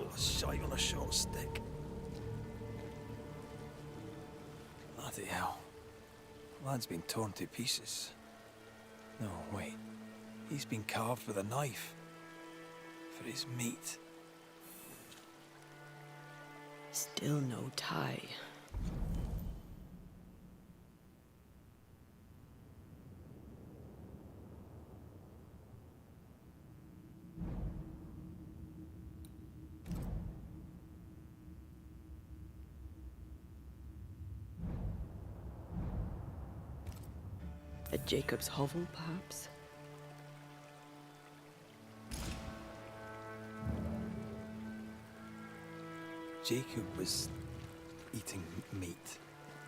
full of shite on a short stick. Bloody hell. Lad's been torn to pieces. No, wait. He's been carved with a knife. For his meat. Still no tie. At Jacob's hovel, perhaps? Jacob was eating meat.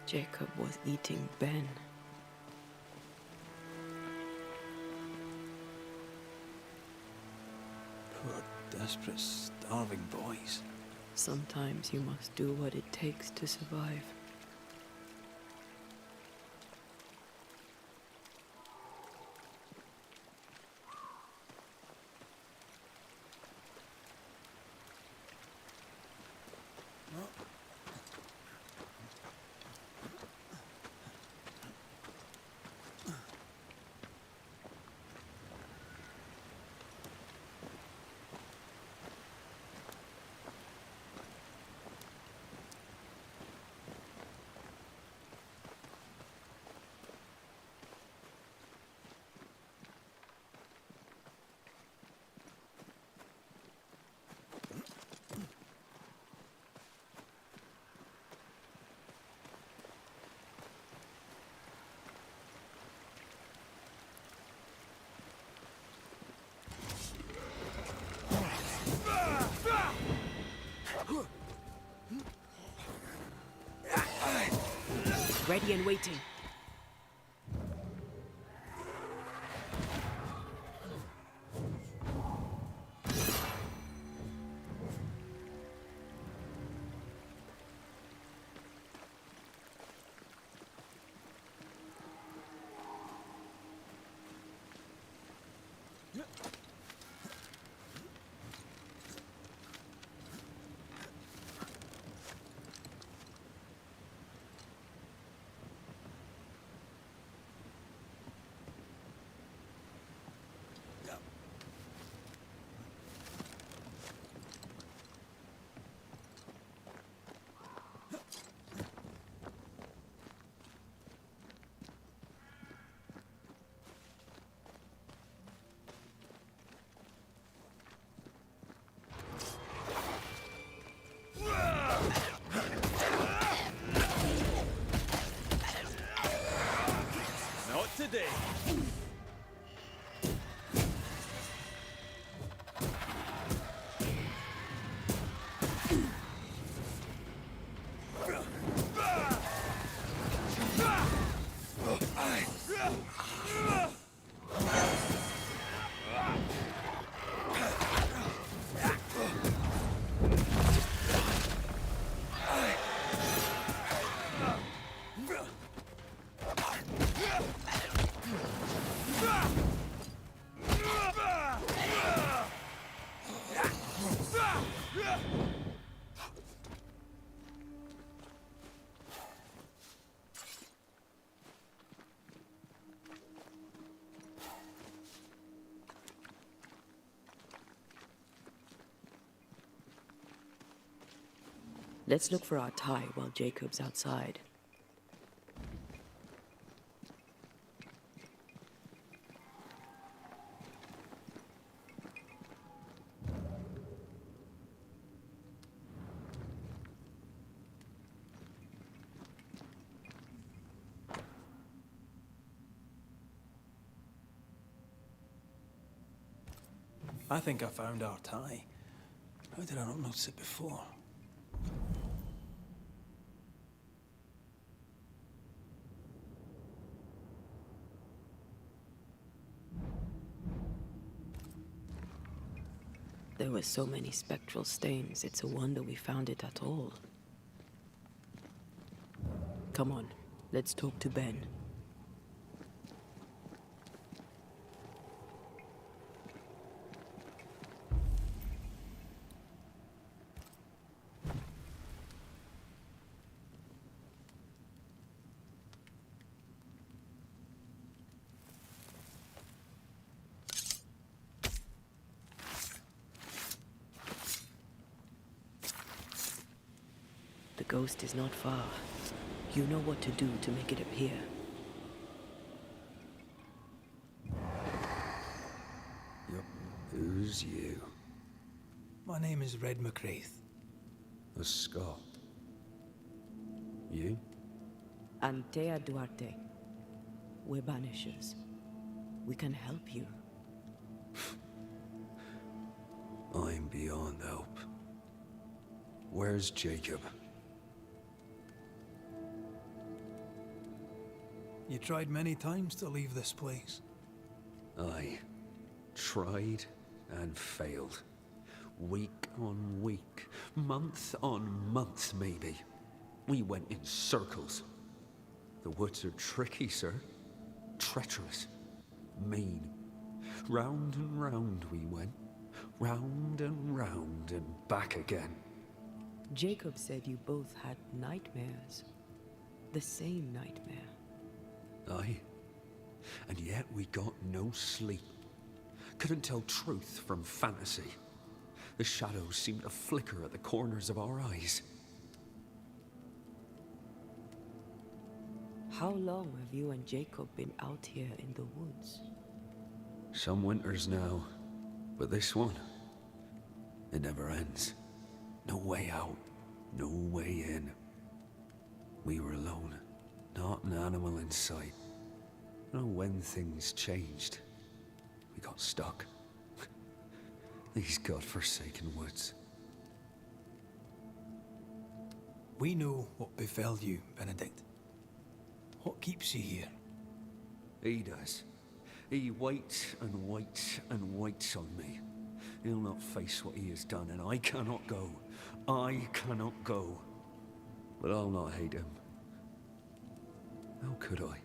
Jacob was eating Ben. Poor, desperate, starving boys. Sometimes you must do what it takes to survive. Ready and waiting. Not today. Let's look for our tie while Jacob's outside. I think I found our tie. How did I not notice it before? There were so many spectral stains, it's a wonder we found it at all. Come on, let's talk to Ben. ghost is not far. You know what to do to make it appear. Who's you? My name is Red McCraith. A Scot. You? Antea Duarte. We're Banishers. We can help you. I'm beyond help. Where's Jacob? You tried many times to leave this place. I tried and failed. Week on week, month on month, maybe. We went in circles. The woods are tricky, sir. Treacherous. Mean. Round and round we went. Round and back again. Jacob said you both had nightmares. The same nightmare. Aye. And yet we got no sleep. Couldn't tell truth from fantasy. The shadows seemed to flicker at the corners of our eyes. How long have you and Jacob been out here in the woods? Some winters now, but this one, it never ends. No way out, no way in. We were alone, not an animal in sight. Oh, when things changed, we got stuck. These godforsaken woods. We know what befell you, Benedict. What keeps you here? He does. He waits and waits and waits on me. He'll not face what he has done, and I cannot go. I cannot go. But I'll not hate him. How could I?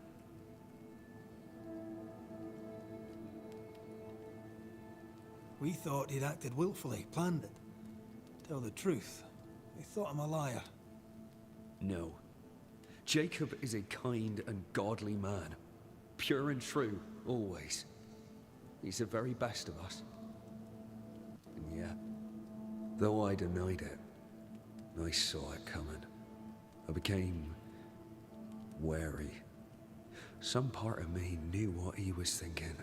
We thought he'd acted willfully, planned it. Tell the truth, we thought him a liar. No. Jacob is a kind and godly man. Pure and true, always. He's the very best of us. And yet, though I denied it, I saw it coming. I became wary. Some part of me knew what he was thinking,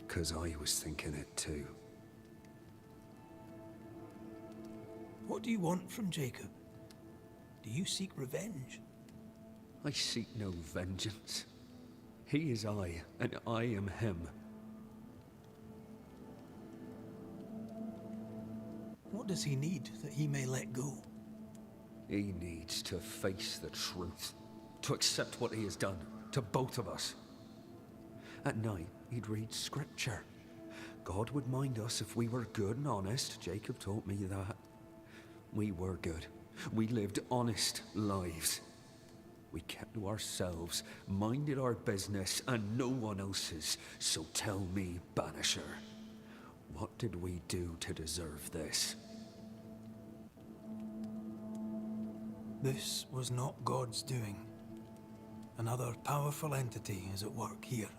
'cause I was thinking it too. What do you want from Jacob? Do you seek revenge? I seek no vengeance. He is I, and I am him. What does he need that he may let go? He needs to face the truth, to accept what he has done to both of us. At night, he'd read scripture. God would mind us if we were good and honest. Jacob taught me that. We were good. We lived honest lives. We kept to ourselves, minded our business and no one else's. So tell me, Banisher, what did we do to deserve this? This was not God's doing. Another powerful entity is at work here.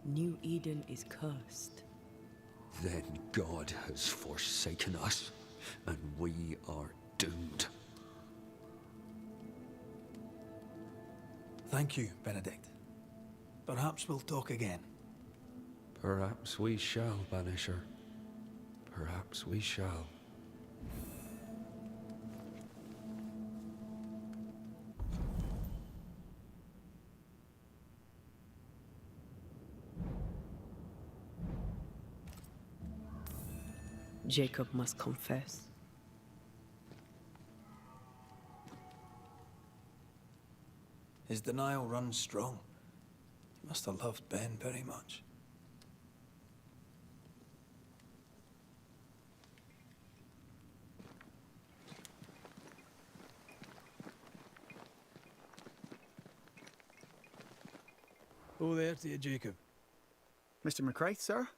New Eden is cursed. Then God has forsaken us, and we are doomed. Thank you, Benedict. Perhaps we'll talk again. Perhaps we shall, Banisher. Perhaps we shall. Jacob must confess. His denial runs strong. He must have loved Ben very much. Oh, there to you, Jacob. Mr. McCraith, sir?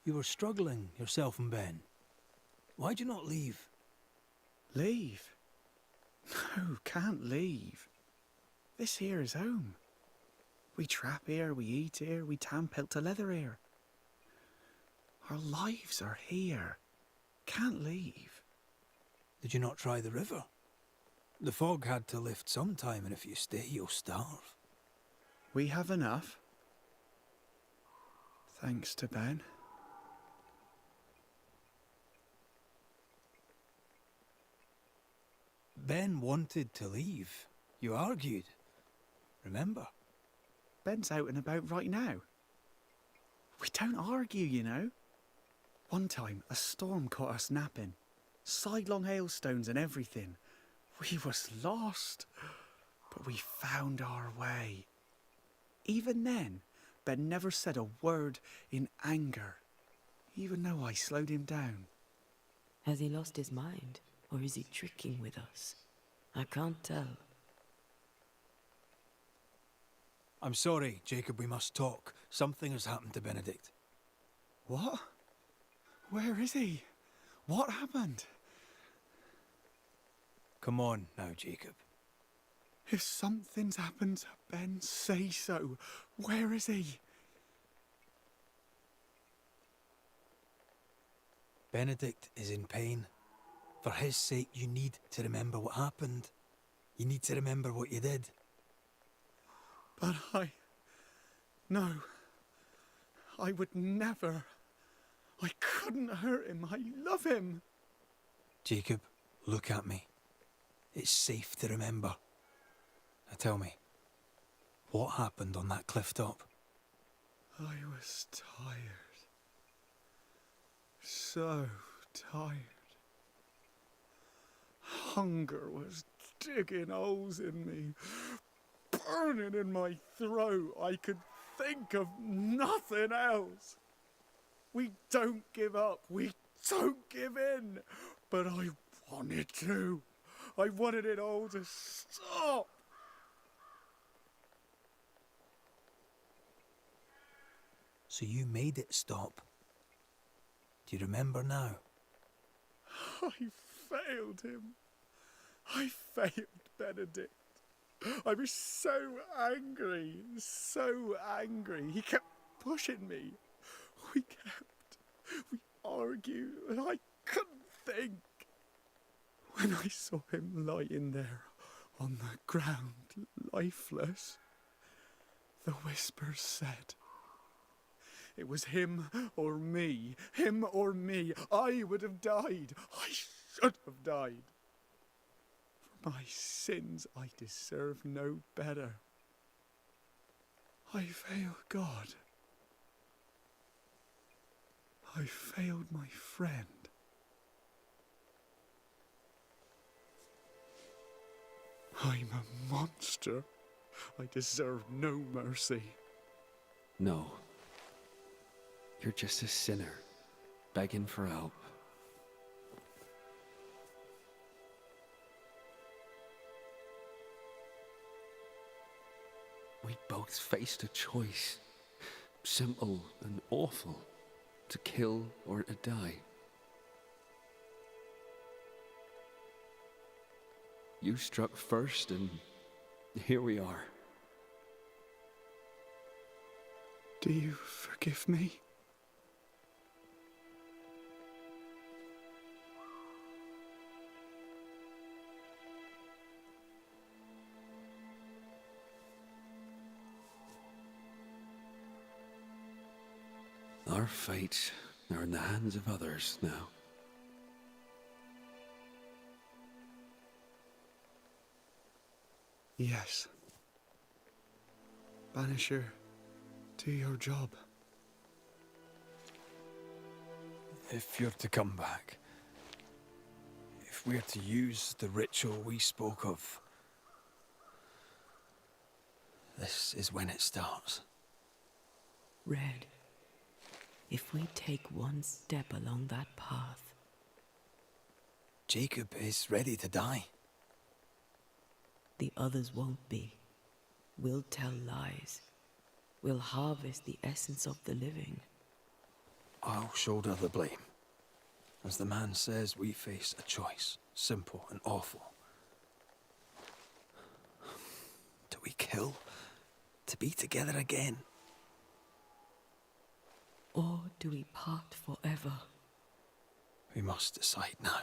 You were struggling, yourself and Ben. Why'd you not leave? Leave? No, can't leave. This here is home. We trap here, we eat here, we tan pelt to leather here. Our lives are here. can't leave. Did you not try the river? The fog had to lift sometime, and if you stay, you'll starve. We have enough. Thanks to Ben. Ben wanted to leave. You argued. Remember? Ben's out and about right now. We don't argue, you know. One time, a storm caught us napping. Sidelong hailstones and everything. We was lost. But we found our way. Even then, Ben never said a word in anger, even though I slowed him down. Has he lost his mind, or is he tricking with us? I can't tell. I'm sorry, Jacob, we must talk. Something has happened to Benedict. What? Where is he? What happened? Come on now, Jacob. If something's happened to Ben, say so. Where is he? Benedict is in pain. For his sake, you need to remember what happened. You need to remember what you did. But No. I would never. I couldn't hurt him. I love him. Jacob, look at me. It's safe to remember. Now tell me, what happened on that cliff top? I was tired. So tired. Hunger was digging holes in me, burning in my throat. I could think of nothing else. We don't give up. We don't give in. But I wanted to. I wanted it all to stop. So you made it stop. Do you remember now? I failed him. I failed Benedict. I was so angry, so angry. He kept pushing me. We argued, and I couldn't think. When I saw him lying there on the ground, lifeless, the whispers said, it was him or me, him or me. I would have died. I should have died. For my sins, I deserve no better. I failed God. I failed my friend. I'm a monster. I deserve no mercy. No. You're just a sinner, begging for help. We both faced a choice, simple and awful, to kill or to die. You struck first, and here we are. Do you forgive me? Our fates are in the hands of others now. Yes. Banisher, do your job. If you're to come back, if we're to use the ritual we spoke of, this is when it starts. Red, if we take one step along that path... Jacob is ready to die. The others won't be. We'll tell lies. We'll harvest the essence of the living. I'll shoulder the blame. As the man says, we face a choice, simple and awful. Do we kill to be together again? Or do we part forever? We must decide now.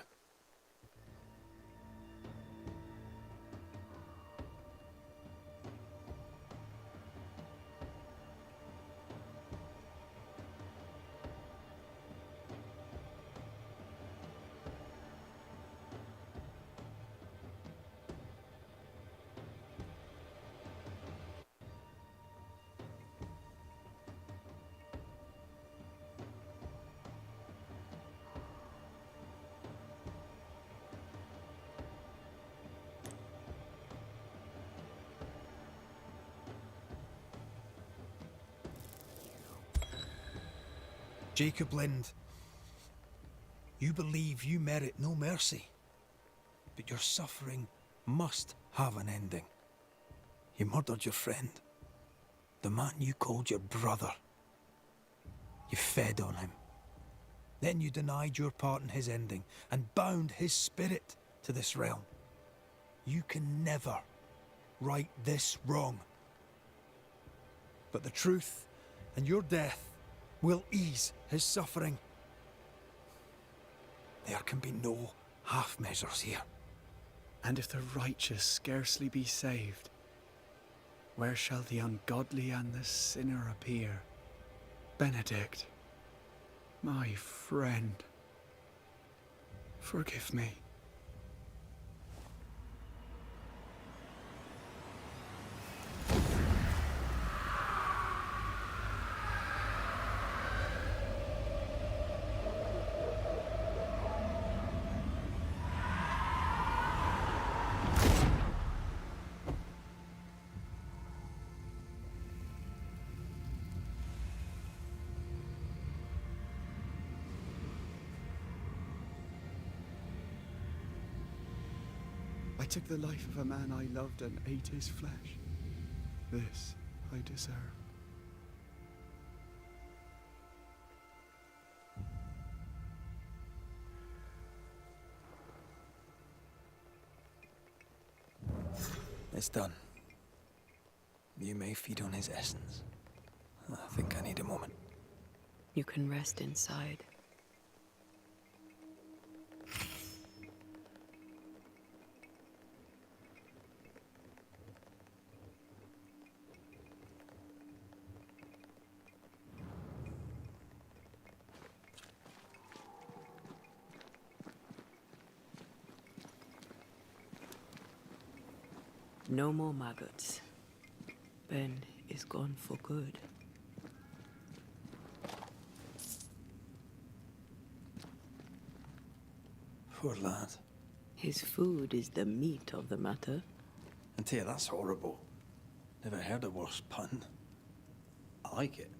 Jacob Lind, you believe you merit no mercy, but your suffering must have an ending. You murdered your friend, the man you called your brother. You fed on him. Then you denied your part in his ending and bound his spirit to this realm. You can never right this wrong. But the truth and your death will ease his suffering. There can be no half measures here. And if the righteous scarcely be saved, where shall the ungodly and the sinner appear? Benedict, my friend, forgive me. I took the life of a man I loved and ate his flesh. This I deserve. It's done. You may feed on his essence. I think I need a moment. You can rest inside. No more maggots. Ben is gone for good. Poor lad. His food is the meat of the matter. And tell you, that's horrible. Never heard a worse pun. I like it.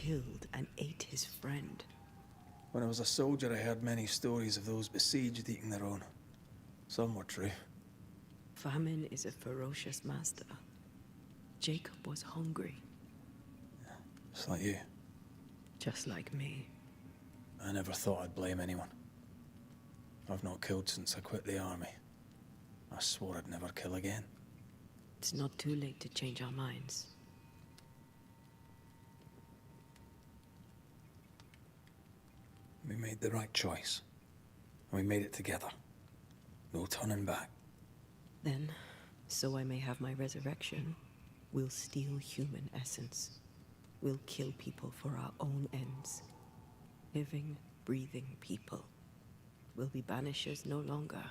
killed and ate his friend. When I was a soldier, I heard many stories of those besieged eating their own. Some were true. Famine is a ferocious master. Jacob was hungry. Just like you. Just like me. I never thought I'd blame anyone. I've not killed since I quit the army. I swore I'd never kill again. It's not too late to change our minds. We made the right choice. And we made it together. No turning back. Then, so I may have my resurrection, we'll steal human essence. We'll kill people for our own ends. Living, breathing people. We'll be banishers no longer.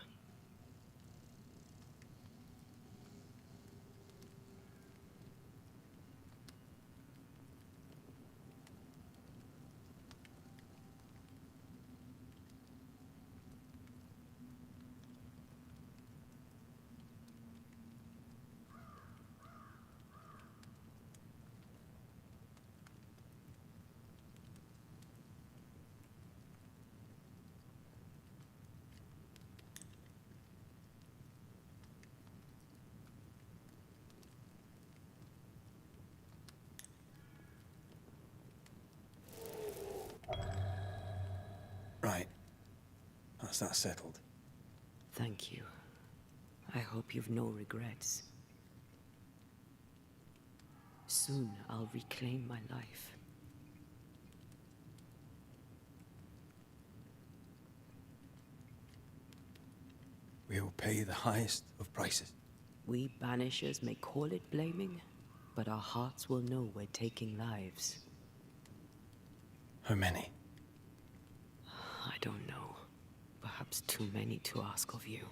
Right. That's that settled. Thank you. I hope you've no regrets. Soon I'll reclaim my life. We'll pay the highest of prices. We banishers may call it blaming, but our hearts will know we're taking lives. How many? I don't know. Perhaps too many to ask of you.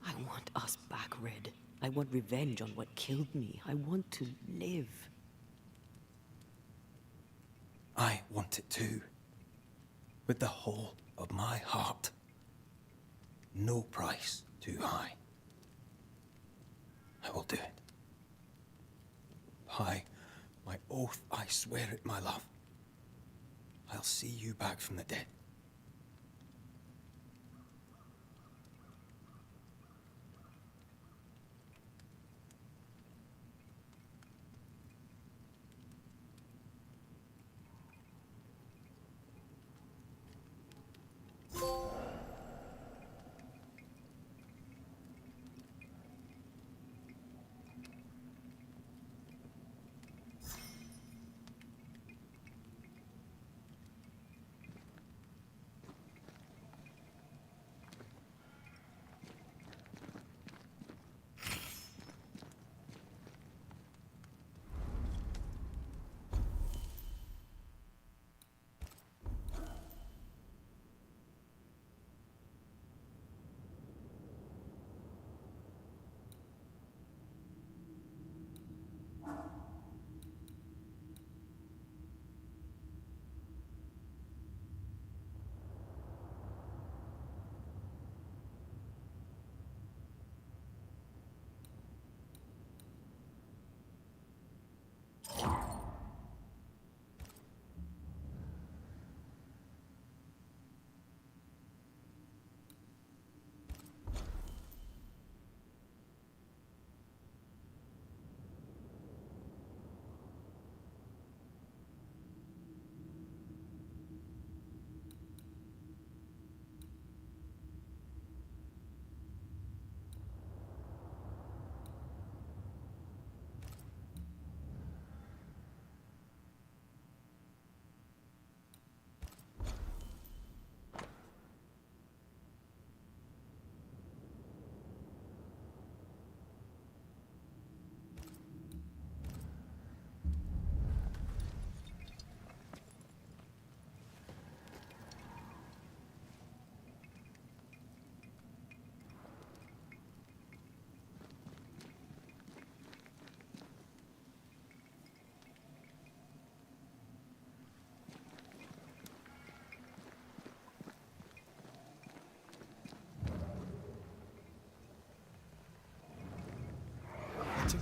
I want us back, Red. I want revenge on what killed me. I want to live. I want it too. With the whole of my heart. No price too high. I will do it. By my oath, I swear it, my love. I'll see you back from the dead.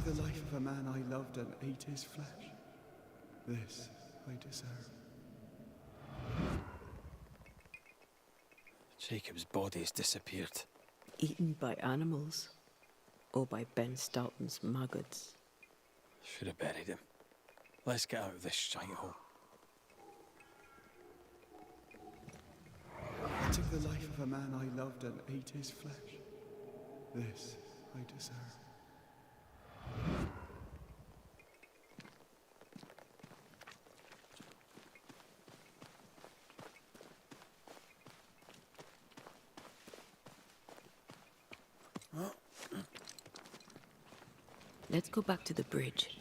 took the life of a man I loved and ate his flesh. This I deserve. Jacob's body has disappeared. Eaten by animals or by Ben Stoughton's maggots. Should have buried him. Let's get out of this shithole. I took the life of a man I loved and ate his flesh. This I deserve. Let's go back to the bridge.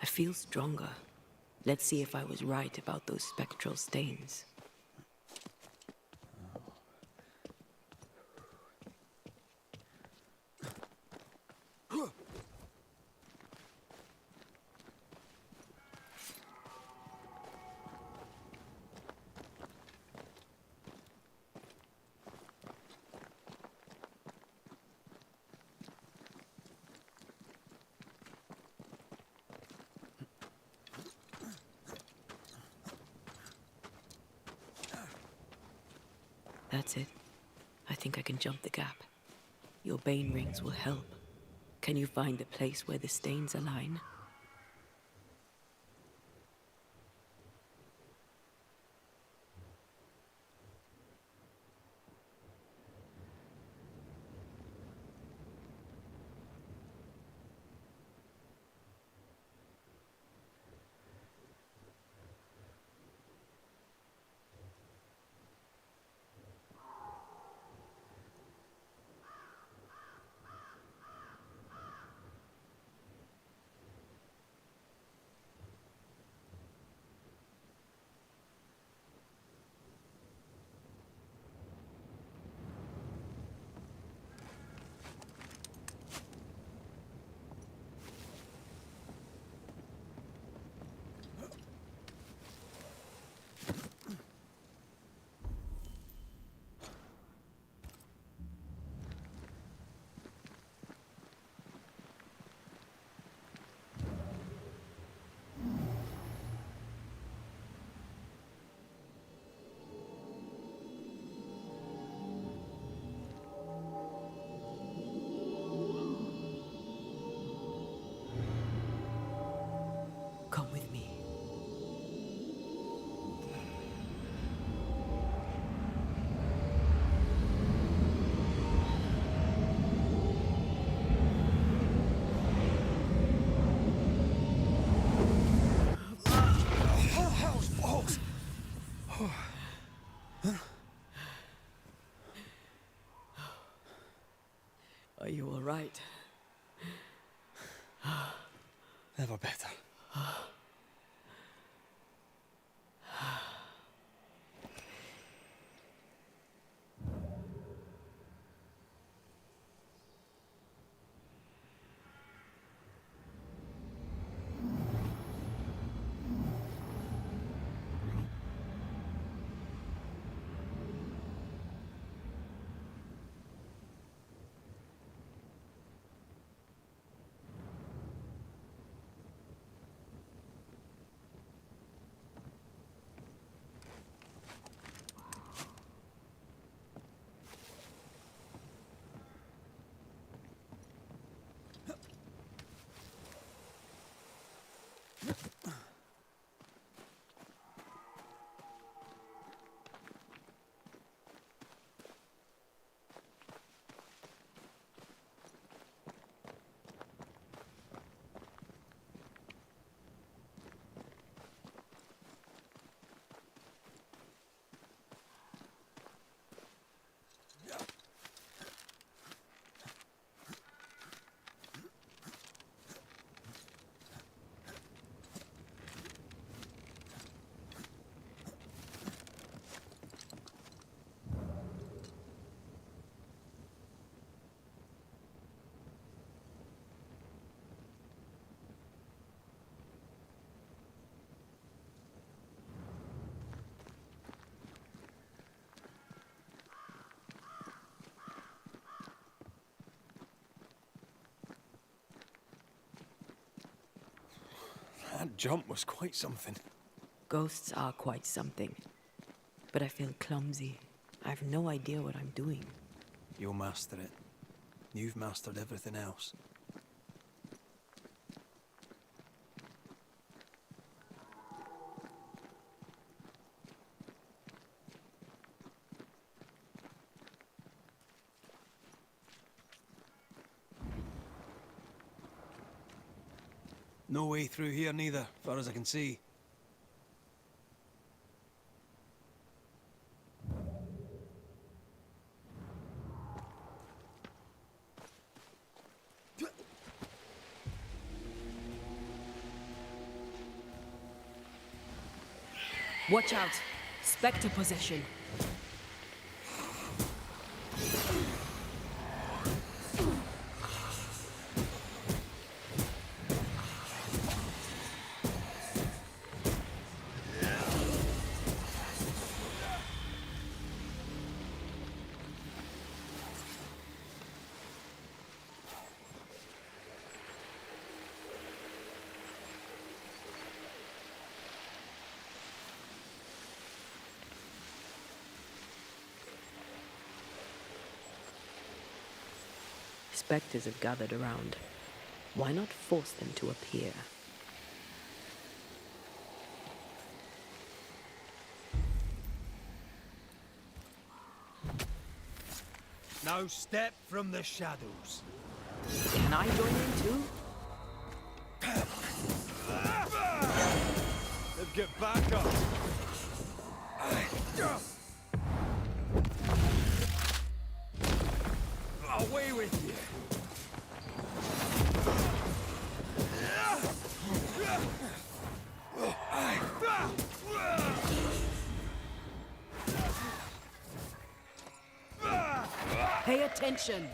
I feel stronger. Let's see if I was right about those spectral stains. That's it. I think I can jump the gap. Your bane rings will help. Can you find the place where the stains align? Come with me. Are you all right? Never better. That jump was quite something. Ghosts are quite something. But I feel clumsy. I have no idea what I'm doing. You'll master it. You've mastered everything else. No way through here neither, far as I can see. Watch out! Spectre possession. Spectres have gathered around. Why not force them to appear? Now step from the shadows. Can I join in too? Let's get back up. Away with you. Pay attention!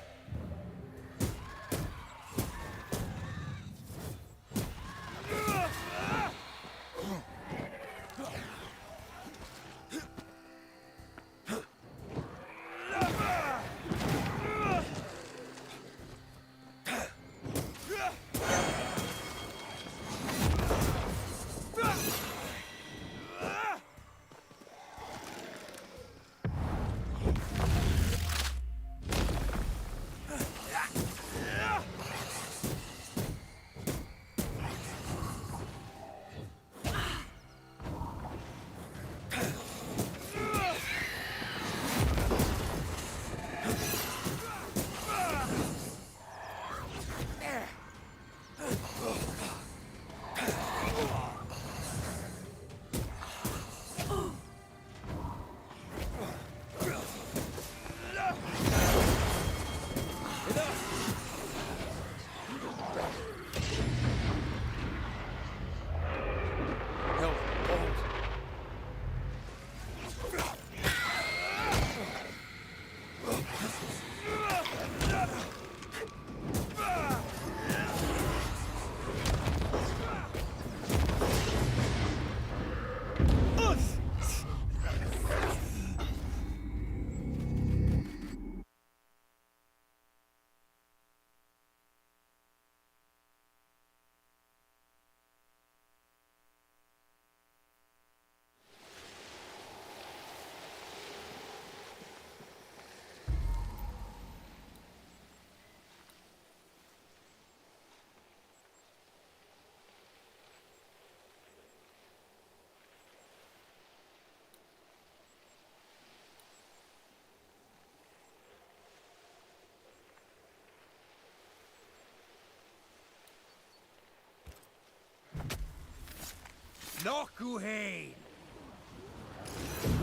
Nokuhain!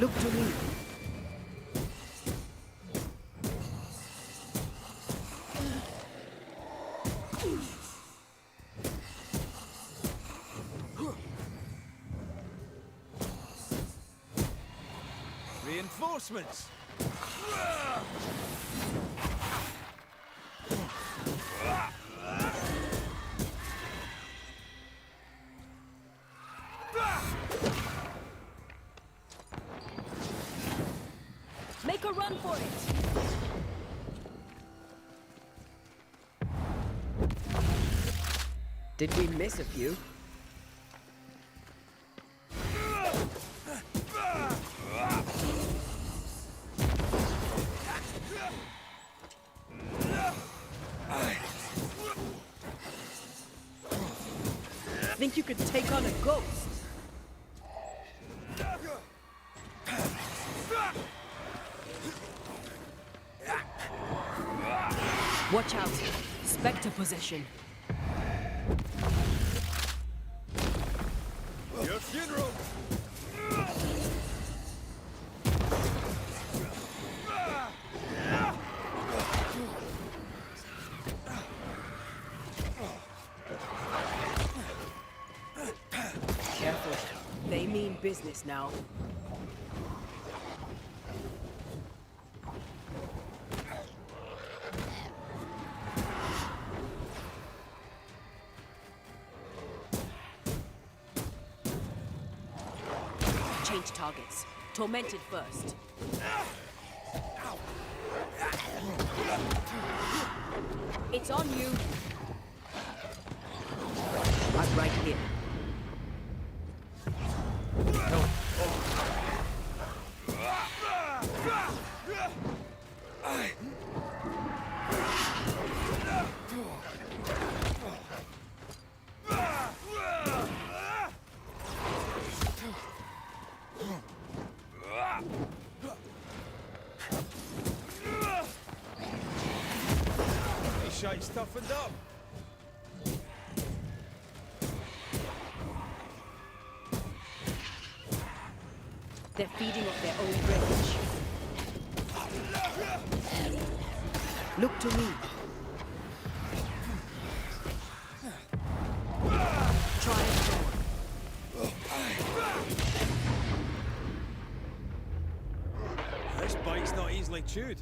Look to me. Reinforcements! Make a run for it! Did we miss a few? think you could take on a ghost? Watch out. Spectre possession. Your funeral! Careful. They mean business now. Change targets. Tormented first. It's on you. I'm right here. Shape's toughened up. They're feeding off their own rage. Look to me. Try and go. This bite's not easily chewed.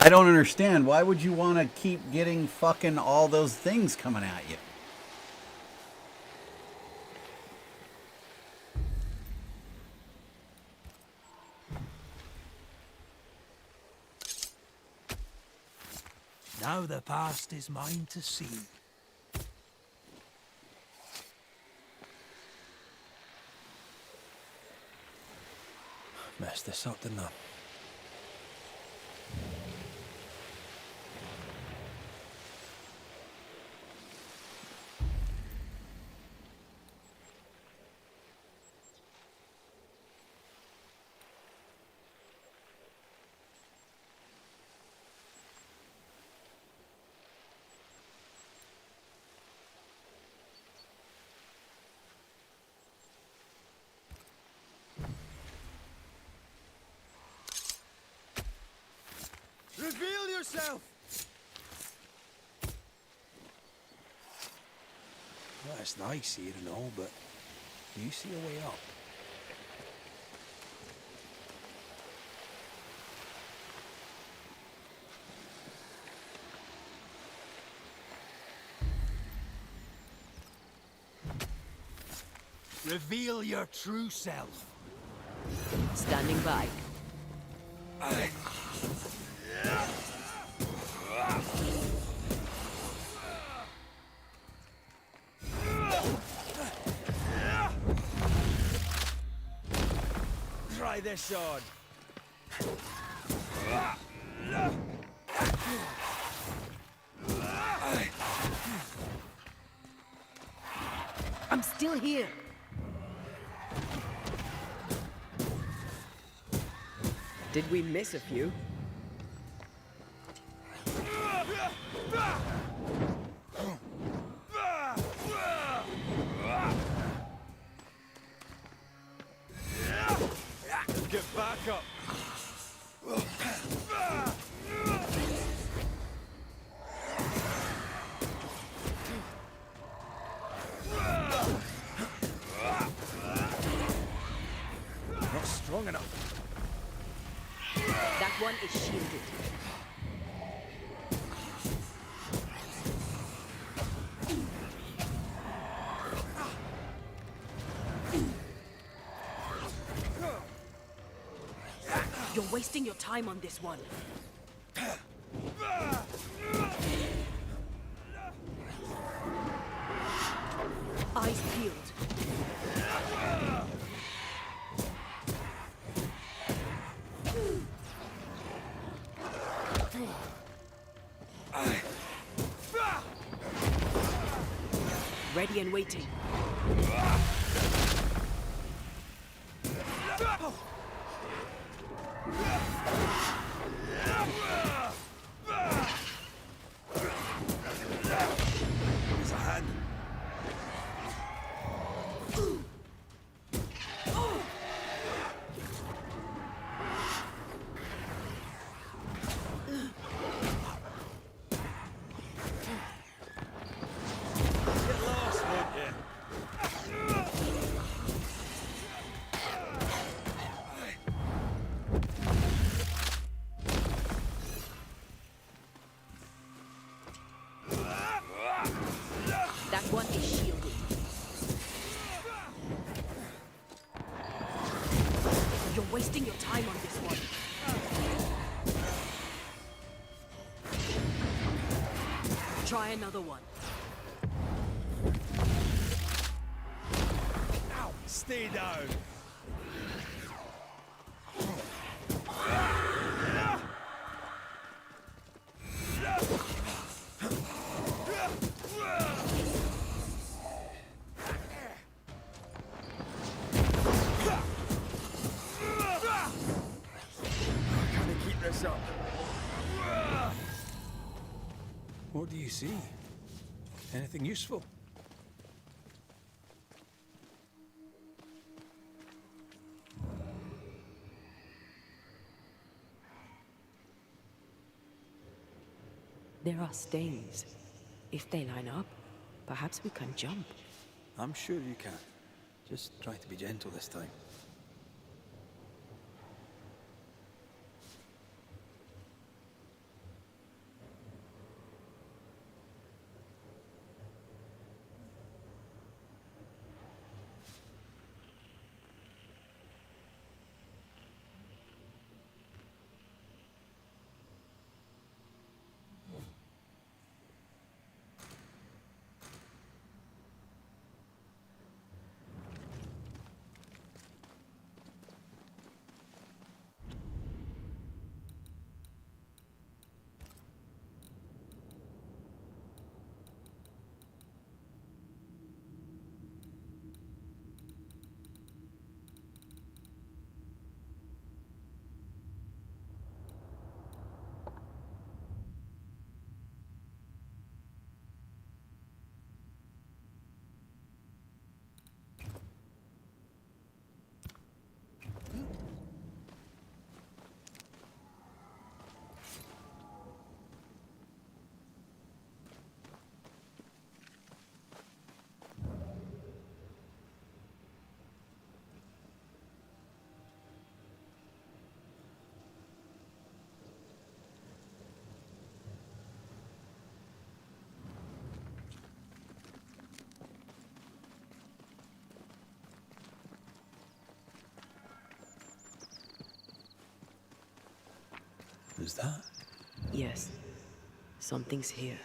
I don't understand. Why would you want to keep getting fucking all those things coming at you? Now the past is mine to see. Messed this up, didn't I? Reveal yourself! Well, it's nice here and all, but do you see a way up? Reveal your true self. Standing by. Try this on. I'm still here. Did we miss a few? Get back up. Not strong enough. That one is shielded. You're wasting your time on this one. Eyes peeled. Ready and waiting. There's a hand. Get lost, won't you? That one is shielded. You're wasting your time on this one. Try another one. Ow! Stay down. Can I keep this up? What do you see? Anything useful? There are stains. If they line up, perhaps we can jump. I'm sure you can. Just try to be gentle this time. Is that? Yes. Something's here.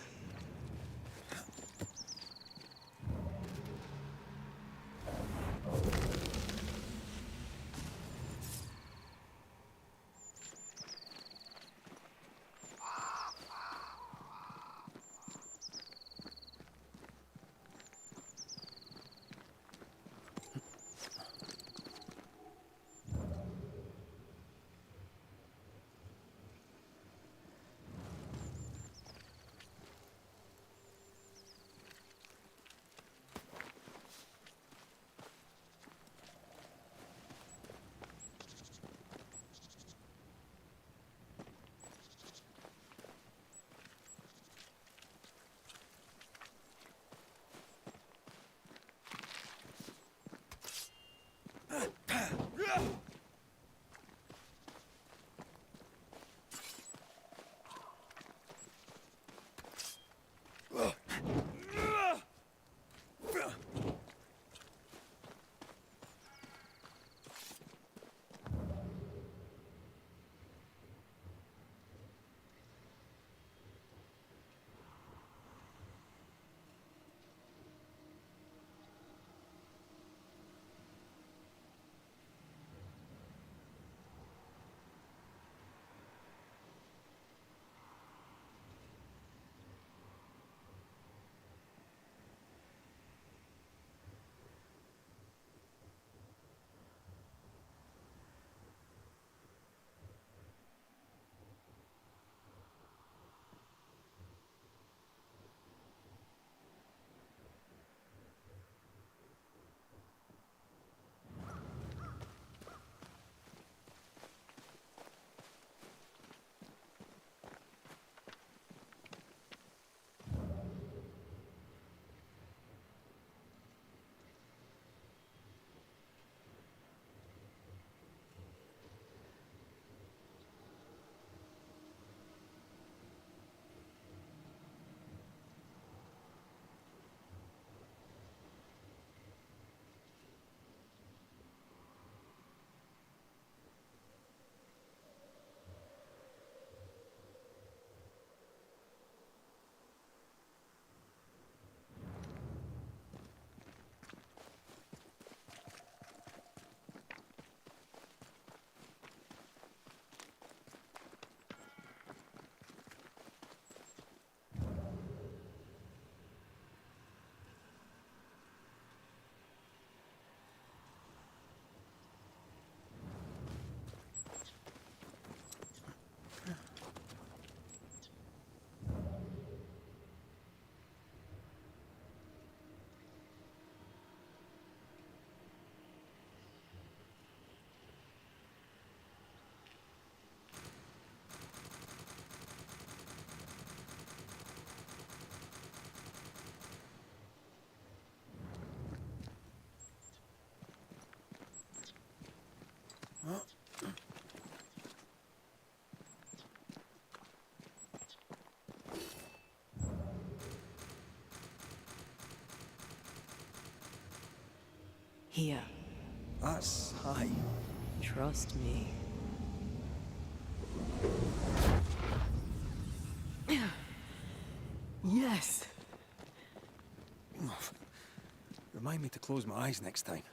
Here. That's high. Trust me. Yes. Remind me to close my eyes next time.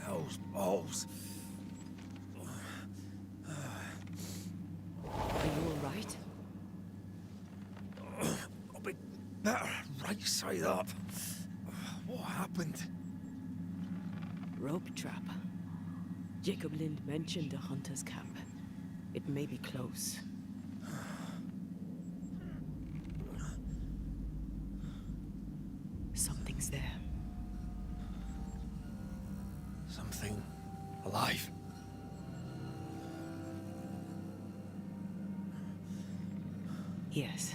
Those balls. Are you alright? I'll be better right side up. What happened? Rope trap. Jacob Lind mentioned a hunter's camp. It may be close. Something's there. Something alive. Yes.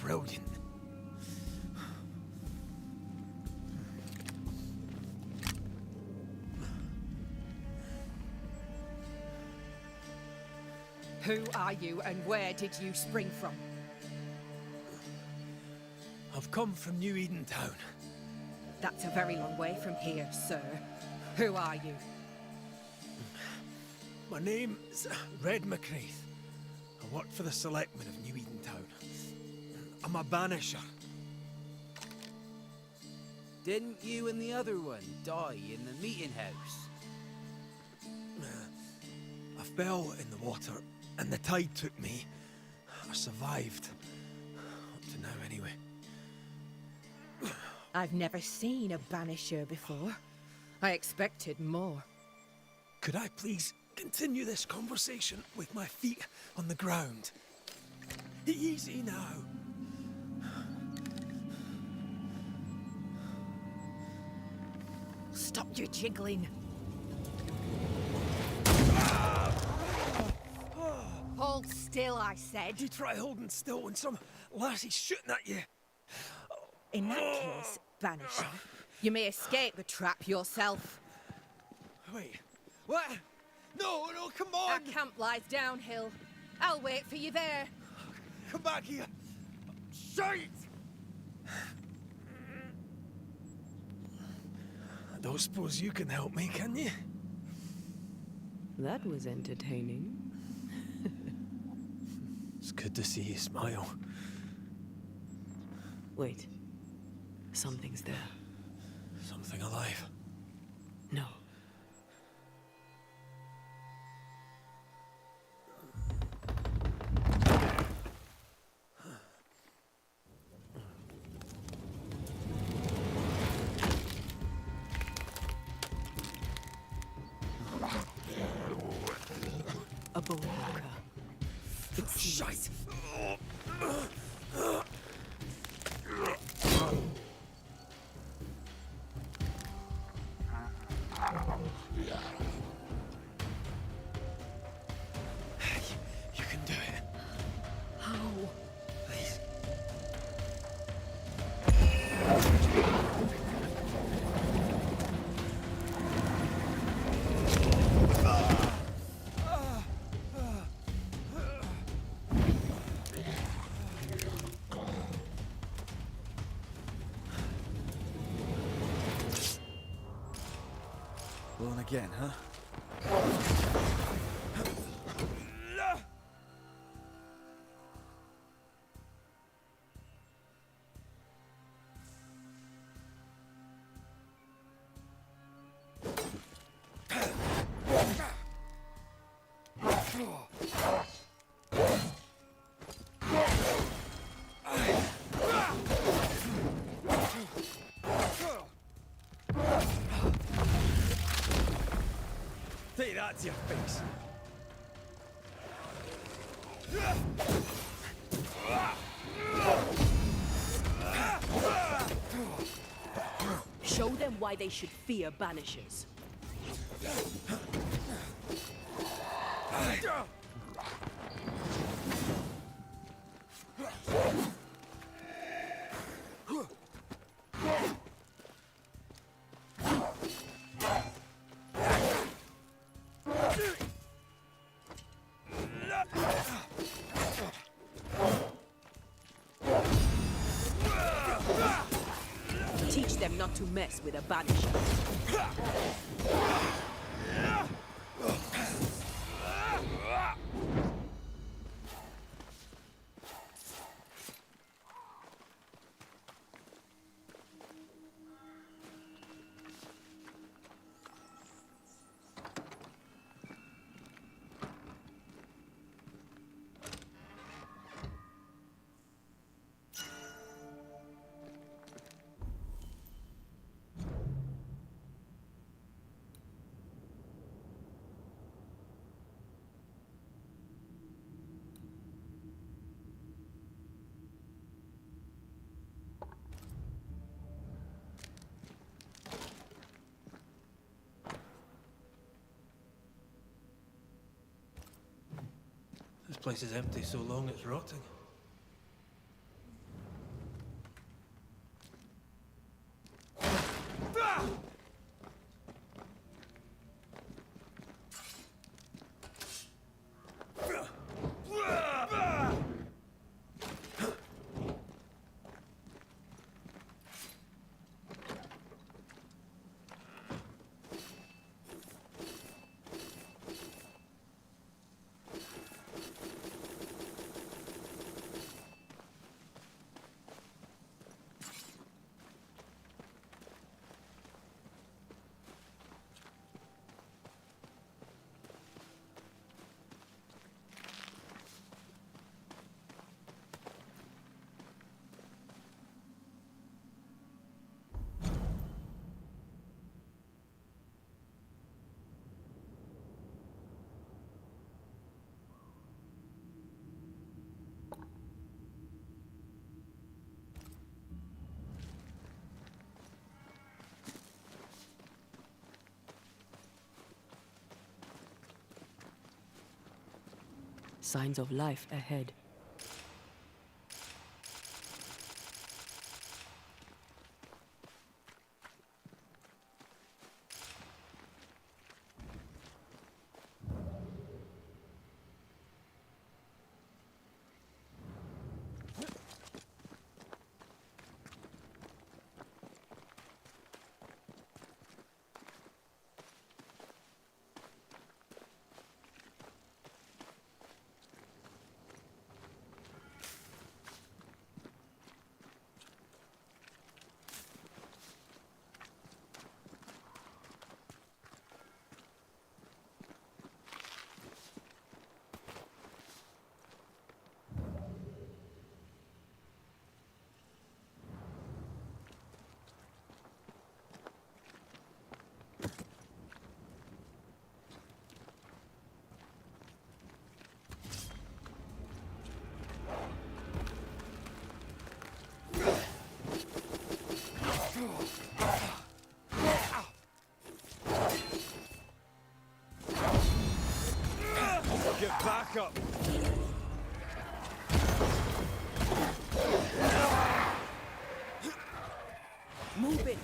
Brilliant. Who are you and where did you spring from? I've come from New Eden Town. That's a very long way from here, sir. Who are you? My name's Red McCraith. I work for the selectmen of New Eden Town. I'm a banisher. Didn't you and the other one die in the meeting house? I fell in the water and the tide took me. I survived. Up to now, anyway. I've never seen a banisher before. I expected more. Could I please continue this conversation with my feet on the ground? Easy now. Stop your jiggling. Hold still, I said. You try holding still when some lassie's shooting at you. In that case, Banisher, you may escape the trap yourself. Wait, what? No, come on! Our camp lies downhill. I'll wait for you there. Come back here! Shite! I don't suppose you can help me, can you? That was entertaining. It's good to see you smile. Wait. Something's there. Something alive. No. A bone walker. It's shite. You can do it. How? Please. Blown again, huh? Take that to your face. Show them why they should fear Banishers. Teach them not to mess with a Banisher. This place is empty so long it's rotting. Signs of life ahead. Back up. Move it.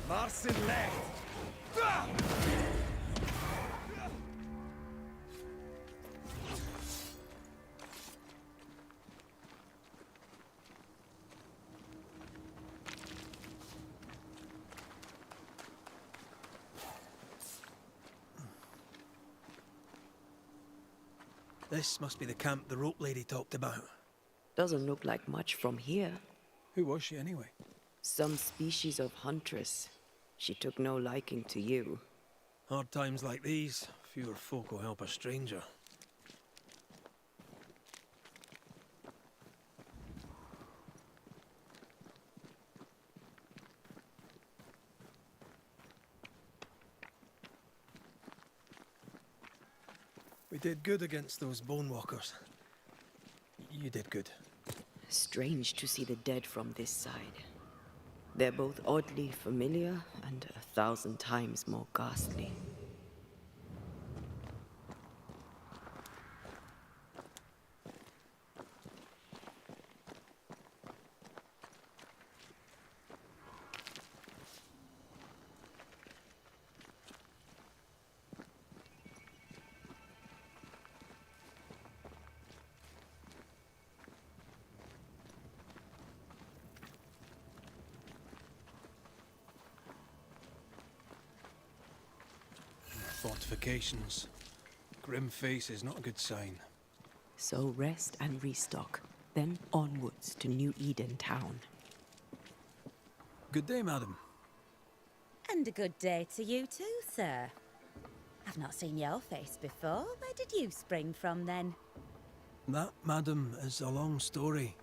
Marcin left. This must be the camp the rope lady talked about. Doesn't look like much from here. Who was she anyway? Some species of huntress. She took no liking to you. Hard times like these, fewer folk will help a stranger. We did good against those bone walkers. You did good. Strange to see the dead from this side. They're both oddly familiar and 1,000 times more ghastly. Fortifications. Grim face is not a good sign. So rest and restock, then onwards to New Eden town. Good day, madam. And a good day to you too, sir. I've not seen your face before. Where did you spring from, then? That, madam, is a long story.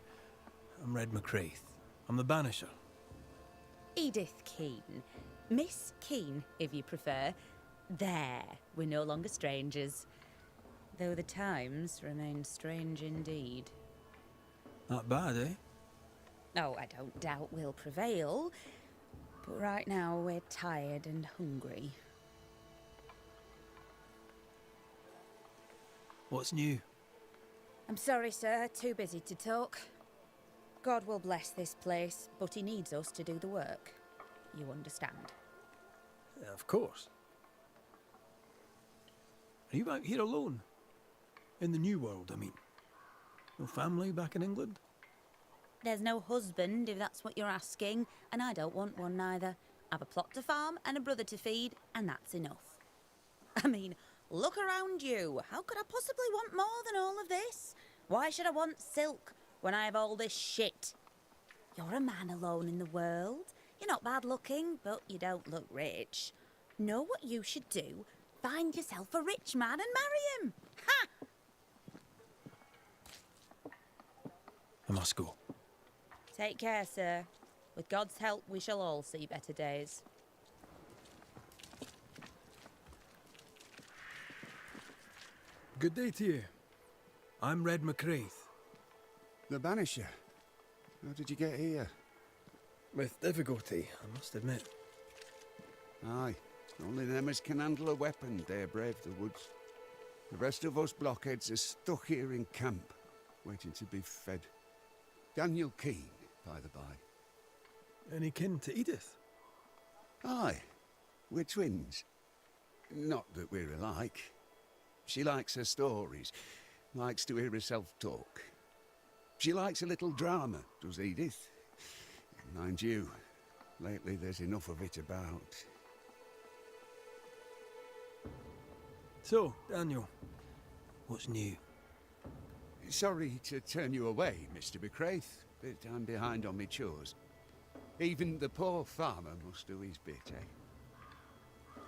I'm Red McCraith. I'm the Banisher. Edith Keane. Miss Keane, if you prefer. There, we're no longer strangers. Though the times remain strange indeed. Not bad, eh? Oh, I don't doubt we'll prevail. But right now we're tired and hungry. What's new? I'm sorry, sir. Too busy to talk. God will bless this place, but he needs us to do the work. You understand? Of course. Are you out here alone? In the New World, I mean. No family back in England? There's no husband, if that's what you're asking, and I don't want one neither. I've a plot to farm and a brother to feed, and that's enough. I mean, look around you. How could I possibly want more than all of this? Why should I want silk when I have all this shit? You're a man alone in the world. You're not bad looking, but you don't look rich. Know what you should do? Find yourself a rich man and marry him. Ha! I must go. Take care, sir. With God's help, we shall all see better days. Good day to you. I'm Red McCraith. The Banisher. How did you get here? With difficulty, I must admit. Aye. Only them as can handle a weapon dare brave the woods. The rest of us blockheads are stuck here in camp, waiting to be fed. Daniel Keane, by the by. Any kin to Edith? Aye. We're twins. Not that we're alike. She likes her stories, likes to hear herself talk. She likes a little drama, does Edith. Mind you, lately there's enough of it about. So, Daniel, what's new? Sorry to turn you away, Mr. McCraith, but I'm behind on my chores. Even the poor farmer must do his bit, eh?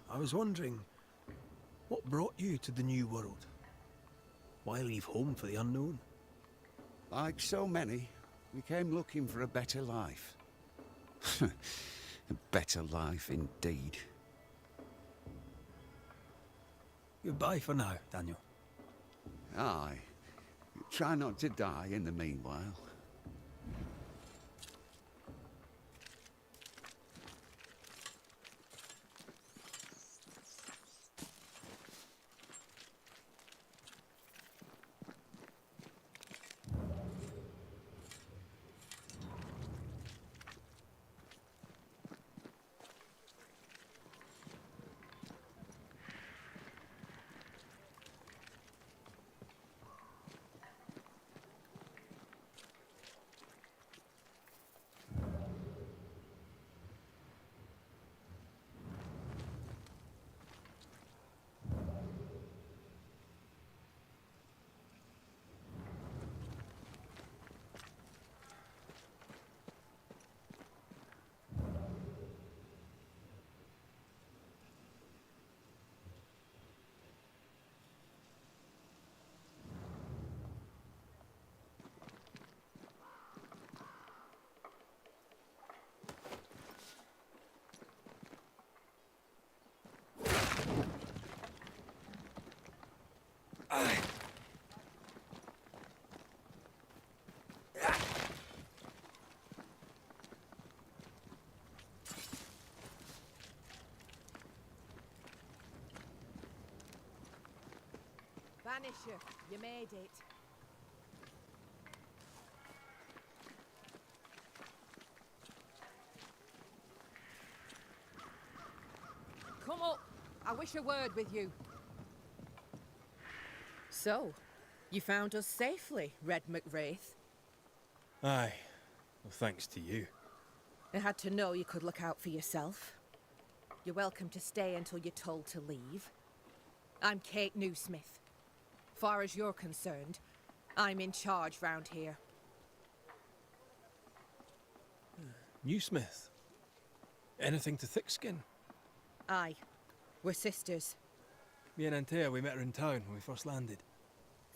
I was wondering, what brought you to the New World? Why leave home for the unknown? Like so many, we came looking for a better life. A better life indeed. Goodbye for now, Daniel. Aye. Try not to die in the meanwhile. Banisher, you made it. Come up. I wish a word with you. So, you found us safely, Red McWraith. Aye. Well, thanks to you. I had to know you could look out for yourself. You're welcome to stay until you're told to leave. I'm Kate Newsmith. Far as you're concerned, I'm in charge round here. Newsmith? Anything to Thickskin? Aye. We're sisters. Me and Antea, we met her in town when we first landed.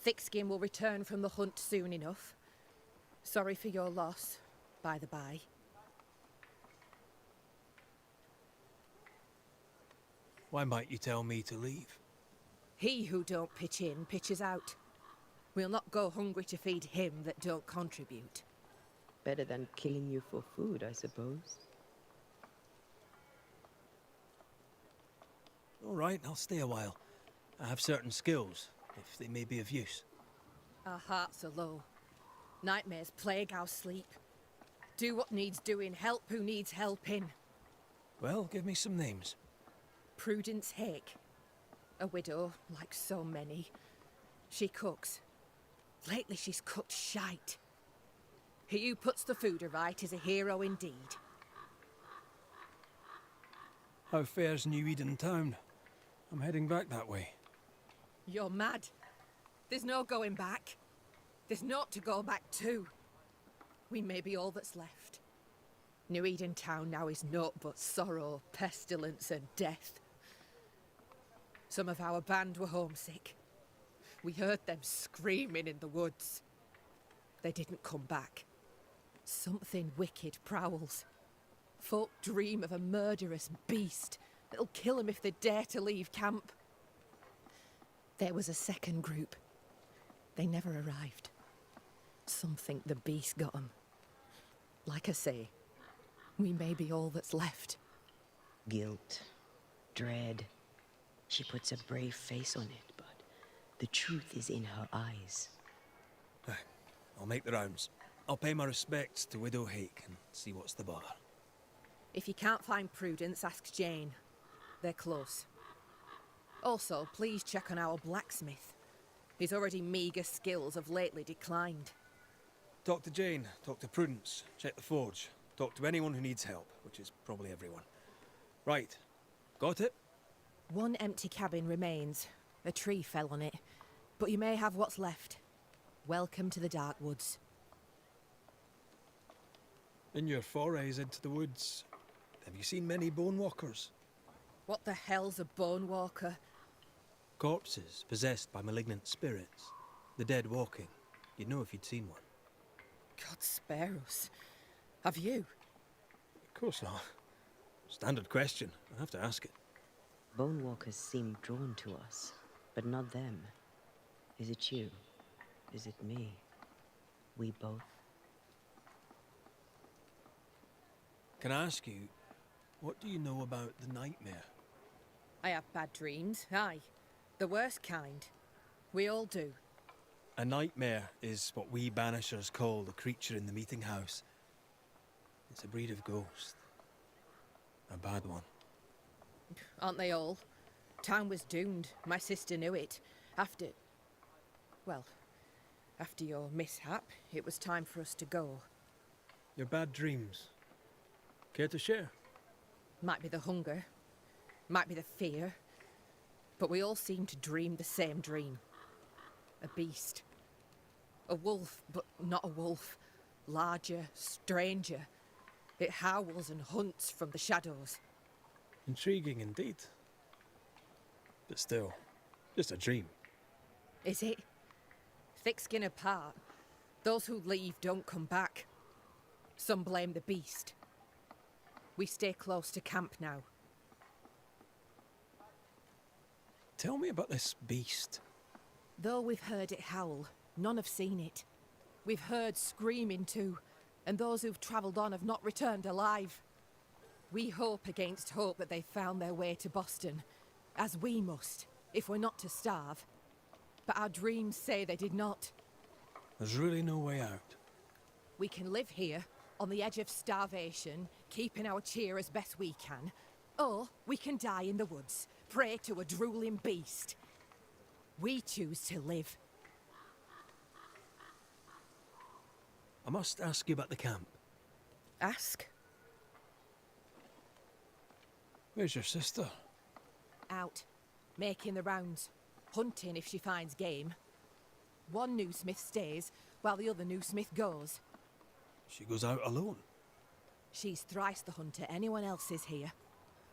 Thickskin will return from the hunt soon enough. Sorry for your loss, by the by. Why might you tell me to leave? He who don't pitch in, pitches out. We'll not go hungry to feed him that don't contribute. Better than killing you for food, I suppose. All right, I'll stay a while. I have certain skills, if they may be of use. Our hearts are low. Nightmares plague our sleep. Do what needs doing, help who needs helping. Well, give me some names. Prudence Hake. A widow, like so many. She cooks. Lately she's cooked shite. He who puts the food aright is a hero indeed. How fares New Eden town? I'm heading back that way. You're mad. There's no going back. There's naught to go back to. We may be all that's left. New Eden town now is naught but sorrow, pestilence and death. Some of our band were homesick. We heard them screaming in the woods. They didn't come back. Something wicked prowls. Folk dream of a murderous beast that'll kill 'em if they dare to leave camp. There was a second group. They never arrived. Some think the beast got 'em. Like I say, we may be all that's left. Guilt, dread. She puts a brave face on it, but the truth is in her eyes. I'll make the rounds. I'll pay my respects to Widow Hake and see what's the bother. If you can't find Prudence, ask Jane. They're close. Also, please check on our blacksmith. His already meagre skills have lately declined. Talk to Jane, talk to Prudence, check the forge, talk to anyone who needs help, which is probably everyone. Right. Got it? One empty cabin remains. A tree fell on it. But you may have what's left. Welcome to the Dark Woods. In your forays into the woods, have you seen many bone walkers? What the hell's a bone walker? Corpses possessed by malignant spirits. The dead walking. You'd know if you'd seen one. God spare us. Have you? Of course not. Standard question. I have to ask it. Bone walkers seem drawn to us, but not them. Is it you? Is it me? We both? Can I ask you, what do you know about the nightmare? I have bad dreams, aye. The worst kind. We all do. A nightmare is what we Banishers call the creature in the meeting house. It's a breed of ghost. A bad one. Aren't they all? Town was doomed. My sister knew it. After your mishap, it was time for us to go. Your bad dreams. Care to share? Might be the hunger. Might be the fear. But we all seem to dream the same dream. A beast. A wolf, but not a wolf. Larger, stranger. It howls and hunts from the shadows. Intriguing indeed. But still, just a dream. Is it? Thick skin apart, those who leave don't come back. Some blame the beast. We stay close to camp now. Tell me about this beast. Though we've heard it howl, none have seen it. We've heard screaming too, and those who've travelled on have not returned alive. We hope against hope that they found their way to Boston, as we must, if we're not to starve. but our dreams say they did not. There's really no way out. We can live here, on the edge of starvation, keeping our cheer as best we can. Or we can die in the woods, prey to a drooling beast. We choose to live. I must ask you about the camp. Ask? Where's your sister? Out, making the rounds, hunting if she finds game. One new smith stays, while the other new smith goes. She goes out alone. She's thrice the hunter anyone else is here.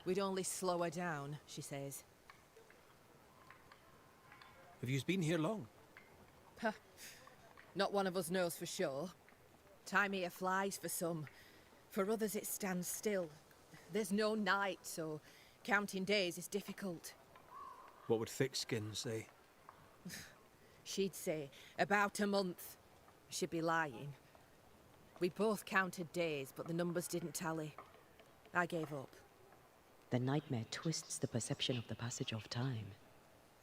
We'd only slow her down, she says. Have you been here long? Huh. Not one of us knows for sure. Time here flies for some. For others it stands still. There's no night, so counting days is difficult. What would Thickskin say? She'd say about a month. She'd be lying. We both counted days, but the numbers didn't tally. I gave up. The nightmare twists the perception of the passage of time.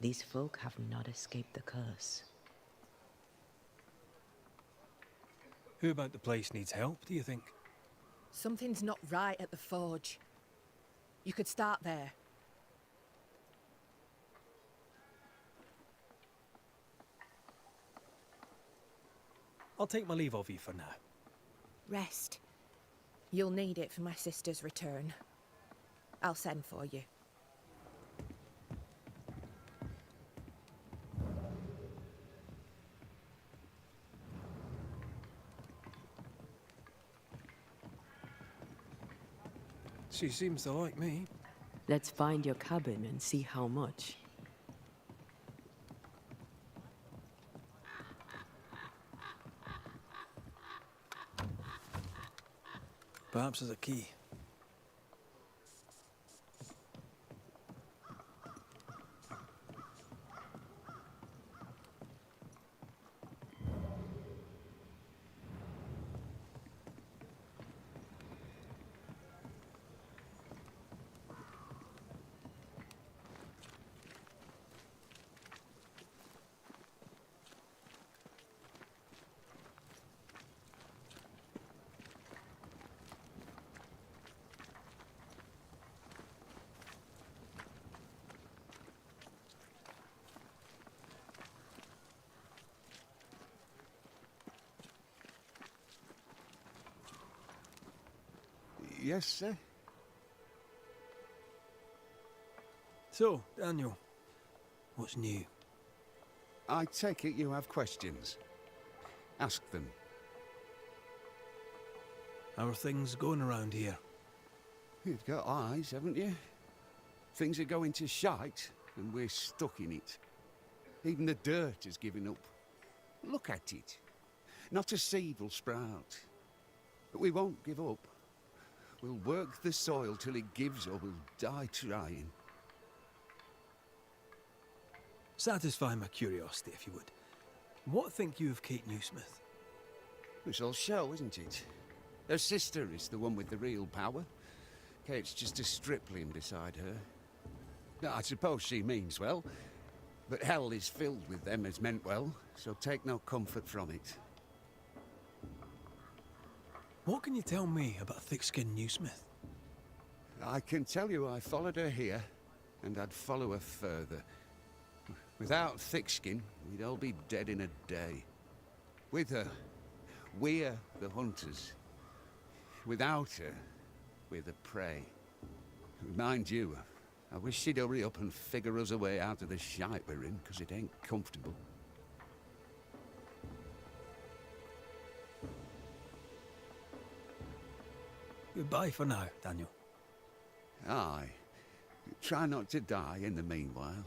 These folk have not escaped the curse. Who about the place needs help, do you think? Something's not right at the forge. You could start there. I'll take my leave of you for now. Rest. You'll need it for my sister's return. I'll send for you. She seems to like me. Let's find your cabin and see how much. Perhaps there's a key. Yes, sir? So, Daniel, what's new? I take it you have questions. Ask them. How are things going around here? You've got eyes, haven't you? Things are going to shite, and we're stuck in it. Even the dirt has given up. Look at it. Not a seed will sprout. But we won't give up. We'll work the soil till it gives or we'll die trying. Satisfy my curiosity, if you would. What think you of Kate Newsmith? It's all show, isn't it? Her sister is the one with the real power. Kate's just a stripling beside her. Now, I suppose she means well, but hell is filled with them as meant well, so take no comfort from it. What can you tell me about Thickskin Newsmith? I can tell you I followed her here, and I'd follow her further. Without Thickskin, we'd all be dead in a day. With her, we're the hunters. Without her, we're the prey. Mind you, I wish she'd hurry up and figure us a way out of the shite we're in, because it ain't comfortable. Goodbye for now, Daniel. Aye. Try not to die in the meanwhile.